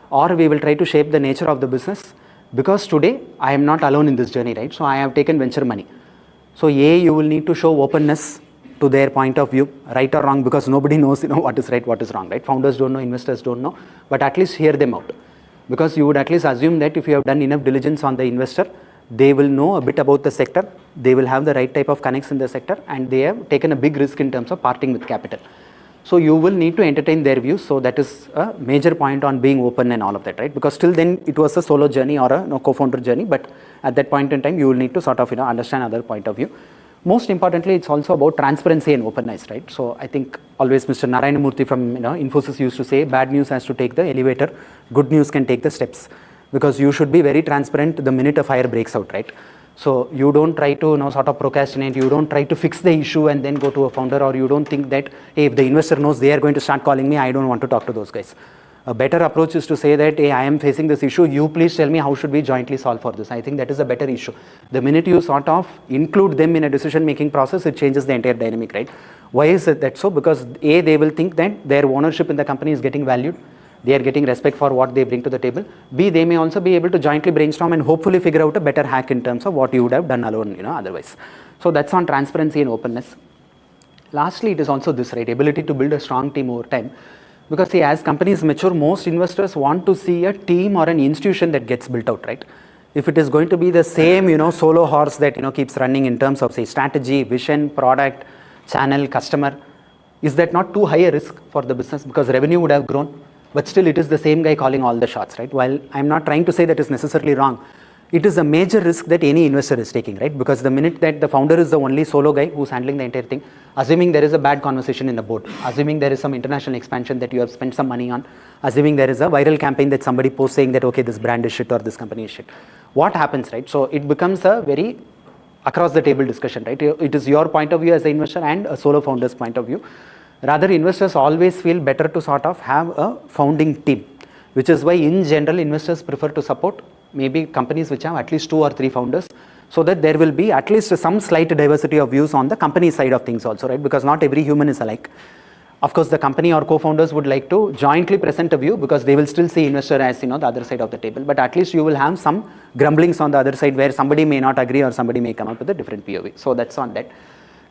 or we will try to shape the nature of the business. Because today, I am not alone in this journey, right? So I have taken venture money. So you will need to show openness to their point of view, right or wrong, because nobody knows, what is right, what is wrong, right? Founders don't know, investors don't know, but at least hear them out. Because you would at least assume that if you have done enough diligence on the investor, they will know a bit about the sector, they will have the right type of connects in the sector, and they have taken a big risk in terms of parting with capital. So you will need to entertain their views. So that is a major point on being open and all of that, right? Because till then it was a solo journey or a co-founder journey, but at that point in time, you will need to sort of, understand other point of view. Most importantly, it's also about transparency and openness, right? So I think always Mr. Narayana Murthy from Infosys used to say, bad news has to take the elevator, good news can take the steps. Because you should be very transparent the minute a fire breaks out, right? So you don't try to sort of procrastinate, you don't try to fix the issue and then go to a founder, or you don't think that, hey, if the investor knows they are going to start calling me, I don't want to talk to those guys. A better approach is to say that, hey, I am facing this issue, you please tell me how should we jointly solve for this. I think that is a better issue. The minute you sort of include them in a decision-making process, it changes the entire dynamic, right? Why is it that so? Because A, they will think that their ownership in the company is getting valued. They are getting respect for what they bring to the table. B, they may also be able to jointly brainstorm and hopefully figure out a better hack in terms of what you would have done alone, otherwise. So that's on transparency and openness. Lastly, it is also this, right? Ability to build a strong team over time. Because see, as companies mature, most investors want to see a team or an institution that gets built out, right? if it is going to be the same, solo horse that, keeps running in terms of, say, strategy, vision, product, channel, customer, is that not too high a risk for the business? Because revenue would have grown, but still it is the same guy calling all the shots, right? While I'm not trying to say that is necessarily wrong, it is a major risk that any investor is taking, right? Because the minute that the founder is the only solo guy who's handling the entire thing, assuming there is a bad conversation in the board, assuming there is some international expansion that you have spent some money on, assuming there is a viral campaign that somebody posts saying that, okay, this brand is shit or this company is shit. What happens, right? So it becomes a very across the table discussion, right? It is your point of view as an investor and a solo founder's point of view. Rather, investors always feel better to sort of have a founding team, which is why in general investors prefer to support maybe companies which have at least 2 or 3 founders, so that there will be at least some slight diversity of views on the company side of things also, right? Because not every human is alike. Of course, the company or co-founders would like to jointly present a view because they will still see investor as, the other side of the table. But at least you will have some grumblings on the other side where somebody may not agree or somebody may come up with a different POV. So that's on that.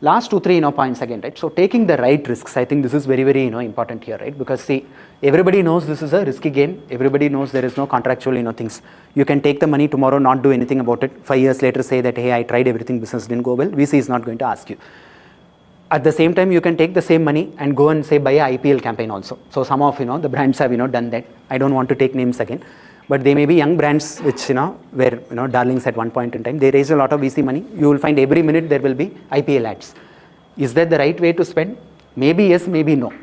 Last 2-3 points again, right? So taking the right risks, I think this is very, very important here, right? Because see, everybody knows this is a risky game. Everybody knows there is no contractual things. You can take the money tomorrow, not do anything about it. 5 years later say that, hey, I tried everything, business didn't go well. VC is not going to ask you. At the same time, you can take the same money and go and say buy a IPL campaign also. So some of the brands have done that. I don't want to take names again, but they may be young brands which were darlings at one point in time. They raised a lot of VC money. You will find every minute there will be IPL ads. Is that the right way to spend? Maybe yes, maybe no.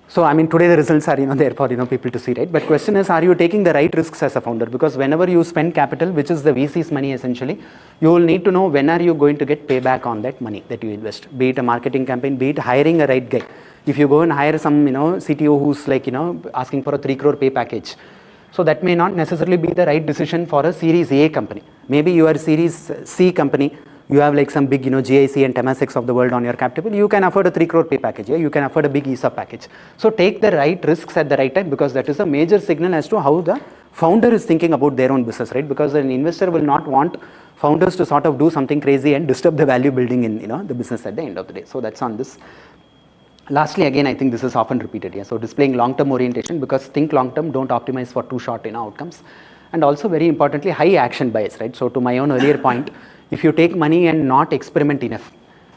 So I mean, today the results are there for people to see, right? But question is, are you taking the right risks as a founder? Because whenever you spend capital, which is the VC's money essentially, you will need to know when are you going to get payback on that money that you invest. Be it a marketing campaign, be it hiring a right guy. If you go and hire some CTO who's like asking for a 3 crore pay package, so that may not necessarily be the right decision for a Series A company. Maybe you are a Series C company. You have like some big, GIC and Temasek of the world on your cap table. You can afford a 3 crore pay package. Yeah? You can afford a big ESOP package. So take the right risks at the right time, because that is a major signal as to how the founder is thinking about their own business, right? Because an investor will not want founders to sort of do something crazy and disturb the value building in, the business at the end of the day. So that's on this. Lastly, again, I think this is often repeated. Yeah? So displaying long-term orientation, because think long-term, don't optimize for too short outcomes. And also very importantly, high action bias, right? So to my own earlier point, if you take money and not experiment enough,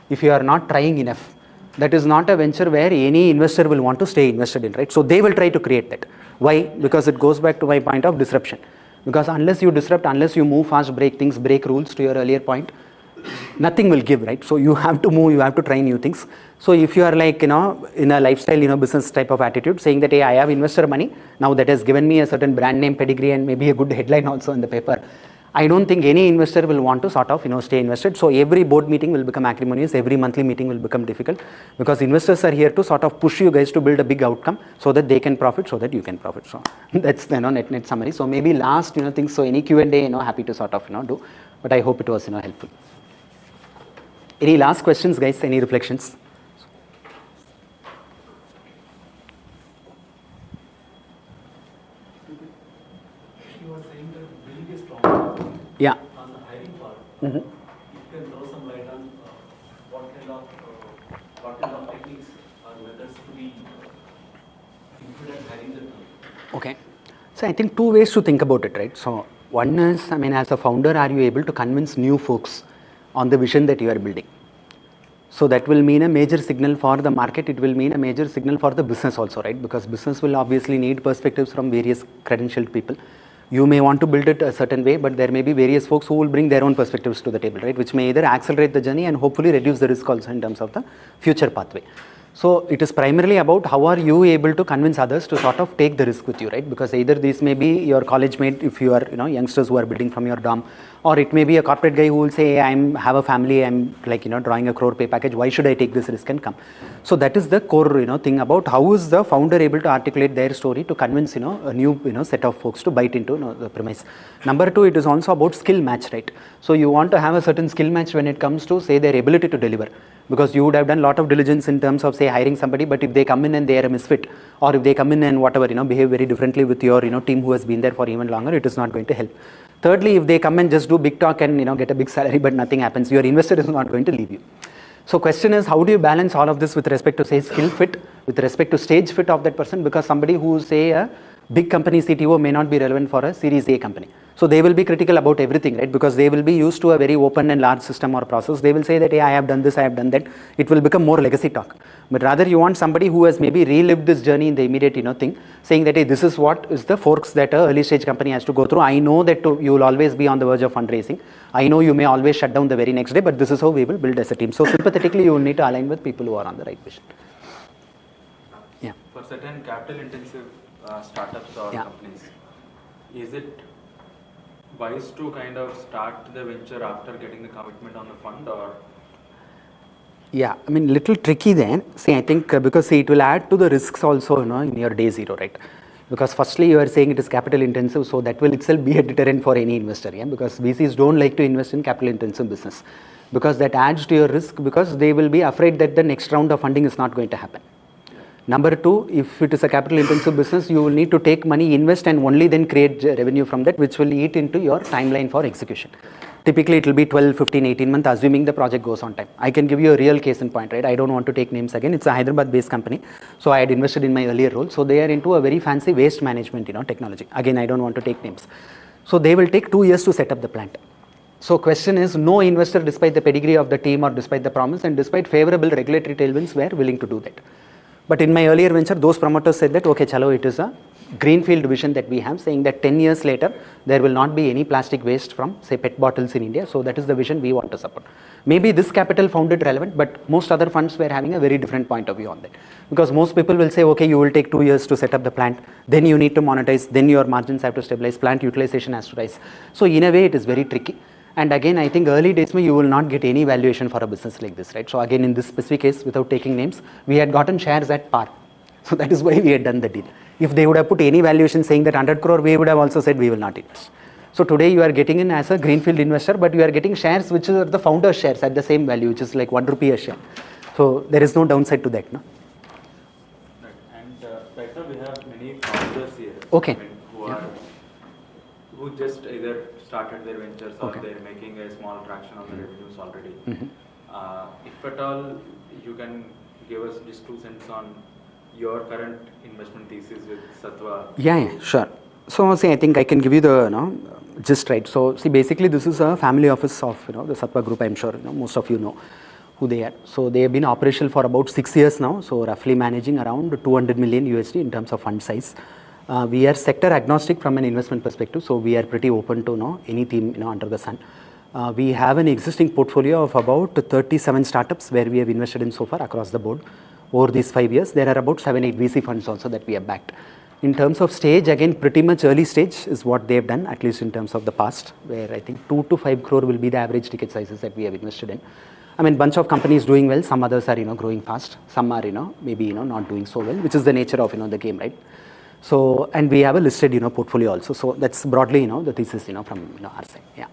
if you are not trying enough, that is not a venture where any investor will want to stay invested in, right? So they will try to create that. Why? Because it goes back to my point of disruption. Because unless you disrupt, unless you move fast, break things, break rules, to your earlier point, nothing will give, right? So you have to move, you have to try new things. So if you are like, in a lifestyle, business type of attitude, saying that, hey, I have investor money, now that has given me a certain brand name pedigree and maybe a good headline also in the paper, I don't think any investor will want to sort of, stay invested. So every board meeting will become acrimonious, every monthly meeting will become difficult, because investors are here to sort of push you guys to build a big outcome so that they can profit, so that you can profit. So that's the net summary. So maybe last, things, so any Q&A, happy to sort of, do, but I hope it was, helpful. Any last questions, guys? Any reflections? You were saying that building a strong Yeah. on the hiring part. Mm-hmm. You can throw some light on what kind of techniques or methods to be included in hiring the team. Okay. So I think 2 ways to think about it, right? So one is, I mean, as a founder, are you able to convince new folks on the vision that you are building? So that will mean a major signal for the market. It will mean a major signal for the business also, right? Because business will obviously need perspectives from various credentialed people. You may want to build it a certain way, but there may be various folks who will bring their own perspectives to the table, right? Which may either accelerate the journey and hopefully reduce the risk also in terms of the future pathway. So it is primarily about how are you able to convince others to sort of take the risk with you, right? Because either this may be your college mate if you are, youngsters who are building from your dorm, or it may be a corporate guy who will say, hey, have a family, I'm like, drawing a crore pay package, why should I take this risk and come? So that is the core, thing about how is the founder able to articulate their story to convince, a new, set of folks to bite into the premise. Number 2, it is also about skill match, right? So you want to have a certain skill match when it comes to, say, their ability to deliver. Because you would have done a lot of diligence in terms of, say, hiring somebody, but if they come in and they are a misfit, or if they come in and whatever, behave very differently with your, team who has been there for even longer, it is not going to help. Thirdly, if they come and just do big talk and, get a big salary, but nothing happens, your investor is not going to leave you. So question is, how do you balance all of this with respect to, say, skill fit, with respect to stage fit of that person? Because somebody who, say, a big company CTO may not be relevant for a Series A company. So they will be critical about everything, right? Because they will be used to a very open and large system or process. They will say that, hey, I have done this, I have done that. It will become more legacy talk. But rather you want somebody who has maybe relived this journey in the immediate, thing, saying that, hey, this is what is the forks that a early stage company has to go through. I know that you will always be on the verge of fundraising. I know you may always shut down the very next day, but this is how we will build as a team. So sympathetically, you will need to align with people who are on the right vision. Yeah. For certain capital intensive startups or companies, is it wise to kind of start the venture after getting the commitment on the fund, or? Yeah, I mean, little tricky then. See, I think because it will add to the risks also, in your day zero, right? Because firstly, you are saying it is capital intensive, so that will itself be a deterrent for any investor, yeah? Because VCs don't like to invest in capital intensive business, because that adds to your risk, because they will be afraid that the next round of funding is not going to happen. Number two, if it is a capital intensive business, you will need to take money, invest, and only then create revenue from that, which will eat into your timeline for execution. Typically, it will be 12, 15, 18 months, assuming the project goes on time. I can give you a real case in point, right? I don't want to take names again. It's a Hyderabad-based company. So I had invested in my earlier role. So they are into a very fancy waste management, technology. Again, I don't want to take names. So they will take 2 years to set up the plant. So question is, no investor, despite the pedigree of the team or despite the promise and despite favorable regulatory tailwinds, were willing to do that. But in my earlier venture, those promoters said that, okay, chalo, it is a greenfield vision that we have, saying that 10 years later, there will not be any plastic waste from, say, PET bottles in India. So that is the vision we want to support. Maybe this capital found it relevant, but most other funds were having a very different point of view on that. Because most people will say, okay, you will take 2 years to set up the plant, then you need to monetize, then your margins have to stabilize, plant utilization has to rise. So in a way, it is very tricky. And again, I think early days, you will not get any valuation for a business like this, right? So again, in this specific case, without taking names, we had gotten shares at par. So that is why we had done the deal. If they would have put any valuation saying that 100 crore, we would have also said we will not invest. So today you are getting in as a greenfield investor, but you are getting shares which are the founder shares at the same value, which is like 1 rupee a share. So there is no downside to that, no? Right. And right now we have many founders here. Okay. Who just either started their ventures or they're making a small traction on the revenues already. If at all you can give us just 2 cents on your current investment thesis with Sattva. Yeah, sure. So see, I think I can give you the gist, right? So see, basically this is a family office of the Sattva group. I'm sure most of you know who they are. So they have been operational for about 6 years now. So roughly managing around 200 million USD in terms of fund size. We are sector agnostic from an investment perspective, so we are pretty open to any theme under the sun. We have an existing portfolio of about 37 startups where we have invested in so far across the board. Over these 5 years, there are about 7-8 VC funds also that we have backed. In terms of stage, again, pretty much early stage is what they have done, at least in terms of the past, where I think 2 to 5 crore will be the average ticket sizes that we have invested in. I mean, bunch of companies doing well, some others are growing fast, some are maybe not doing so well, which is the nature of the game, right? So, and we have a listed portfolio also. So that's broadly the thesis from our side. Yeah.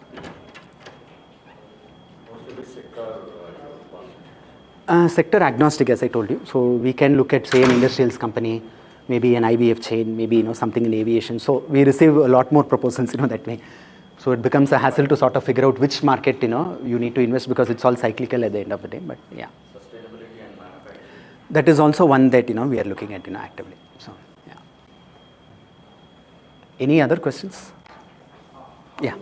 Most of the sector sector agnostic, as I told you. So we can look at, say, an industrials company, maybe an IVF chain, maybe something in aviation. So we receive a lot more proposals that way. So it becomes a hassle to sort of figure out which market you need to invest, because it's all cyclical at the end of the day. But yeah, sustainability and manufacturing. That is also one that we are looking at actively. So yeah. Any other questions? Yeah.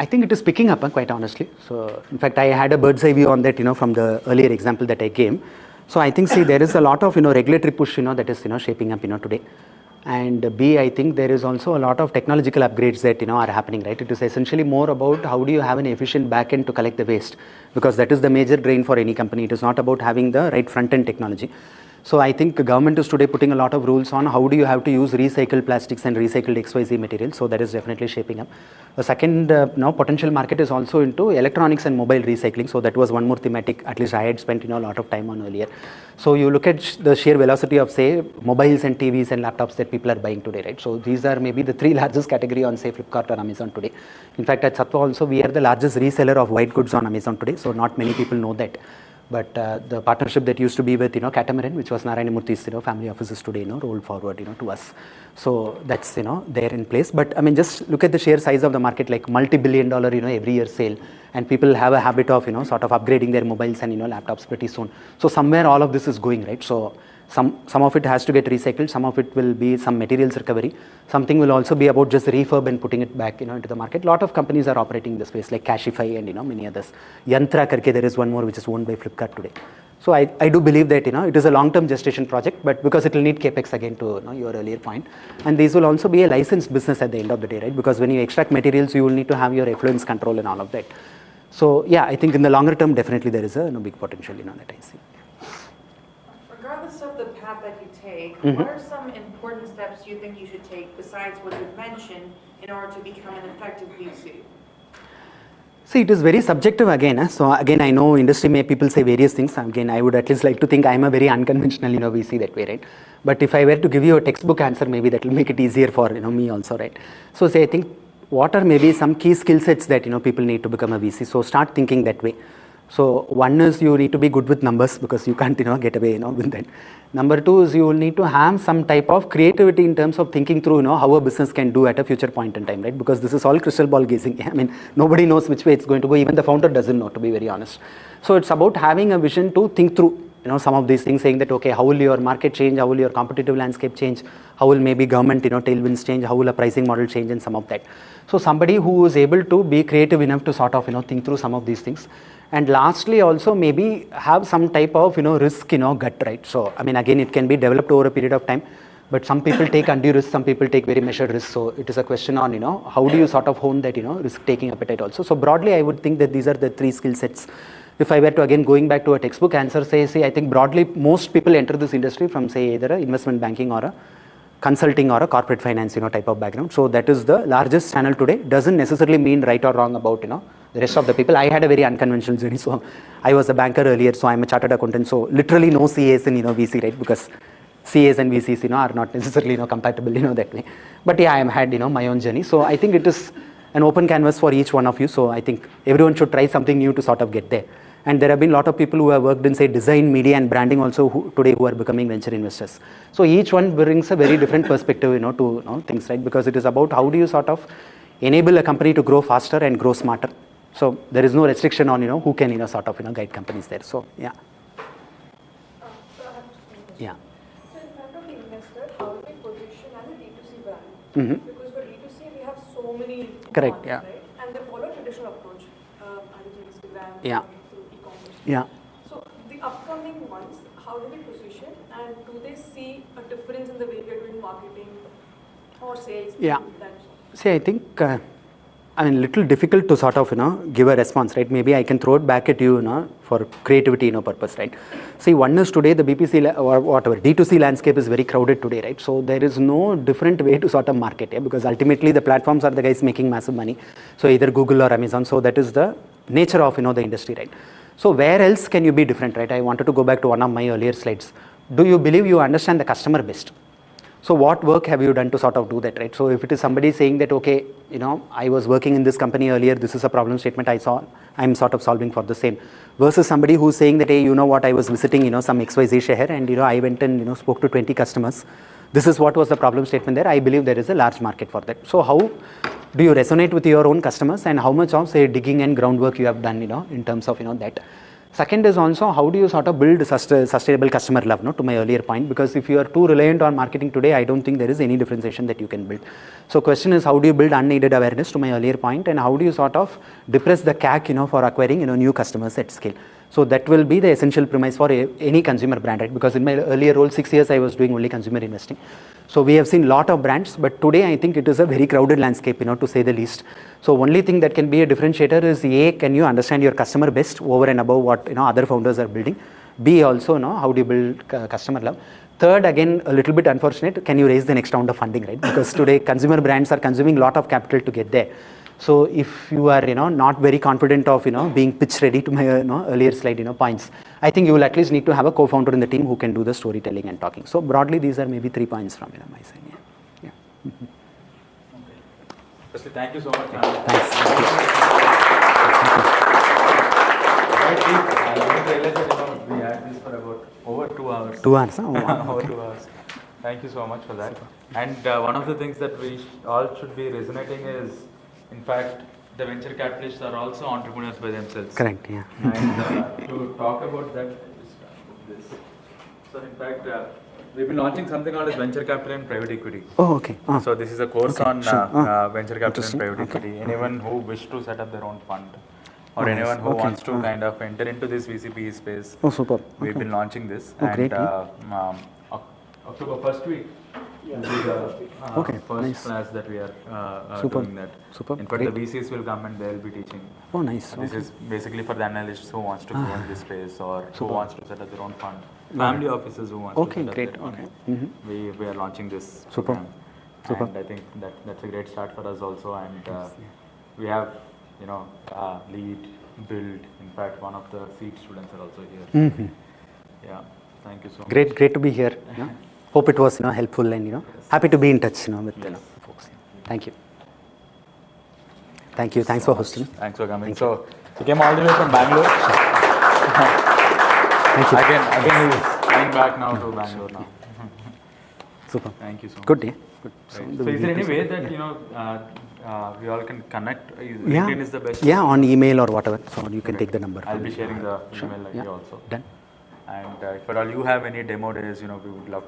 I think it is picking up, quite honestly. So, in fact, I had a bird's eye view on that, from the earlier example that I gave. So, I think, see, there is a lot of, regulatory push, that is, shaping up, today. And B, I think there is also a lot of technological upgrades that, are happening, right? It is essentially more about how do you have an efficient backend to collect the waste, because that is the major drain for any company. It is not about having the right front-end technology. So I think the government is today putting a lot of rules on how do you have to use recycled plastics and recycled XYZ materials. So that is definitely shaping up. The second now potential market is also into electronics and mobile recycling. So that was one more thematic, at least I had spent a lot of time on earlier. So you look at the sheer velocity of, say, mobiles and TVs and laptops that people are buying today, right? So these are maybe the 3 largest category on, say, Flipkart or Amazon today. In fact, at Sattva also, we are the largest reseller of white goods on Amazon today. So not many people know that. But the partnership that used to be with Catamaran, which was Narayana Murthy's family offices today, rolled forward to us. So that's there in place. But I mean, just look at the sheer size of the market, like multi-billion-dollar every year sale, and people have a habit of sort of upgrading their mobiles and laptops pretty soon. So somewhere all of this is going, right. So Some of it has to get recycled, some of it will be some materials recovery, something will also be about just refurb and putting it back, into the market. A lot of companies are operating in this space like Cashify and, many others. Yantra karke, there is one more which is owned by Flipkart today. So I do believe that, it is a long-term gestation project, but because it will need capex again to, your earlier point. And these will also be a licensed business at the end of the day, right? Because when you extract materials, you will need to have your effluence control and all of that. So yeah, I think in the longer term, definitely there is a big potential, that I see. Regardless of the path that you take, what are some important steps you think you should take besides what you've mentioned in order to become an effective VC? See, it is very subjective again. So again, I know industry people say various things. Again, I would at least like to think I'm a very unconventional, VC that way, right? But if I were to give you a textbook answer, maybe that will make it easier for, me also, right? So say, I think what are maybe some key skill sets that, people need to become a VC? So start thinking that way. So one is you need to be good with numbers because you can't, get away, with that. Number two is you will need to have some type of creativity in terms of thinking through, how a business can do at a future point in time, right? Because this is all crystal ball gazing. I mean, nobody knows which way it's going to go. Even the founder doesn't know, to be very honest. So it's about having a vision to think through, some of these things, saying that, okay, how will your market change? How will your competitive landscape change? How will maybe government, tailwinds change? How will a pricing model change and some of that? So somebody who is able to be creative enough to sort of, think through some of these things. And lastly, also maybe have some type of, risk, gut, right? So, I mean, again, it can be developed over a period of time, but some people take undue risk, some people take very measured risk. So it is a question on, how do you sort of hone that, risk-taking appetite also. So broadly, I would think that these are the three skill sets. If I were to, again, going back to a textbook answer, say, I think broadly, most people enter this industry from, say, either a investment banking or a consulting or a corporate finance, type of background. So that is the largest channel today. Doesn't necessarily mean right or wrong about, the rest of the people. I had a very unconventional journey. So I was a banker earlier, so I'm a chartered accountant. So literally no CAs in, VC, right? Because CAs and VCs, are not necessarily, compatible, that way. But yeah, I had, my own journey. So I think it is an open canvas for each one of you. So I think everyone should try something new to sort of get there. And there have been a lot of people who have worked in, say, design, media, and branding also today who are becoming venture investors. So each one brings a very different perspective, to things, right? Because it is about how do you sort of enable a company to grow faster and grow smarter. So there is no restriction on, who can, sort of, guide companies there. So, yeah. Yeah. So in front of the investor, how do we position as a D2C brand? Because for D2C, we have so many Correct, brands, yeah. right? And they follow a traditional approach, either Instagram, Yeah. through e-commerce. Yeah. So the upcoming ones, how do we position, and do they see a difference in the way we are doing marketing or sales? Yeah. See, I think, little difficult to sort of, give a response, right? Maybe I can throw it back at you, for creativity, purpose, right? See, one is today the BPC or whatever, D2C landscape is very crowded today, right? So there is no different way to sort of market, yeah? Because ultimately the platforms are the guys making massive money. So either Google or Amazon. So that is the nature of, the industry, right? So where else can you be different, right? I wanted to go back to one of my earlier slides. Do you believe you understand the customer best? So what work have you done to sort of do that, right? So if it is somebody saying that, okay, I was working in this company earlier, this is a problem statement I saw, I'm sort of solving for the same. Versus somebody who's saying that, hey, what, I was visiting, some XYZ share and, I went and, spoke to 20 customers. This is what was the problem statement there. I believe there is a large market for that. So how do you resonate with your own customers and how much of, say, digging and groundwork you have done, in terms of, that. Second is also how do you sort of build sustainable customer love, to my earlier point, because if you are too reliant on marketing today, I don't think there is any differentiation that you can build. So question is how do you build unaided awareness, to my earlier point, and how do you sort of depress the CAC, for acquiring, new customers at scale. So that will be the essential premise for any consumer brand, right? Because in my earlier role, 6 years, I was doing only consumer investing. So we have seen a lot of brands, but today I think it is a very crowded landscape, to say the least. So only thing that can be a differentiator is A, can you understand your customer best over and above what, other founders are building? B, also, how do you build customer love? Third, again, a little bit unfortunate, can you raise the next round of funding, right? Because today consumer brands are consuming a lot of capital to get there. So if you are, not very confident of, being pitch ready, to my, earlier slide, points, I think you will at least need to have a co-founder in the team who can do the storytelling and talking. So broadly, these are maybe 3 points from, my side. Yeah. Firstly, thank you so much. Thanks. I didn't realize that, we had this for about over 2 hours. 2 hours, huh? Oh, wow. Over Okay. 2 hours. Thank you so much for that. And one of the things that we all should be resonating is, in fact, the venture capitalists are also entrepreneurs by themselves. Correct, yeah. And to talk about that, this. So in fact, we've been launching something called as venture capital and private equity. Oh, okay. So this is a course Okay, on sure. venture capital and Interesting. private Okay. equity. Anyone who wish to set up their own fund, or Nice. anyone who Okay. wants to kind of enter into this VCPE space, Oh, super. we've Okay. been launching this. Oh, And great, October first week will be the Okay, first nice. class that we are Super. doing that. Super. In fact, Great. the VCs will come and they'll be teaching. Oh, nice. This Okay. is basically for the analysts who wants to go in this space, or who Super. wants to set up their own fund. Family offices who wants Okay, to set great. up their fund. Okay. Mhm. We are launching this Super. program. Super. And I think that's a great start for us also. And we have, lead, build. In fact, one of the seed students are also here. Mhm. Yeah. Thank you so much. Great to be here. Hope it was helpful, and happy to be in touch with folks. Thank you. Thank you. Thanks for hosting. Thanks for coming. Thank you. So you came all the way from Bangalore. Thank you. Again, he's flying back now to Bangalore now. Super. Thank you so much. Good day. Good. Right. So is there any way that we all can connect? Yeah. LinkedIn is the best. Yeah, on email or whatever. So you can take the number. I'll be sharing the Sure. email ID Yeah. also. Done. And if at all you have any demo days, we would love